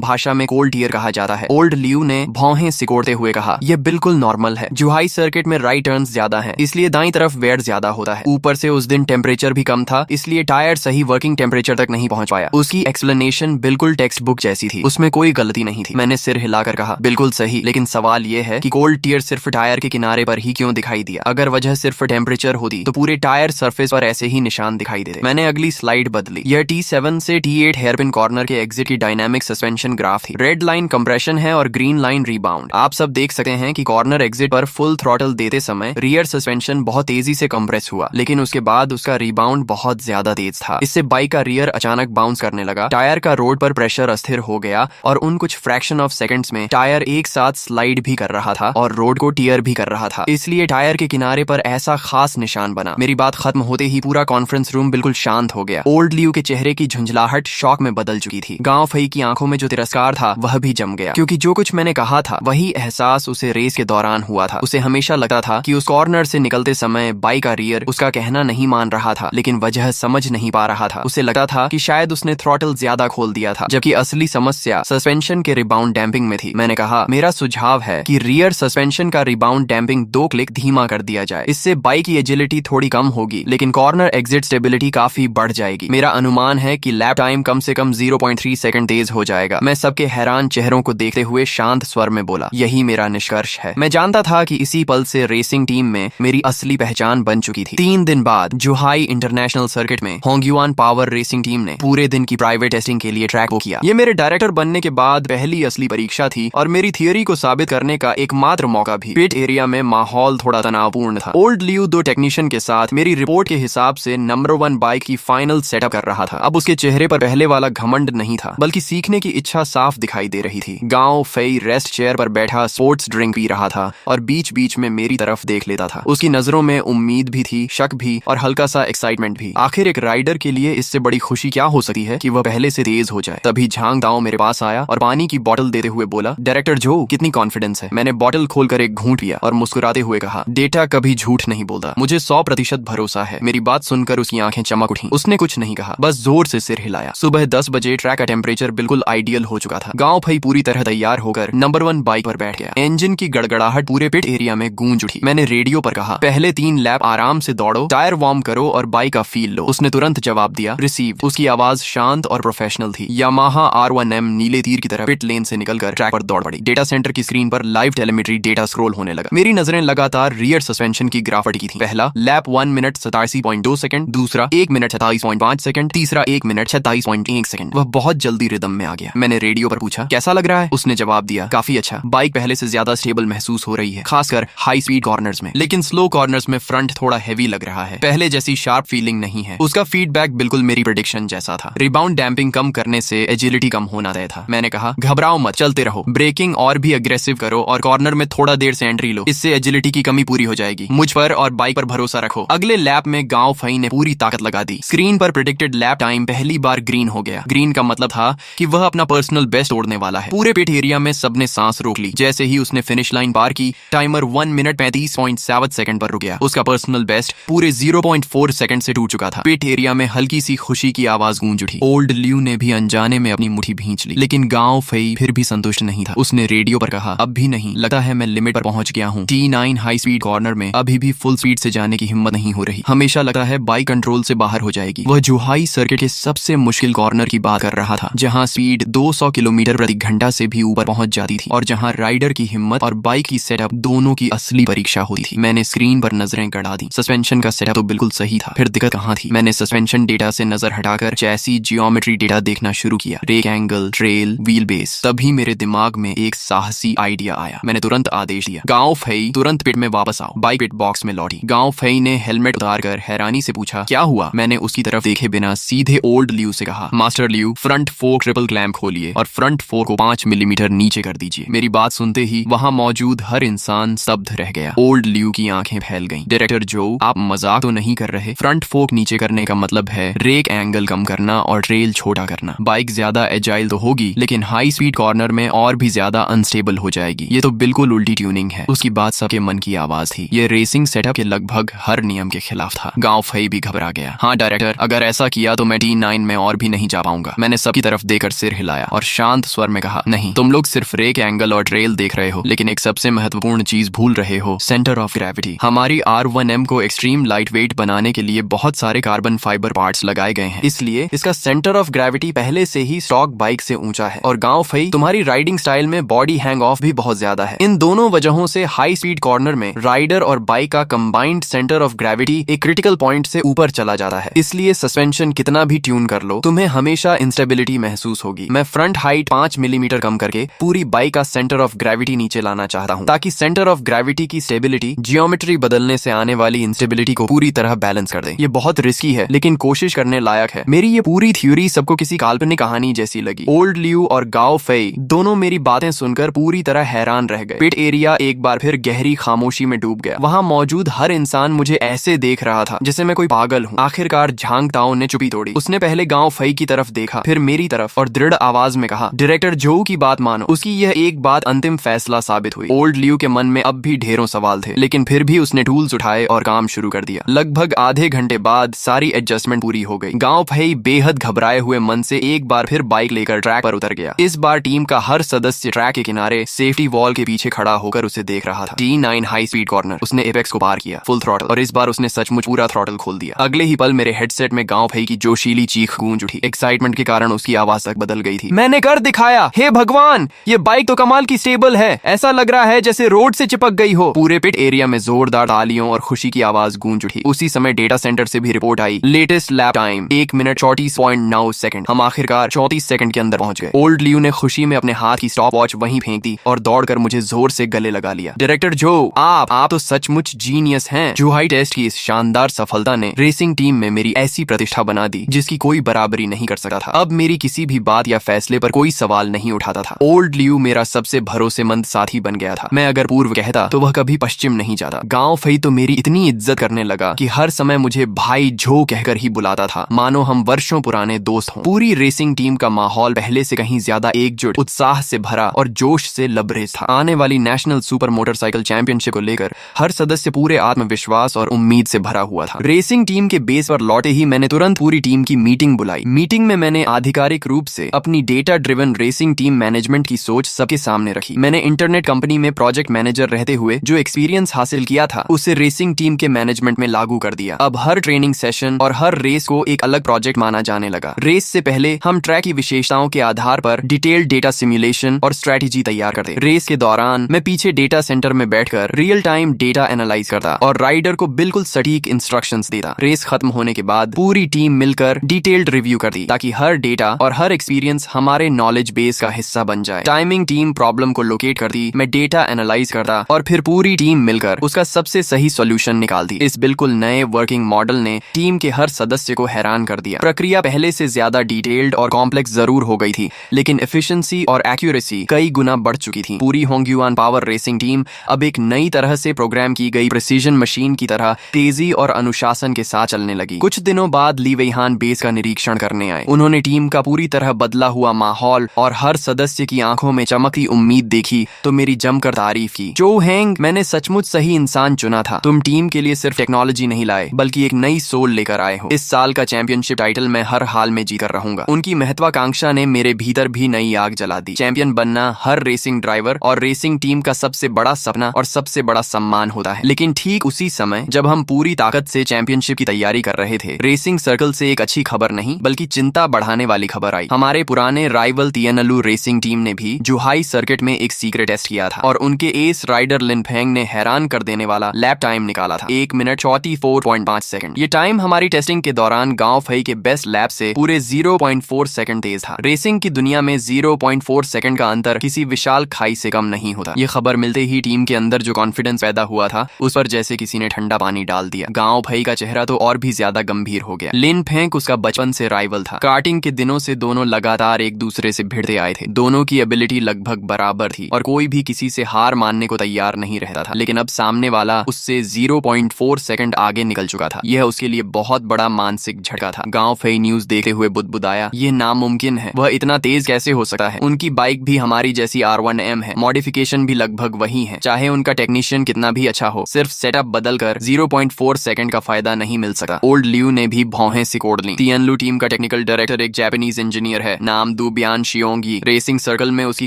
भाषा में कोल्ड टीयर कहा जाता है। ओल्ड लियू ने भौहें सिकोड़ते हुए कहा, यह बिल्कुल नॉर्मल है। जुहाई सर्किट में राइट टर्न्स ज्यादा हैं, इसलिए दाईं तरफ वेयर ज्यादा होता है। ऊपर से उस दिन टेम्परेचर भी कम था, इसलिए टायर सही वर्किंग टेम्परेचर तक नहीं पहुंच पाया। उसकी एक्सप्लेनेशन बिल्कुल टेक्स्ट बुक जैसी थी, उसमें कोई गलती नहीं थी। मैंने सिर हिलाकर कहा, बिल्कुल सही, लेकिन सवाल यह है कि कोल्ड टीयर सिर्फ टायर के किनारे पर ही क्यों दिखाई दिया? अगर वजह सिर्फ टेम्परेचर होती तो पूरे टायर सरफेस पर ऐसे ही निशान दिखाई देते। मैंने अगली स्लाइड बदली। यह T7 से T8 हेयरपिन कॉर्नर के एग्जिट की डायनामिक सस्पेंशन ग्राफ थी। रेड लाइन कंप्रेशन है और ग्रीन लाइन रिबाउंड। आप सब देख सकते हैं कि कॉर्नर एग्जिट पर फुल थ्रॉटल देते समय रियर सस्पेंशन बहुत तेजी से कंप्रेस हुआ, लेकिन उसके बाद उसका रिबाउंड बहुत ज्यादा तेज था। इससे बाइक का रियर अचानक बाउंस करने लगा, टायर का रोड पर प्रेशर अस्थिर हो गया और उन कुछ फ्रैक्शन ऑफ सेकंड्स में टायर एक साथ स्लाइड भी कर रहा था और रोड को टीयर भी कर रहा था। इसलिए टायर के किनारे पर ऐसा खास निशान बना। मेरी बात खत्म होते ही पूरा कॉन्फ्रेंस रूम बिल्कुल शांत हो गया। ओल्ड लियू के चेहरे की झुंझलाहट शॉक में बदल चुकी थी। गांव फई की आंखों में जो तिरस्कार था वह भी जम गया, क्योंकि जो कुछ मैंने कहा था वही एहसास उसे रेस के दौरान हुआ था। उसे हमेशा लगता था कि उस कॉर्नर से निकलते समय बाइक का रियर उसका कहना नहीं मान रहा था, लेकिन वजह समझ नहीं पा रहा था। उसे लगता था कि शायद उसने थ्रॉटल ज्यादा खोल दिया था, जबकि असली समस्या सस्पेंशन के रिबाउंड डैम्पिंग में थी। मैंने कहा, मेरा सुझाव है कि रियर सस्पेंशन का रिबाउंड डैम्पिंग 2 क्लिक धीमा कर दिया जाए। इससे बाइक की एजिलिटी थोड़ी कम होगी, लेकिन कॉर्नर एग्जिट स्टेबिलिटी काफी बढ़ जाएगी। मेरा अनुमान है कि लैप टाइम कम से कम 0.3 सेकंड तेज हो जाएगा। मैं सबके हैरान चेहरों को देखते हुए शांत स्वर में बोला, यही मेरा निष्कर्ष है। मैं जानता था कि इसी पल से रेसिंग टीम में मेरी असली पहचान बन चुकी थी। 3 दिन बाद जुहाई इंटरनेशनल सर्किट में होंगयुआन पावर रेसिंग टीम ने पूरे दिन की प्राइवेट टेस्टिंग के लिए ट्रैक बुक किया। ये मेरे डायरेक्टर बनने के बाद पहली असली परीक्षा थी और मेरी थियोरी को साबित करने का एकमात्र मौका भी। पिट एरिया में माहौल थोड़ा तनावपूर्ण था। ओल्ड लियू 2 टेक्नीशियन के साथ मेरी रिपोर्ट के हिसाब से नंबर 1 बाइक की फाइनल सेटअप कर रहा था। अब उसके चेहरे पर पहले वाला घमंड नहीं था, बल्कि सीखने की इच्छा साफ दिखाई दे रही थी। गांव फई रेस्ट चेयर पर बैठा स्पोर्ट्स ड्रिंक पी रहा था और बीच बीच में मेरी तरफ देख लेता था। उसकी नजरों में उम्मीद भी थी, शक भी और हल्का सा एक्साइटमेंट भी। आखिर एक राइडर के लिए इससे बड़ी खुशी क्या हो सकती है कि वह पहले से तेज हो जाए। तभी झांग दाओ मेरे पास आया और पानी की बोतल देते हुए बोला, डायरेक्टर जो, कितनी कॉन्फिडेंस है। मैंने बोतल खोलकर एक घूंट पिया और मुस्कुराते हुए कहा, डेटा कभी झूठ नहीं बोलता, मुझे 100% भरोसा है। मेरी बात सुनकर उसकी आंखें चमक उठी। उसने कुछ नहीं कहा, बस जोर से सिर हिलाया। सुबह 10 बजे ट्रैक का टेम्परेचर बिल्कुल आइडियल हो चुका था। गांव भाई पूरी तरह तैयार होकर नंबर 1 बाइक पर बैठ गया। इंजन की गड़गड़ाहट पूरे पिट एरिया में गूंज उठी। मैंने रेडियो पर कहा, पहले 3 लैप आराम से दौड़ो, टायर वार्म करो और बाइक का फील लो। उसने तुरंत जवाब दिया, रिसीव्ड। उसकी आवाज शांत और प्रोफेशनल थी। यामाहा R1M नीले तीर की तरह पिट लेन से निकलकर ट्रैक पर दौड़ पड़ी। डेटा सेंटर की स्क्रीन पर लाइव टेलीमेट्री डेटा स्क्रॉल होने लगा। मेरी नजरें लगातार रियर सस्पेंशन की ग्राफ अटकी थी। पहला लैप 1 मिनट 87.2 सेकंड, दूसरा 1 मिनट 27.5 सेकंड, तीसरा 1 मिनट 26.1 सेकंड। वह बहुत जल्दी रिदम में आ गया। मैंने रेडियो पर पूछा, कैसा लग रहा है? उसने जवाब दिया, काफी अच्छा, बाइक पहले से ज्यादा स्टेबल महसूस हो रही है, खासकर हाई स्पीड कॉर्नर्स में, लेकिन स्लो कॉर्नर्स में फ्रंट थोड़ा हैवी लग रहा है। पहले जैसी शार्प फीलिंग नहीं है। उसका फीडबैक बिल्कुल मेरी प्रेडिक्शन जैसा था। रिबाउंड डैम्पिंग कम करने से एजिलिटी कम होना तय था। मैंने कहा, घबराओ मत, चलते रहो, ब्रेकिंग और भी अग्रेसिव करो और कॉर्नर में थोड़ा देर से एंट्री लो, इससे एजिलिटी की कमी पूरी हो जाएगी। मुझ पर और बाइक पर भरोसा रखो। अगले लैप में गांव फई ने पूरी ताकत लगा दी। स्क्रीन पर प्रेडिक्टेड लैप टाइम पहली बार ग्रीन हो गया। ग्रीन का मतलब था कि वह अपना पर्सनल बेस्ट तोड़ने वाला है। पूरे पिट एरिया में सबने सांस रोक ली। जैसे ही उसने फिनिश लाइन पार की, टाइमर 1 मिनट 35.7 सेकंड पर रुक गया। उसका पर्सनल बेस्ट पूरे 0.4 सेकंड से टूट चुका था। पिट एरिया में हल्की सी खुशी की आवाज गूंज उठी। ओल्ड लियू ने भी अनजाने में अपनी मुट्ठी भींच ली, लेकिन गांव फई फिर भी संतुष्ट नहीं था। उसने रेडियो पर कहा, अब भी नहीं, लगता है मैं लिमिट पर पहुंच गया हूँ। T9 हाई स्पीड कॉर्नर में अभी भी फुल स्पीड से जाने की हिम्मत नहीं हो रही। हमेशा लगता है बाइक कंट्रोल से बाहर हो जाएगी। वह जुहाई सर्किट के सबसे मुश्किल कॉर्नर की बात कर रहा था, जहां स्पीड 200 किलोमीटर प्रति घंटा से भी ऊपर पहुंच जाती थी और जहां राइडर की हिम्मत और बाइक की सेटअप दोनों की असली परीक्षा होती थी। मैंने स्क्रीन पर नजरें गड़ा दी। सस्पेंशन का सेटअप तो बिल्कुल सही था, फिर दिक्कत कहाँ थी? मैंने सस्पेंशन डेटा से नजर हटाकर चैसी जियोमेट्री डेटा देखना शुरू किया, rake angle, trail, wheel base. तभी मेरे दिमाग में एक साहसी आइडिया आया। मैंने तुरंत आदेश दिया, गांव फई तुरंत पिट में वापस आओ। बाइक पिट बॉक्स में लौटी। गांव फई ने हेलमेट उतारकर हैरानी से पूछा, क्या हुआ? मैंने उसकी तरफ देखे बिना सीधे ओल्ड लियू से कहा, master Liu, front fork triple clamp खोलिए और फ्रंट फोर्क को 5 मिलीमीटर नीचे कर दीजिए। मेरी बात सुनते ही वहां मौजूद हर इंसान स्तब्ध रह गया। ओल्ड लियू की आंखें फैल गईं। डायरेक्टर जो, आप मजाक तो नहीं कर रहे? फ्रंट फोर्क नीचे करने का मतलब है रेक एंगल कम करना और ट्रेल छोटा करना। बाइक ज्यादा एजाइल तो होगी, लेकिन हाई स्पीड कॉर्नर में और भी ज्यादा अनस्टेबल हो जाएगी। ये तो बिल्कुल उल्टी ट्यूनिंग है। उसकी बात सबके मन की आवाज थी। ये रेसिंग सेटअप के लगभग हर नियम के खिलाफ था। गांव फई भी घबरा गया। हाँ डायरेक्टर, अगर ऐसा किया तो मैं D9 में और भी नहीं जा पाऊंगा। मैंने सबकी तरफ देकर सिर हिलाया और शांत स्वर में कहा, नहीं, तुम लोग सिर्फ रेक एंगल और ट्रेल देख रहे हो, लेकिन एक सबसे महत्वपूर्ण चीज भूल रहे हो, सेंटर ऑफ ग्रेविटी। हमारी R1M को एक्सट्रीम लाइट वेट बनाने के लिए बहुत सारे कार्बन फाइबर पार्ट्स लगाए गए हैं, इसलिए इसका सेंटर ऑफ ग्रेविटी पहले से ही स्टॉक बाइक से ऊंचा है। और गांव फई, तुम्हारी राइडिंग स्टाइल में बॉडी हैंग ऑफ भी बहुत ज्यादा है। इन दोनों वजहों से हाई स्पीड कॉर्नर में राइडर और बाइक का कंबाइंड सेंटर ऑफ ग्रेविटी एक क्रिटिकल पॉइंट से ऊपर चला जाता है, इसलिए सस्पेंशन कितना भी ट्यून कर लो, तुम्हें हमेशा इंस्टेबिलिटी महसूस होगी। मैं फ्रंट हाइट 5 मिलीमीटर कम करके पूरी बाइक का सेंटर ऑफ ग्रेविटी नीचे लाना चाहता हूँ, ताकि सेंटर ऑफ ग्रेविटी की स्टेबिलिटी जियोमेट्री बदलने से आने वाली इंस्टेबिलिटी को पूरी तरह बैलेंस कर दे। ये बहुत रिस्की है, लेकिन कोशिश करने लायक है। मेरी ये पूरी थ्योरी सबको किसी काल्पनिक कहानी जैसी लगी। ओल्ड लियू और गाओ फई दोनों मेरी बातें सुनकर पूरी तरह हैरान रह गए। पिट एरिया एक बार फिर गहरी खामोशी में डूब गया। वहां मौजूद हर इंसान मुझे ऐसे देख रहा था जैसे मैं कोई पागल हूँ। आखिरकार झांग ताओ ने चुप्पी तोड़ी। उसने पहले गांव फई की तरफ देखा, फिर मेरी तरफ, और दृढ़ आवाज में कहा, डायरेक्टर जो की बात मानो। उसकी यह एक बात अंतिम फैसला साबित हुई। ओल्ड लियू के मन में अब भी ढेरों सवाल थे, लेकिन फिर भी उसने टूल्स उठाए और काम शुरू कर दिया। लगभग आधे घंटे बाद सारी एडजस्टमेंट पूरी हो गई। गांव फई बेहद घबराए हुए मन से एक बार फिर बाइक लेकर ट्रैक पर उतर गया। इस बार टीम का हर सदस्य ट्रैक के किनारे सेफ्टी वॉल के पीछे खड़ा होकर उसे देख रहा था। D9 हाई स्पीड कॉर्नर, उसने एपेक्स को पार किया, फुल थ्रॉटल, और इस बार उसने सचमुच पूरा थ्रॉटल खोल दिया। अगले ही पल मेरे हेडसेट में गांव फई की जोशीली चीख गूंज उठी। एक्साइटमेंट के कारण उसकी आवाज तक बदल गई थी। मैंने कर दिखाया, हे भगवान, ये बाइक तो कमाल की स्टेबल है, ऐसा लग रहा है जैसे रोड से चिपक गई हो। पूरे पिट एरिया में जोरदार तालियों और खुशी की आवाज गूंज उठी। उसी समय डेटा सेंटर से भी रिपोर्ट आई, latest lap time 1 minute 34.9 second. हम आखिरकार 34 सेकंड के अंदर पहुंच गए। ओल्ड लियू ने खुशी में अपने हाथ की स्टॉप वॉच वहीं फेंक दी और दौड़कर मुझे जोर से गले लगा लिया। डायरेक्टर जो, आप तो सचमुच जीनियस हैं। जुहाई टेस्ट की इस शानदार सफलता ने रेसिंग टीम में मेरी ऐसी प्रतिष्ठा बना दी जिसकी कोई बराबरी नहीं कर सकता था। अब मेरी किसी भी बात या फैसले पर कोई सवाल नहीं उठाता था। ओल्ड लियू मेरा सबसे भरोसेमंद साथी बन गया था। मैं अगर पूर्व कहता तो वह कभी पश्चिम नहीं जाता। गांव फई तो मेरी इतनी इज्जत करने लगा कि हर समय मुझे भाई जो कहकर ही बुलाता था, मानो हम वर्षों पुराने दोस्त हों। पूरी रेसिंग टीम का माहौल पहले से कहीं ज्यादा एकजुट, उत्साह से भरा और जोश से लबरेज था। आने वाली नेशनल सुपर मोटरसाइकिल चैंपियनशिप को लेकर हर सदस्य पूरे आत्मविश्वास और उम्मीद से भरा हुआ था। रेसिंग टीम के बेस पर लौटे ही मैंने तुरंत पूरी टीम की मीटिंग बुलाई। मीटिंग में मैंने आधिकारिक रूप से अपनी data driven racing team management की सोच सबके सामने रखी। मैंने इंटरनेट कंपनी में प्रोजेक्ट मैनेजर रहते हुए जो एक्सपीरियंस हासिल किया था, उसे रेसिंग टीम के मैनेजमेंट में लागू कर दिया। अब हर ट्रेनिंग सेशन और हर रेस को एक अलग प्रोजेक्ट माना जाने लगा। रेस से पहले हम ट्रैक की विशेषताओं के आधार पर डिटेल्ड डेटा सिमुलेशन और स्ट्रेटेजी तैयार करते। रेस के दौरान मैं पीछे डेटा सेंटर में बैठकर रियल टाइम डेटा एनालाइज करता और राइडर को बिल्कुल सटीक इंस्ट्रक्शंस देता। रेस खत्म होने के बाद पूरी टीम मिलकर डिटेल्ड रिव्यू करती, ताकि हर डेटा और हर एक्सपीरियंस हमारे नॉलेज बेस का हिस्सा बन जाए। टाइमिंग टीम प्रॉब्लम को लोकेट करती, मैं डेटा एनालाइज करता और फिर पूरी टीम मिलकर उसका सबसे सही सॉल्यूशन निकालती। इस बिल्कुल नए वर्किंग मॉडल ने टीम के हर सदस्य को हैरान कर दिया। प्रक्रिया पहले से ज्यादा डिटेल्ड और कॉम्प्लेक्स जरूर हो गई थी, लेकिन एफिशिएंसी और एक्यूरेसी कई गुना बढ़ चुकी थी। पूरी होंग्युआन पावर रेसिंग टीम अब एक नई तरह से प्रोग्राम की गई प्रिसीजन मशीन की तरह तेजी और अनुशासन के साथ चलने लगी। कुछ दिनों बाद ली वेइहान बेस का निरीक्षण करने आए। उन्होंने टीम का पूरी तरह बदला हुआ माहौल और हर सदस्य की आंखों में चमकती उम्मीद देखी तो मेरी जमकर तारीफ की। जो हैंग, मैंने सचमुच सही इंसान चुना था। तुम टीम के लिए सिर्फ टेक्नोलॉजी नहीं लाए, बल्कि एक नई सोल लेकर आए हो। इस साल का चैंपियनशिप टाइटल मैं हर हाल में जीकर रहूंगा। उनकी महत्वाकांक्षा ने मेरे भीतर भी नई आग जला दी। चैंपियन बनना हर रेसिंग ड्राइवर और रेसिंग टीम का सबसे बड़ा सपना और सबसे बड़ा सम्मान होता है। लेकिन ठीक उसी समय जब हम पूरी ताकत से चैंपियनशिप की तैयारी कर रहे थे, रेसिंग सर्कल से एक अच्छी खबर नहीं बल्कि चिंता बढ़ाने वाली खबर आई। हमारे पुराने राइवल तियानलू रेसिंग टीम ने भी जुहाई सर्किट में एक सीक्रेट टेस्ट किया था और उनके एस राइडर लिन फेंग ने हैरान कर देने वाला लैप टाइम निकाला था, 1 मिनट 34.5 सेकंड। ये टाइम हमारी टेस्टिंग के दौरान गांव फई के बेस्ट लैप से पूरे 0.4 सेकंड तेज था। रेसिंग की दुनिया में 0.4 सेकंड का अंतर किसी विशाल खाई से कम नहीं होता। ये खबर मिलते ही टीम के अंदर जो कॉन्फिडेंस पैदा हुआ था, उस पर जैसे किसी ने ठंडा पानी डाल दिया। गांव फई का चेहरा तो और भी ज्यादा गंभीर हो गया। लिन फेंग उसका बचपन से राइवल था। कार्टिंग के दिनों से दोनों लगातार एक दूसरे से भिड़ते आए थे। दोनों की एबिलिटी लगभग बराबर थी और कोई भी किसी से हार मानने को तैयार नहीं रहता था। लेकिन अब सामने वाला उससे 0.4 सेकंड आगे निकल चुका था। यह उसके लिए बहुत बड़ा मानसिक झटका था। गांव फई न्यूज देखते हुए बुदबुदाया, ये नामुमकिन है, वह इतना तेज कैसे हो सकता है? उनकी बाइक भी हमारी जैसी जैसी R1M है, मॉडिफिकेशन भी लगभग वही है। चाहे उनका टेक्नीशियन कितना भी अच्छा हो, सिर्फ सेटअप बदलकर 0.4 सेकंड का फायदा नहीं मिल सकता। ओल्ड ल्यू ने भी भौहें सिकोड़ ली। तियानलू टीम का टेक्निकल डायरेक्टर एक जापानीज इंजीनियर है, नाम दुबियान शियोंगी। रेसिंग सर्कल में उसकी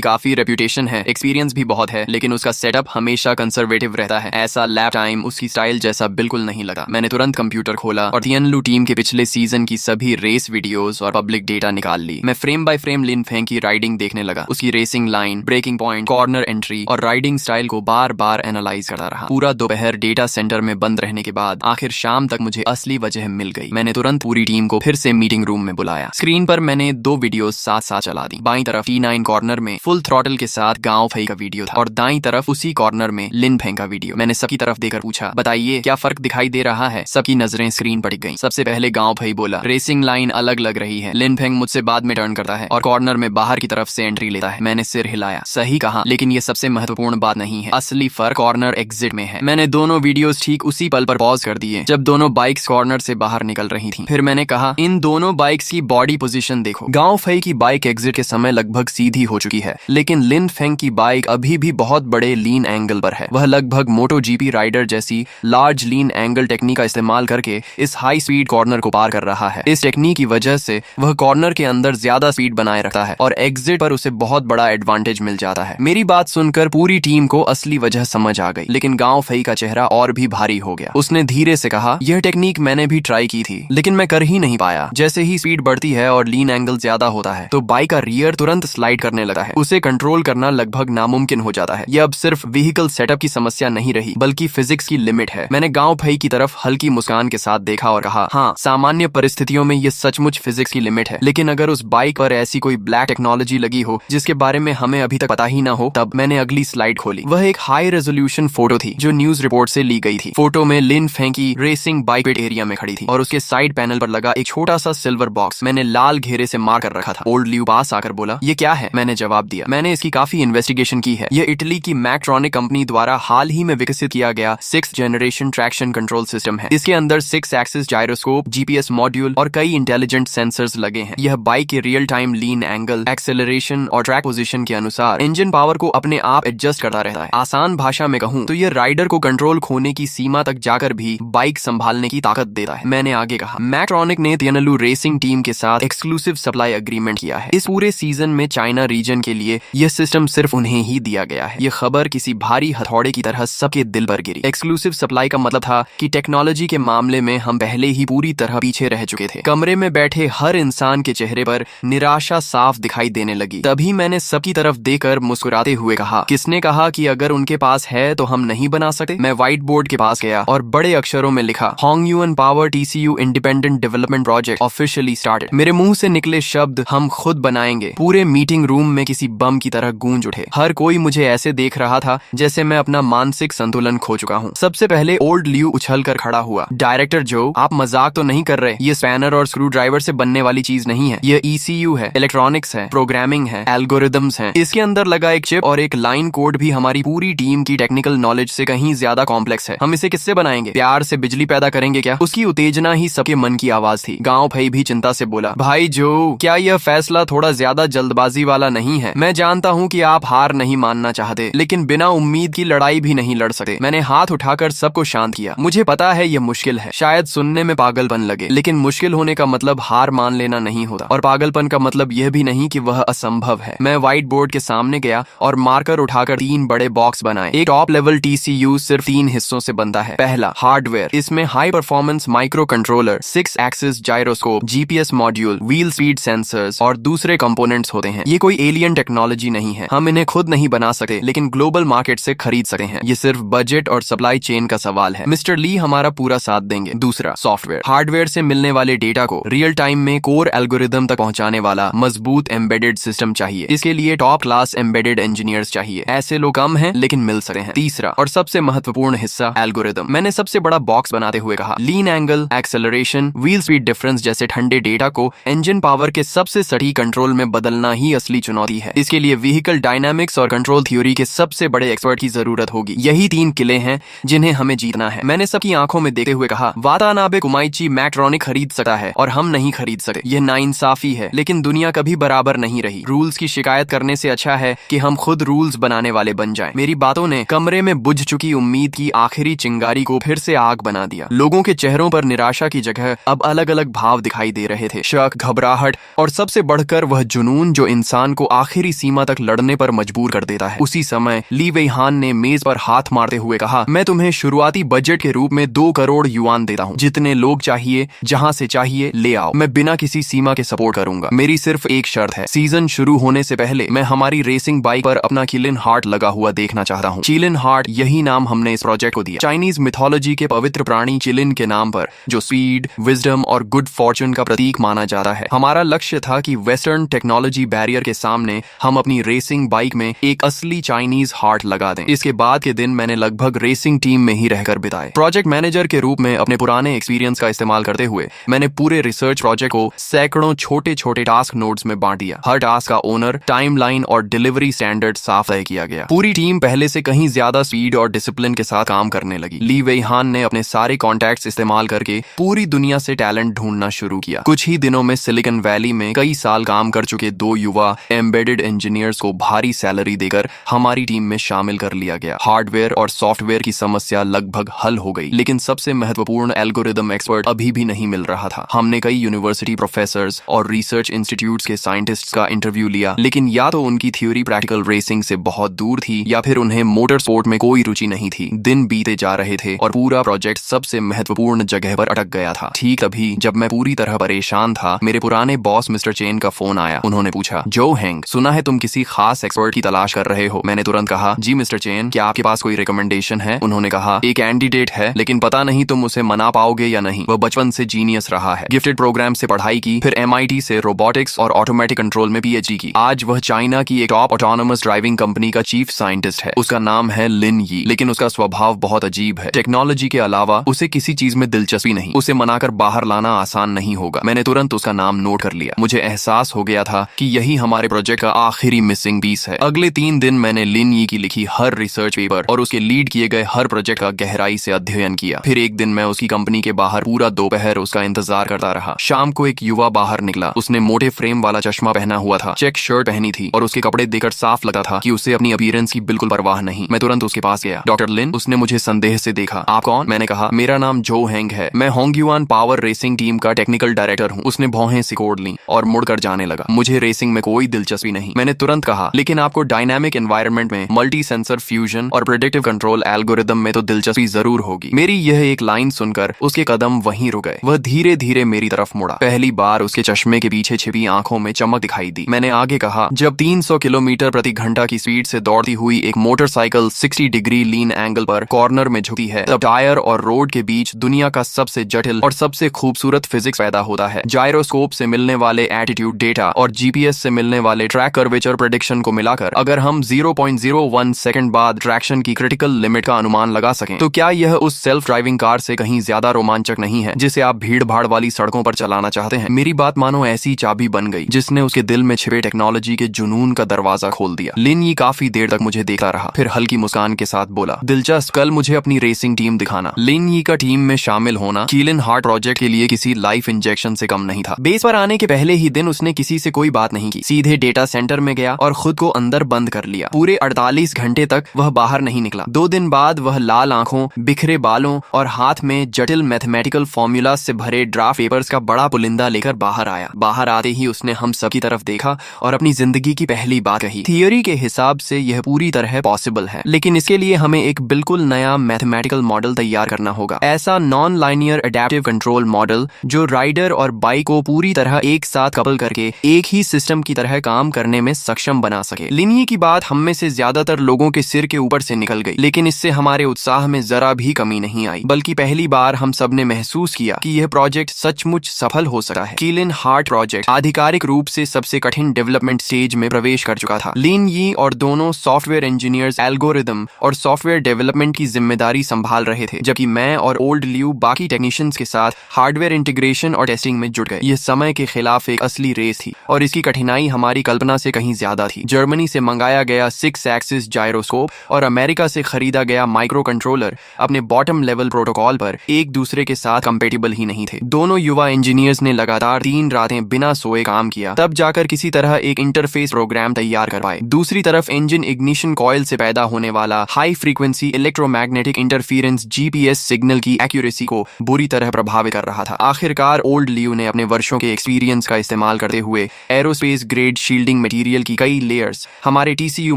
काफी रेप्यूटेशन है, एक्सपीरियंस भी बहुत है, लेकिन उसका सेटअप हमेशा कंजर्वेटिव रहता है। ऐसा लैप टाइम उसकी स्टाइल जैसा बिल्कुल नहीं लगा। मैंने तुरंत कंप्यूटर खोला और तियानलू टीम के पिछले सीजन की सभी रेस वीडियोस और पब्लिक डेटा निकाल ली। मैं frame by frame Lin Feng की राइडिंग देखने लगा, उसकी racing line, braking point, corner entry और राइडिंग स्टाइल को बार बार एनालाइज करता रहा। पूरा दोपहर डेटा सेंटर में बंद रहने के बाद आखिर शाम तक मुझे असली वजह मिल गई। मैंने तुरंत पूरी टीम को फिर से मीटिंग रूम में बुलाया। स्क्रीन पर मैंने 2 वीडियोस साथ साथ चला दी। बाईं तरफ T9 कॉर्नर में फुल थ्रॉटल के साथ गांव फई का वीडियो था और दाईं तरफ उसी कॉर्नर में लिन फेंग का वीडियो। मैंने सबकी तरफ देकर पूछा, बताइए क्या फर्क दिखाई दे रहा है? सबकी नजरें स्क्रीन पर टिक गईं। सबसे पहले गांव फई बोला, रेसिंग लाइन अलग लग रही है। लिन फेंग मुझसे बाद में टर्न करता है और कॉर्नर में बाहर की तरफ से एंट्री लेता है। मैंने सिर हिलाया, सही कहा, लेकिन ये सबसे महत्वपूर्ण बात नहीं है। असली फर्क कॉर्नर एग्जिट में है। मैंने दोनों वीडियोस ठीक उसी पल पर पॉज कर दिए जब दोनों बाइक्स कॉर्नर से बाहर निकल रही थीं। फिर मैंने कहा, इन दोनों बाइक्स की बॉडी पोजीशन देखो। गांव फई की बाइक एग्जिट के समय लगभग सीधी हो चुकी है, लेकिन लिन फेंग की बाइक अभी भी बहुत बड़े लीन एंगल पर है। वह लगभग मोटो जीपी राइडर जैसी लार्ज लीन एंगल टेक्निक का इस्तेमाल करके इस हाई स्पीड कॉर्नर को पार कर रहा है। इस टेक्निक की वजह से वह कॉर्नर के अंदर ज्यादा स्पीड बनाए रखता है और एग्जिट पर उसे बहुत बड़ा एडवांटेज मिल जाता है। मेरी बात सुनकर पूरी टीम को असली वजह समझ आ गई, लेकिन गांव फई का चेहरा और भी भारी हो गया। उसने धीरे से कहा, यह टेक्निक मैंने भी ट्राई की थी, लेकिन मैं कर ही नहीं पाया। जैसे ही स्पीड बढ़ती है और लीन एंगल ज्यादा होता है तो बाइक का रियर तुरंत स्लाइड करने लगता है। उसे कंट्रोल करना लगभग नामुमकिन हो जाता है। यह अब सिर्फ व्हीकल सेटअप की समस्या नहीं रही, बल्कि फिजिक्स की लिमिट है। मैंने गांव फई की तरफ हल्की मुस्कान के साथ देखा और कहा, हाँ, सामान्य परिस्थितियों में यह सचमुच फिजिक्स की लिमिट है, लेकिन अगर उस बाइक पर ऐसी कोई ब्लैक टेक्नोलॉजी लगी हो जिसके बारे में हमें अभी तक पता ही ना हो, तब मैंने अगली स्लाइड खोली। वह एक हाई रेजोल्यूशन फोटो थी जो न्यूज रिपोर्ट से ली गई थी। फोटो में लिन फेंग की रेसिंग बाइक पिट एरिया में खड़ी थी और उसके साइड पैनल पर लगा एक छोटा सा सिल्वर बॉक्स मैंने लाल घेरे से मार कर रखा था। ओल्ड ल्यू पास आकर बोला, ये क्या है? मैंने जवाब दिया, मैंने इसकी काफी इन्वेस्टिगेशन की है। यह इटली की मैक्ट्रॉनिक कंपनी द्वारा हाल ही में विकसित किया गया 6th generation traction control system है। इसके अंदर 6 एक्सिस जायरोस्कोप, GPS मॉड्यूल और कई इंटेलिजेंट सेंसर्स लगे हैं। यह बाइक के रियल टाइम लीन एंगल, एक्सेलरेशन और ट्रैक पोजीशन के अनुसार इंजन पावर को अपने आप एडजस्ट करता रहता है। आसान भाषा में कहूँ तो यह राइडर को कंट्रोल खोने की सीमा तक जाकर भी बाइक संभालने की ताकत देता है। मैंने आगे कहा, मैक्ट्रॉनिक ने तियानलू रेसिंग टीम के साथ एक्सक्लूसिव सप्लाई एग्रीमेंट किया है। इस पूरे सीजन में चाइना रीजन के लिए यह सिस्टम सिर्फ उन्हें ही दिया गया है। यह खबर किसी भारी हथौड़े की तरह सबके दिल पर गिरी। एक्सक्लूसिव सप्लाई का मतलब था कि टेक्नोलॉजी के मामले में हम पहले ही पूरी तरह पीछे रह चुके थे। कमरे में बैठे हर इंसान के चेहरे पर निराशा साफ दिखाई देने लगी। तभी मैंने सबकी तरफ देखकर मुस्कुराते हुए कहा, किसने कहा कि अगर उनके पास है तो हम नहीं बना सकते? मैं व्हाइट बोर्ड के पास गया और बड़े अक्षरों में लिखा, Hongyun power TCU independent development project officially started. मेरे मुंह से निकले शब्द, हम खुद बनाएंगे, पूरे मीटिंग रूम में किसी बम की तरह गूंज उठे। हर कोई मुझे ऐसे देख रहा था जैसे मैं अपना मानसिक संतुलन खो चुका हूँ। सबसे पहले ओल्ड ल्यू उछल कर खड़ा हुआ, डायरेक्टर जो, आप मजाक तो नहीं कर रहे? ये स्पैनर और स्क्रू ड्राइवर से बनने वाली चीज नहीं है। ये ECU है, इलेक्ट्रॉनिक्स है, प्रोग्रामिंग है, एल्गोरिदम्स हैं। इसके अंदर लगा एक चिप और एक लाइन कोड भी हमारी पूरी टीम की टेक्निकल नॉलेज से कहीं ज्यादा कॉम्प्लेक्स है। हम इसे किससे बनाएंगे? प्यार से बिजली पैदा करेंगे क्या? उसकी उत्तेजना ही सबके मन की आवाज थी। गांव भाई भी चिंता से बोला, भाई जो, क्या यह फैसला थोड़ा ज्यादा जल्दबाजी वाला नहीं है? मैं जानता हूँ कि आप हार नहीं मानना चाहते, लेकिन बिना उम्मीद की लड़ाई भी नहीं लड़ सकते। मैंने हाथ उठाकर सबको शांत किया। मुझे पता है यह मुश्किल है, शायद सुनने में पागलपन लगे, लेकिन मुश्किल होने का मतलब हार मान लेना नहीं होता, और पागलपन का मतलब यह भी नहीं कि वह असंभव है। मैं व्हाइट बोर्ड के सामने गया और मार्कर उठाकर 3 बड़े बॉक्स बनाए। एक टॉप लेवल TCU सिर्फ 3 हिस्सों से बनता है। पहला, हार्डवेयर। इसमें high performance micro controller, 6 axis gyroscope, GPS module, wheel speed sensors और दूसरे कंपोनेंट्स होते हैं। ये कोई एलियन टेक्नोलॉजी नहीं है, हम इन्हें खुद नहीं बना सकते, लेकिन ग्लोबल मार्केट से खरीद सकते हैं। ये सिर्फ बजट और सप्लाई चेन का सवाल है। मिस्टर ली हमारा पूरा साथ देंगे। दूसरा, सॉफ्टवेयर। हार्डवेयर से मिलने वाले डेटा को रियल टाइम में कोर एल्गोरिदम तक पहुंचाने वाला मजबूत एम्बेडेड सिस्टम चाहिए। इसके लिए टॉप क्लास एम्बेडेड इंजीनियर्स चाहिए। ऐसे लोग कम हैं, लेकिन मिल सकते हैं। तीसरा और सबसे महत्वपूर्ण हिस्सा, एल्गोरिदम। मैंने सबसे बड़ा बॉक्स बनाते हुए कहा, lean angle, acceleration, wheel speed difference जैसे ठंडे डेटा को इंजन पावर के सबसे सटीक कंट्रोल में बदलना ही असली चुनौती है। इसके लिए व्हीकल डायनामिक्स और कंट्रोल थ्योरी के सबसे बड़े एक्सपर्ट की जरूरत होगी। यही 3 किले हैं जिन्हें हमें जीतना है। मैंने सबकी आंखों में देखते हुए कहा, वातानाबे कुमाइची मैक्ट्रॉनिक खरीद सकता है और हम नहीं खरीद सकते। यह नाइंसाफी है, लेकिन दुनिया कभी बराबर नहीं रही। रूल्स की शिकायत करने से अच्छा है कि हम खुद रूल्स बनाने वाले बन जाएं। मेरी बातों ने कमरे में बुझ चुकी उम्मीद की आखिरी चिंगारी को फिर से आग बना दिया। लोगों के चेहरों पर निराशा की जगह अब अलग अलग भाव दिखाई दे रहे थे, शक, घबराहट और सबसे बढ़कर वह जुनून जो इंसान को आखिरी सीमा तक लड़ने पर मजबूर कर देता है। उसी समय ली वेई हान ने मेज पर हाथ मारते हुए कहा, मैं तुम्हें शुरुआती बजट के रूप में 2 करोड़ युआन देता हूँ। जितने लोग चाहिए, जहाँ से चाहिए ले आओ। मैं बिना किसी सीमा के सपोर्ट करूंगा। मेरी सिर्फ एक शर्त है, सीजन शुरू होने से पहले मैं हमारी रेसिंग बाइक पर अपना किलिन हार्ट लगा हुआ देखना चाहता हूँ। चिलिन हार्ट, यही नाम हमने इस प्रोजेक्ट को दिया। चाइनीज मिथोलॉजी के पवित्र प्राणी चिलिन के नाम पर, जो स्पीड, विजडम और गुड फॉर्चून का प्रतीक माना जाता है। हमारा लक्ष्य था कि वेस्टर्न टेक्नोलॉजी बैरियर के सामने हम अपनी रेसिंग बाइक में एक असली चाइनीज हार्ट लगा दें। इसके बाद के दिन मैंने लगभग रेसिंग टीम में ही रहकर बिताए। प्रोजेक्ट मैनेजर के रूप में अपने पुराने एक्सपीरियंस का इस्तेमाल करते हुए मैंने पूरे रिसर्च प्रोजेक्ट को सैकड़ों छोटे छोटे टास्क नोड्स में बांट दिया। हर टास्क का ओनर, टाइमलाइन और डिलीवरी स्टैंडर्ड साफ तय किया गया। पूरी टीम पहले से कहीं ज्यादा स्पीड और डिसिप्लिन के साथ काम करने लगी। ली वेई हान ने अपने सारे कॉन्टैक्ट्स इस्तेमाल करके पूरी दुनिया से टैलेंट ढूंढना शुरू किया। कुछ ही दिनों में सिलिकॉन वैली में कई साल काम कर चुके 2 युवा एम्बेडेड इंजीनियर्स को भारी सैलरी देकर हमारी टीम में शामिल कर लिया गया। हार्डवेयर और सॉफ्टवेयर की समस्या लगभग हल हो गई, लेकिन सबसे महत्वपूर्ण एल्गोरिदम एक्सपर्ट अभी भी नहीं मिल रहा था। हमने कई यूनिवर्सिटी प्रोफेसर्स और रिसर्च इंस्टीट्यूट्स के साइंटिस्ट्स का इंटरव्यू लिया, लेकिन या तो उनकी थ्योरी प्रैक्टिकल रेसिंग से बहुत दूर थी या फिर उन्हें मोटर स्पोर्ट में कोई रुचि नहीं थी। दिन बीते जा रहे थे और पूरा प्रोजेक्ट सबसे महत्वपूर्ण जगह पर अटक गया था। ठीक तभी जब मैं पूरी तरह परेशान था, मेरे पुराने बॉस मिस्टर चेन का फोन आया। उन्होंने पूछा, जो हेंग, सुना है तुम किसी खास एक्सपर्ट की तलाश कर रहे हो। मैंने तुरंत कहा, जी मिस्टर चेन, क्या आपके पास कोई रिकमेंडेशन है? उन्होंने कहा, एक कैंडिडेट है, लेकिन पता नहीं तुम उसे मना पाओगे या नहीं। वह बचपन से जीनियस रहा है, गिफ्टेड प्रोग्राम से पढ़ाई की, फिर MIT से रोबोटिक्स और ऑटोमेटिक कंट्रोल में PhD की। आज वह चाइना की एक टॉप ऑटोनोमस ड्राइविंग कंपनी का चीफ साइंटिस्ट है। उसका नाम है लिन यी, लेकिन उसका स्वभाव बहुत अजीब है। टेक्नोलॉजी के अलावा उसे किसी चीज में दिलचस्पी नहीं। उसे मनाकर बाहर लाना आसान नहीं होगा। मैंने तुरंत उसका नाम नोट कर लिया। मुझे एहसास हो गया था कि यही हमारे प्रोजेक्ट का आखिरी मिसिंग पीस है। अगले 3 दिन मैंने लिन यी की लिखी हर रिसर्च पेपर और उसके लीड किए गए हर प्रोजेक्ट का गहराई से अध्ययन किया। फिर एक दिन मैं उसकी कंपनी के बाहर पूरा दोपहर उसका इंतजार करता रहा। शाम को एक युवा बाहर निकला। उसने मोटे फ्रेम वाला चश्मा पहना हुआ था, चेक शर्ट पहनी थी और उसके कपड़े देखकर साफ लगा था कि उसे अपनी अपीयरेंस की बिल्कुल परवाह नहीं। मैं तुरंत उसके पास गया। डॉक्टर लिन, उसने मुझे संदेह से देखा। आप कौन? मैंने कहा, मेरा नाम जो हेंग है। मैं होंगयुआन पावर रेसिंग टीम का टेक्निकल डायरेक्टर हूँ। उसने भौहें सिकोड़ ली और मुड़कर जाने लगा। मुझे रेसिंग में कोई दिलचस्पी नहीं। मैंने तुरंत कहा, लेकिन आपको डायनामिक एनवायरनमेंट में मल्टी सेंसर फ्यूजन और प्रेडिक्टिव कंट्रोल एल्गोरिदम में तो दिलचस्पी जरूर होगी। मेरी यह एक लाइन सुनकर उसके कदम वहीं रुक गए। वह धीरे धीरे मेरी तरफ मुड़ा। पहली बार उसके चश्मे के पीछे छिपी आंखों में चमक दिखाई दी। मैंने आगे कहा, जब 300 किलोमीटर प्रति घंटा की स्पीड से दौड़ती हुई एक मोटरसाइकिल 60 डिग्री लीन एंगल पर कॉर्नर में झुकी है, तब टायर और रोड के बीच दुनिया का सबसे जटिल और सबसे खूबसूरत फिजिक्स पैदा होता है। जायरोस्कोप से मिलने वाले एटीट्यूड डेटा और GPS से मिलने वाले ट्रैक कर्वेचर प्रेडिक्शन को मिलाकर अगर हम 0.01 सेकंड बाद ट्रैक्शन की क्रिटिकल लिमिट का अनुमान लगा सकें, तो क्या यह उस सेल्फ ड्राइविंग कार से कहीं ज्यादा रोमांचक नहीं है जिसे आप भीड़ भाड़ वाली सड़कों पर चलाना चाहते हैं? मेरी बात मानो ऐसी चाबी बन गई जिसने उसके दिल में छिपे टेक्नोलॉजी के जुनून का दरवाजा खोल दिया। लिन यी काफी देर तक मुझे देखता रहा, फिर हल्की मुस्कान के साथ बोला, दिलचस्प, कल मुझे अपनी रेसिंग टीम दिखाना। लिन यी का टीम में शामिल होना किलिन हार्ट प्रोजेक्ट के लिए किसी लाइफ इंजेक्शन से कम नहीं था। बेस पर आने के पहले ही दिन उसने किसी से कोई बात नहीं की, सीधे डेटा सेंटर में गया और खुद को अंदर बंद कर लिया। पूरे 48 घंटे तक वह बाहर नहीं निकला। 2 दिन बाद वह लाल आंखों, बिखरे बालों और हाथ में जटिल मैथमेटिकल फॉर्मूला से भरे ड्राफ्ट पेपर्स का बड़ा पुलिंदा लेकर बाहर आया। बाहर आते ही उसने हम सब की तरफ देखा और अपनी जिंदगी की पहली बात कही, थियोरी के हिसाब से यह पूरी तरह पॉसिबल है, लेकिन इसके लिए हमें एक बिल्कुल नया मैथमेटिकल मॉडल तैयार करना होगा। ऐसा non linear adaptive control model जो राइडर और बाइक को पूरी तरह एक साथ कपल करके एक ही सिस्टम की तरह काम करने में सक्षम बना सके। लिन यी की बात हम में से ज्यादातर लोगों के सिर के ऊपर से निकल गई, लेकिन इससे हमारे उत्साह में जरा भी कमी नहीं आई, बल्कि पहली बार हम सब ने महसूस किया कि यह प्रोजेक्ट सचमुच सफल हो सकता है। किलिन हार्ट प्रोजेक्ट आधिकारिक रूप से सबसे कठिन डेवलपमेंट स्टेज में प्रवेश कर चुका था। लिन यी और दोनों सॉफ्टवेयर इंजीनियर्स एल्गोरिदम और सॉफ्टवेयर डेवलपमेंट की जिम्मेदारी संभाल रहे थे, जबकि मैं और ओल्ड ल्यू बाकी टेक्नीशियंस के साथ हार्डवेयर इंटीग्रेशन और टेस्टिंग में जुट गए। यह समय के खिलाफ एक असली रेस थी और इसकी कठिनाई हमारी कल्पना से कहीं ज्यादा थी। जर्मनी से मंगाया गया 6 एक्सिस जायरोस्कोप और अमेरिका से खरीदा गया माइक्रो कंट्रोलर अपने बॉटम लेवल प्रोटोकॉल पर एक दूसरे के साथ कंपेटिबल ही नहीं थे। दोनों युवा इंजीनियर्स ने लगातार 3 रातें बिना सोए काम किया, तब जाकर किसी तरह एक इंटरफेस प्रोग्राम प्रोग्राम तैयार कर पाए। दूसरी तरफ इंजन इग्निशन कॉइल से पैदा होने वाला high frequency electromagnetic interference GPS signal की एक्यूरेसी को बुरी तरह प्रभावित कर रहा था। आखिरकार ओल्ड लियो ने अपने वर्षों के एक्सपीरियंस का इस्तेमाल करते हुए एरोस्पेस ग्रेड शील्डिंग मटेरियल की कई लेयर्स हमारे टीसीयू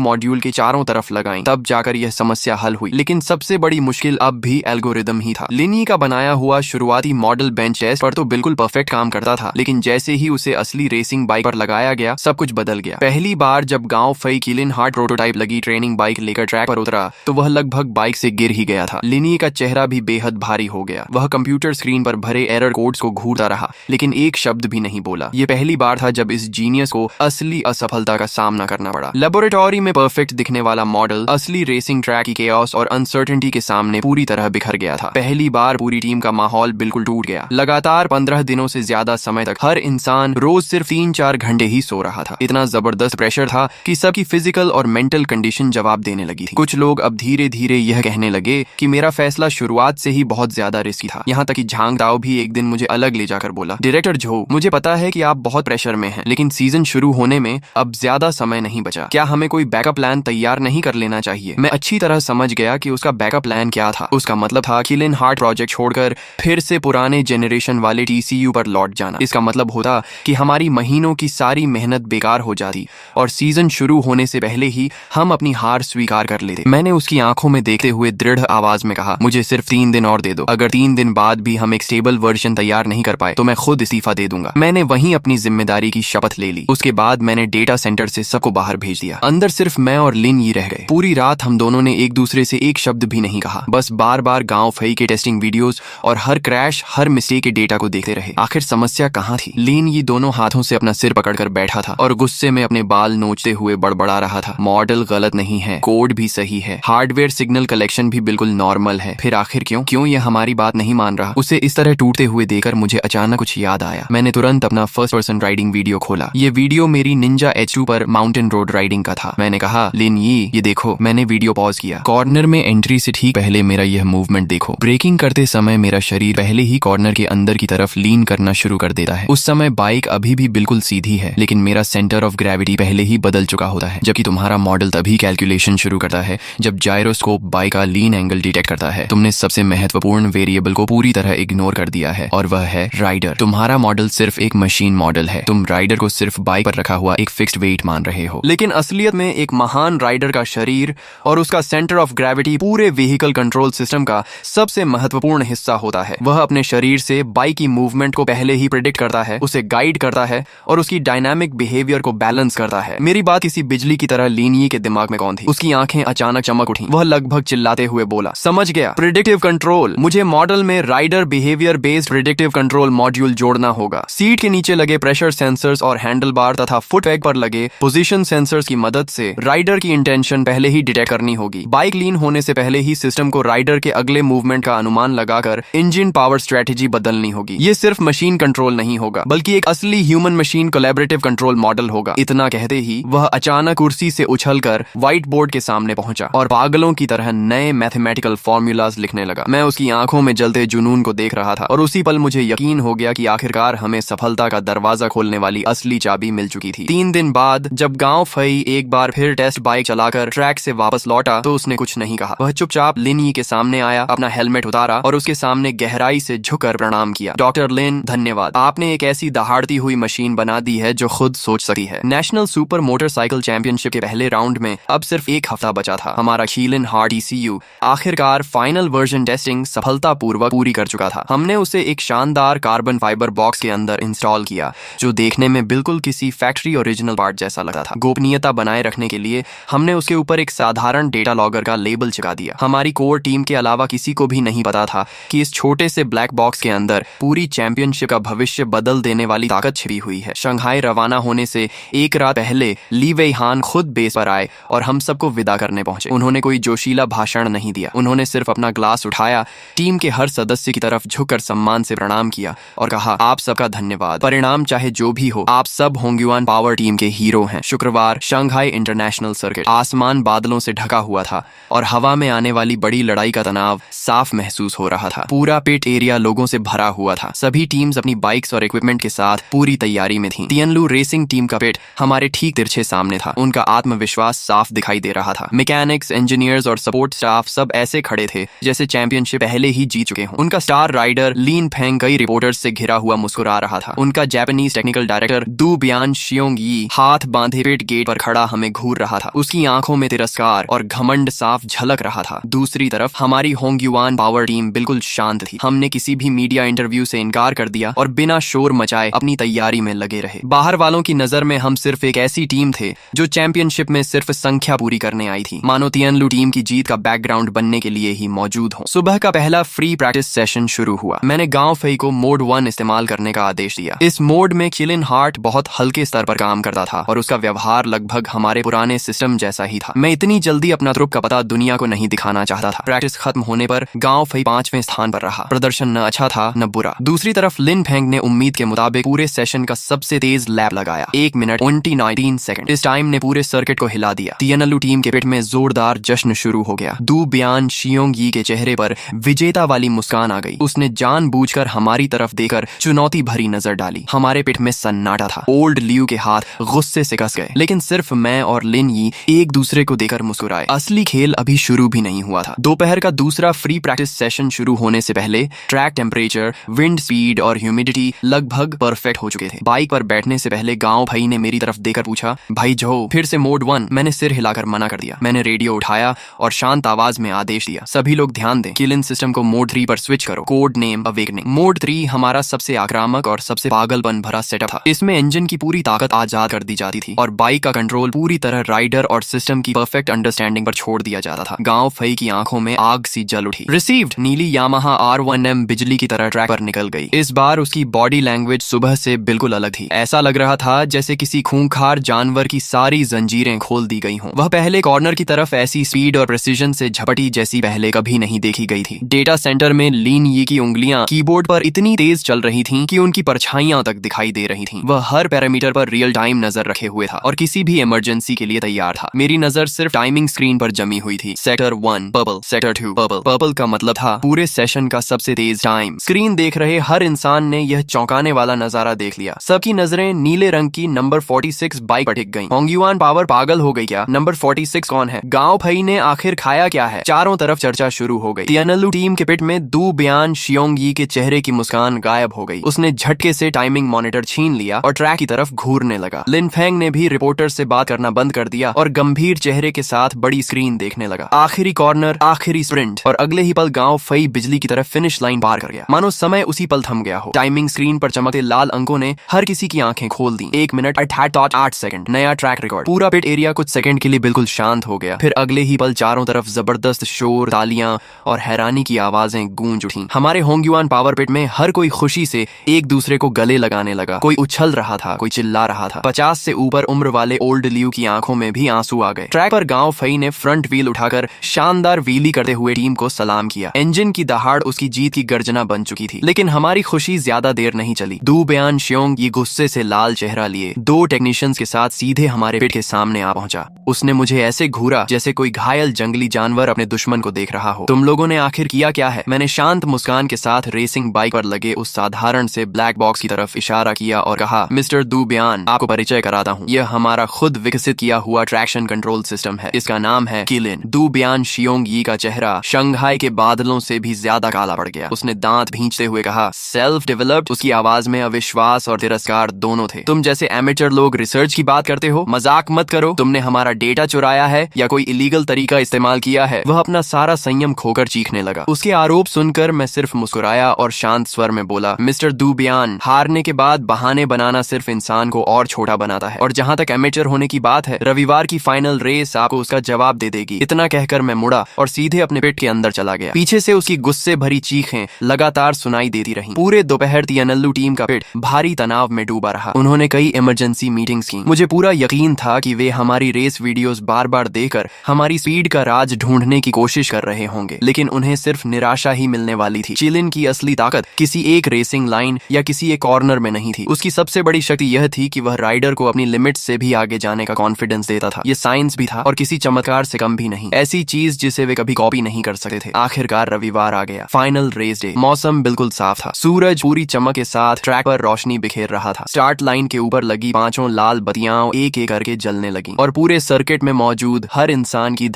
मॉड्यूल के चारों तरफ लगाई। तब जाकर यह समस्या हल हुई। लेकिन सबसे बड़ी मुश्किल अब भी एल्गोरिदम ही था। लिनी का बनाया हुआ शुरुआती मॉडल बेंच टेस्ट पर तो बिल्कुल परफेक्ट काम करता था, लेकिन जैसे ही उसे असली रेसिंग बाइक पर लगाया गया सब कुछ बदल गया। पहली बार जब गांव फई किलिन हार्ट प्रोटोटाइप लगी ट्रेनिंग बाइक लेकर ट्रैक पर उतरा तो वह लगभग बाइक से गिर ही गया था। लिनी का चेहरा भी बेहद भारी हो गया। वह कंप्यूटर स्क्रीन पर भरे एरर कोड्स को घूरता रहा, लेकिन एक शब्द भी नहीं बोला। यह पहली बार था जब इस जीनियस को असली असफलता का सामना करना पड़ा। लेबोरेटरी में परफेक्ट दिखने वाला मॉडल असली रेसिंग ट्रैक की केओस और अनसर्टेनिटी के सामने पूरी तरह बिखर गया था। पहली बार पूरी टीम का माहौल बिल्कुल टूट गया। लगातार 15 दिनों से ज्यादा समय तक हर इंसान रोज सिर्फ 3-4 घंटे ही सो रहा था। इतना जबरदस्त प्रेशर था कि सबकी फिजिकल और मेंटल कंडीशन जवाब देने लगी थी। कुछ लोग अब धीरे धीरे यह कहने लगे कि मेरा फैसला शुरुआत से ही बहुत ज्यादा रिस्की था। यहाँ तक कि झांग दाओ भी एक दिन मुझे अलग ले जाकर बोला, डायरेक्टर झो, मुझे पता है कि आप बहुत प्रेशर में हैं, लेकिन सीजन शुरू होने में अब ज्यादा समय नहीं बचा। क्या हमें कोई बैकअप प्लान तैयार नहीं कर लेना चाहिए? मैं अच्छी तरह समझ गया कि उसका बैकअप प्लान क्या था। उसका मतलब था किलिन हार्ट प्रोजेक्ट छोड़कर फिर से पुराने जेनरेशन वाले टीसीयू पर लौट जाना। इसका मतलब होता कि हमारी महीनों की सारी मेहनत बेकार हो जाती और सीजन शुरू होने से पहले ही हम अपनी हार स्वीकार कर लेते। मैंने उसकी आंखों में देखते हुए दृढ़ आवाज में कहा, मुझे सिर्फ 3 दिन और दे दो। अगर 3 दिन बाद भी हम एक स्टेबल वर्जन तैयार नहीं कर पाए तो मैं खुद इस्तीफा दे दूंगा। मैंने वहीं अपनी जिम्मेदारी की शपथ ले ली। उसके बाद मैंने डेटा सेंटर से सबको बाहर भेज दिया। अंदर सिर्फ मैं और लिन ही रह गए। पूरी रात हम दोनों ने एक दूसरे से एक शब्द भी नहीं कहा, बस बार बार गांव फई के टेस्टिंग वीडियोस और हर क्रैश हर मिस्टेक के डेटा को देखते रहे। आखिर समस्या कहाँ थी? लिन ये दोनों हाथों से अपना सिर पकड़कर बैठा था और गुस्से में अपने बाल नोचते हुए बड़बड़ा रहा था। मॉडल गलत नहीं है, कोड भी सही है, हार्डवेयर सिग्नल कलेक्शन भी बिल्कुल नॉर्मल है, फिर आखिर क्यों ये हमारी बात नहीं मान रहा? उसे इस तरह टूटते हुए देखकर मुझे अचानक कुछ याद आया। मैंने तुरंत अपना फर्स्ट पर्सन राइडिंग वीडियो खोला। ये वीडियो मेरी निंजा H2 पर माउंटेन रोड राइडिंग का था। मैंने कहा, लिन ये देखो। मैंने वीडियो पॉज किया। कॉर्नर में एंट्री से ठीक पहले मेरा यह मूवमेंट देखो। ब्रेकिंग करते समय मेरा शरीर पहले ही कॉर्नर के अंदर की तरफ लीन करना शुरू कर देता है। उस समय बाइक अभी भी बिल्कुल सीधी है, लेकिन मेरा सेंटर ऑफ ग्रेविटी पहले ही बदल चुका होता है। जबकि तुम्हारा मॉडल तभी कैलकुलेशन शुरू करता है जब जायरोस्कोप बाइक का लीन एंगल डिटेक्ट करता है। तुमने सबसे महत्वपूर्ण वेरिएबल को पूरी तरह इग्नोर कर दिया है और वह है राइडर। तुम्हारा मॉडल सिर्फ एक मशीन मॉडल है। तुम राइडर को सिर्फ बाइक पर रखा हुआ एक फिक्स्ड वेट मान रहे हो, लेकिन असलियत में एक महान राइडर का शरीर और उसका सेंटर ऑफ ग्रेविटी पूरे व्हीकल कंट्रोल सिस्टम का सबसे महत्वपूर्ण हिस्सा होता है। वह अपने शरीर से बाइक की मूवमेंट को पहले ही प्रेडिक्ट करता है, उसे गाइड करता है और उसकी डायनामिक बिहेवियर को बैलेंस करता है। मेरी बात किसी बिजली की तरह लीनी के दिमाग में कौन थी? उसकी आंखें अचानक चमक उठी। वह लगभग चिल्लाते हुए बोला, समझ गया, प्रेडिक्टिव कंट्रोल। मुझे मॉडल में rider behaviour based predictive control module जोड़ना होगा। सीट के नीचे लगे प्रेशर सेंसर्स और हैंडल बार तथा फुटपैग पर लगे पोजीशन सेंसर्स की मदद से राइडर की इंटेंशन पहले ही डिटेक्ट करनी होगी। बाइक लीन होने से पहले ही सिस्टम को राइडर के अगले मूवमेंट का अनुमान लगाकर इंजन पावर स्ट्रेटेजी बदलनी होगी। ये सिर्फ मशीन कंट्रोल नहीं होगा, बल्कि एक असली human machine collaborative control model होगा। इतना कहते ही वह अचानक कुर्सी से उछलकर व्हाइट बोर्ड के सामने पहुंचा और पागलों की तरह नए मैथमेटिकल फॉर्मूलाज लिखने लगा। मैं उसकी आंखों में जलते जुनून को देख रहा था और उसी पल मुझे यकीन हो गया कि आखिरकार हमें सफलता का दरवाजा खोलने वाली असली चाबी मिल चुकी थी। 3 दिन बाद जब गांव फई एक बार फिर टेस्ट बाइक चलाकर ट्रैक से वापस लौटा तो उसने कुछ नहीं कहा। वह चुपचाप लिनी के सामने आया, अपना हेलमेट उतारा और उसके सामने गहराई से झुककर प्रणाम किया। डॉक्टर लिन, धन्यवाद। आपने एक ऐसी दहाड़ती हुई मशीन बना दी है जो खुद सोच सकी है। नेशनल सुपर मोटरसाइकिल चैंपियनशिप के पहले राउंड में अब सिर्फ एक हफ्ता बचा था। हमारा किलिन हार्ट ECU आखिरकार फाइनल वर्जन टेस्टिंग सफलतापूर्वक पूरी कर चुका था। हमने उसे एक शानदार कार्बन फाइबर बॉक्स के अंदर इंस्टॉल किया जो देखने में बिल्कुल किसी फैक्ट्री ओरिजिनल पार्ट जैसा लगता था। गोपनीयता बनाए रखने के लिए हमने उसके ऊपर एक साधारण डेटा लॉगर का लेबल चिपका दिया। हमारी कोर टीम के अलावा किसी को भी नहीं पता था कि इस छोटे से ब्लैक बॉक्स के अंदर पूरी चैंपियनशिप का भविष्य बदल देने वाली ताकत छिपी हुई है। शंघाई रवाना होने से एक रात पहले ली वेई हान खुद बेस पर आए और हम सबको विदा करने पहुंचे। उन्होंने कोई जोशीला भाषण नहीं दिया, उन्होंने सिर्फ अपना ग्लास उठाया, टीम के हर सदस्य की तरफ झुककर सम्मान से प्रणाम किया और कहा, आप सबका धन्यवाद। परिणाम चाहे जो भी हो, आप सब होंग्युआन पावर टीम के हीरो हैं। शुक्रवार शंघाई इंटरनेशनल सर्किट। आसमान बादलों से ढका हुआ था और हवा में आने वाली बड़ी लड़ाई का तनाव साफ महसूस हो रहा था। पूरा पिट एरिया लोगों से भरा हुआ था। सभी टीम्स अपनी बाइक्स और इक्विपमेंट के साथ पूरी तैयारी में थीं। तियनलू रेसिंग टीम का पिट हमारे हमारे ठीक तिरछे सामने था। उनका आत्मविश्वास साफ दिखाई दे रहा था। मैकेनिक्स, इंजीनियर्स और सपोर्ट स्टाफ सब ऐसे खड़े थे जैसे चैंपियनशिप पहले ही जीत चुके हों। उनका स्टार राइडर लिन फेंग कई रिपोर्टर्स से घिरा हुआ मुस्कुरा रहा था। उनका जापानीज टेक्निकल डायरेक्टर दू बियान शियोंग यी हाथ बांधे पिट गेट पर खड़ा हमें घूर रहा था। उसकी आंखों में तिरस्कार और घमंड साफ झलक रहा था। दूसरी तरफ हमारी होंगयुआन पावर टीम बिल्कुल शांत थी। हमने किसी भी मीडिया इंटरव्यू से इनकार कर दिया और बिना शोर मचाए अपनी तैयारी में लगे रहे। बाहर वालों की नजर में हम सिर्फ एक ऐसी टीम थे जो चैंपियनशिप में सिर्फ संख्या पूरी करने आई थी, मानो तियानलू टीम की जीत का बैकग्राउंड बनने के लिए ही मौजूद हो। सुबह का पहला फ्री प्रैक्टिस सेशन शुरू हुआ। मैंने गांव फई को मोड 1 इस्तेमाल करने का आदेश दिया। इस मोड में किलिन हार्ट बहुत हल्के स्तर पर काम करता था और उसका व्यवहार लगभग हमारे पुराने सिस्टम जैसा ही था। मैं इतनी जल्दी अपना त्रुप का पता दुनिया को नहीं दिखाना चाहता था। प्रैक्टिस खत्म होने पर गांव फई 5वें स्थान पर रहा। प्रदर्शन न अच्छा था न बुरा। दूसरी तरफ लिन फेंग ने उम्मीद के मुताबिक पूरे सेशन का सबसे तेज लैप लगाया, 1 मिनट 19 सेकंड। इस टाइम ने पूरे सर्किट को हिला दिया। तियानलू टीम के पिट में जोरदार जश्न शुरू हो गया। दू बियान शियोंग यी के चेहरे पर विजेता वाली मुस्कान आ गई। उसने जानबूझकर हमारी तरफ देकर चुनौती भरी नजर डाली। हमारे पिट में सन्नाटा था। ओल्ड लियू के हाथ गुस्से से कस गए, लेकिन सिर्फ मैं और लिन यी एक दूसरे को देकर मुस्कुराए। असली खेल अभी शुरू भी नहीं हुआ था। दोपहर का दूसरा फ्री प्रैक्टिस सेशन शुरू होने से पहले ट्रैक टेम्परेचर, विंड स्पीड और ह्यूमिडिटी लगभग परफेक्ट हो चुके थे। बाइक पर बैठने से पहले गांव भाई ने मेरी तरफ देकर पूछा, भाई जो फिर से मोड 1? मैंने सिर हिलाकर मना कर दिया। मैंने रेडियो उठाया और शांत आवाज में आदेश दिया, सभी लोग ध्यान दें, किलिन सिस्टम को मोड 3 पर स्विच करो। Code name awakening. मोड 3 हमारा सबसे आक्रामक और सबसे पागलपन भरा सेटअप था। इसमें इंजन की पूरी ताकत आजाद कर दी जाती थी और बाइक का कंट्रोल पूरी तरह राइडर और सिस्टम की परफेक्ट अंडरस्टैंडिंग पर छोड़ दिया जाता था। गांव फई की आंखों में आग सी जल उठी। रिसीव्ड। नीली यामाहा R1M बिजली की तरह ट्रैक पर निकल गई। इस बार उसकी बॉडी लैंग्वेज सुबह से बिल्कुल अलग थी। ऐसा लग रहा था जैसे किसी खूंखार जानवर की सारी जंजीरें खोल दी गई हों। वह पहले कॉर्नर की तरफ ऐसी स्पीड और प्रिसीजन से झपटी जैसी पहले कभी नहीं देखी गई थी। डेटा सेंटर में लिन यी की उंगलियां कीबोर्ड पर इतनी तेज चल रही थीं कि उनकी परछाइयां तक दिखाई दे रही थीं। वह हर पैरामीटर पर रियल टाइम नजर रखे हुए था और किसी भी इमरजेंसी के लिए तैयार था। मेरी नजर सिर्फ टाइमिंग स्क्रीन पर जमी हुई थी। Sector 1 purple, sector 2 purple. Purple का मतलब था पूरे सेशन का सबसे तेज टाइम। स्क्रीन देख रहे हर इंसान ने यह चौंकाने वाला नजारा देख लिया। सबकी नजरें नीले रंग की नंबर 46 बाइक पर टिक गईं। होंगयुआन पावर पागल हो गई क्या? नंबर 46 कौन है? गांव भाई ने आखिर खाया क्या है? चारों तरफ चर्चा शुरू हो गई। तियानलू टीम के पिट में दू बियान शियोंग यी के चेहरे की मुस्कान गायब हो गई। उसने झटके से टाइमिंग मॉनिटर छीन लिया और ट्रैक की तरफ घूरने लगा। लिन फेंग ने भी रिपोर्टर से बात करना बंद कर दिया और गंभीर चेहरे के साथ बड़ी स्क्रीन देखने लगा। आखिरी कॉर्नर, आखिरी स्प्रिंट और अगले ही पल गांव फई बिजली की तरफ फिनिश लाइन पार कर गया, मानो समय उसी पल थम गया हो। टाइमिंग स्क्रीन पर चमकते लाल अंकों ने हर किसी की आंखें खोल दी। 1 मिनट 8 सेकंड, नया ट्रैक रिकॉर्ड। पूरा पिट एरिया कुछ सेकंड के लिए बिल्कुल शांत हो गया। फिर अगले ही पल चारों तरफ जबरदस्त शोर, तालियां और हैरानी की आवाजें गूंज उठी। हमारे होंगयुआन पावर पिट में हर कोई खुशी से एक दूसरे को गले लगाने लगा। कोई उछल रहा था, कोई चिल्ला रहा था। 50 से ऊपर उम्र वाले ओल्ड लियू की आंखों में भी आंसू आ गए। ट्रैक पर गांव फई ने फ्रंट व्हील उठाकर शानदार व्हीली करते हुए टीम को सलाम किया। इंजन की दहाड़ उसकी जीत की गर्जना बन चुकी थी, लेकिन हमारी खुशी ज्यादा देर नहीं चली। दू बियान शियोंग ये गुस्से से लाल चेहरा लिए 2 टेक्नीशियंस के साथ सीधे हमारे पिट के सामने आ पहुंचा। उसने मुझे ऐसे घूरा जैसे कोई घायल जंगली जानवर अपने दुश्मन को देख रहा हो। तुम लोगों ने आखिर किया क्या है? मैंने शांत मुस्कान के साथ रेसिंग बाइक पर लगे उस साधारण से ब्लैक बॉक्स की तरफ इशारा किया और कहा, मिस्टर दू बियान, आपको परिचय कराता हूँ। यह हमारा खुद विकसित किया हुआ ट्रैक्शन कंट्रोल सिस्टम है। इसका नाम है किलिन। दू बियान शियोंग यी का चेहरा शंघाई के बादलों से भी ज्यादा काला पड़ गया। उसने दांत भींचते हुए कहा, सेल्फ डेवलप्ड? उसकी आवाज में अविश्वास और तिरस्कार दोनों थे। तुम जैसे एमेचर लोग रिसर्च की बात करते हो? मजाक मत करो। तुमने हमारा डेटा चुराया है या कोई इलीगल तरीका इस्तेमाल किया है? वह अपना सारा संयम खोकर चीखने लगा। उसके आरोप सुनकर मैं सिर्फ मुस्कुराया और शांत स्वर में बोला, मिस्टर दू बियान, हारने के बाद बहाने बनाना सिर्फ इंसान को और छोटा बनाता है, और जहां तक एमेचर होने की बात है, रविवार की फाइनल रेस आपको उसका जवाब दे देगी। इतना कहकर मैं मुड़ा और सीधे अपने पिट के अंदर चला गया। पीछे से उसकी गुस्से भरी चीखें लगातार सुनाई देती रहीं। पूरे दोपहर तियानलू टीम का पिट भारी तनाव में डूबा रहा। उन्होंने कई इमरजेंसी मीटिंग्स की। मुझे पूरा यकीन था कि वे हमारी रेस वीडियोस बार बार देखकर हमारी स्पीड का राज ढूंढने की कोशिश कर रहे होंगे, लेकिन उन्हें सिर्फ निराशा ही मिलने वाली थी। चिलिन की असली ताकत किसी एक रेसिंग लाइन या किसी एक कॉर्नर में नहीं थी। उसकी सबसे बड़ी शक्ति यह थी कि वह राइडर को अपनी लिमिट से भी आगे जाने का कॉन्फिडेंस देता था। ये साइंस भी था और किसी चमत्कार से कम भी नहीं। ऐसी चीज जिसे वे कभी कॉपी नहीं कर सकते थे। आखिरकार रविवार आ गया, फाइनल रेस डे। मौसम बिल्कुल साफ था। सूरज पूरी चमक के साथ ट्रैक पर रोशनी बिखेर रहा था। स्टार्ट लाइन के ऊपर लगी 5 लाल लाल बत्तियां एक एक करके जलने लगी और पूरे सर्किट में मौजूद हर इंसान की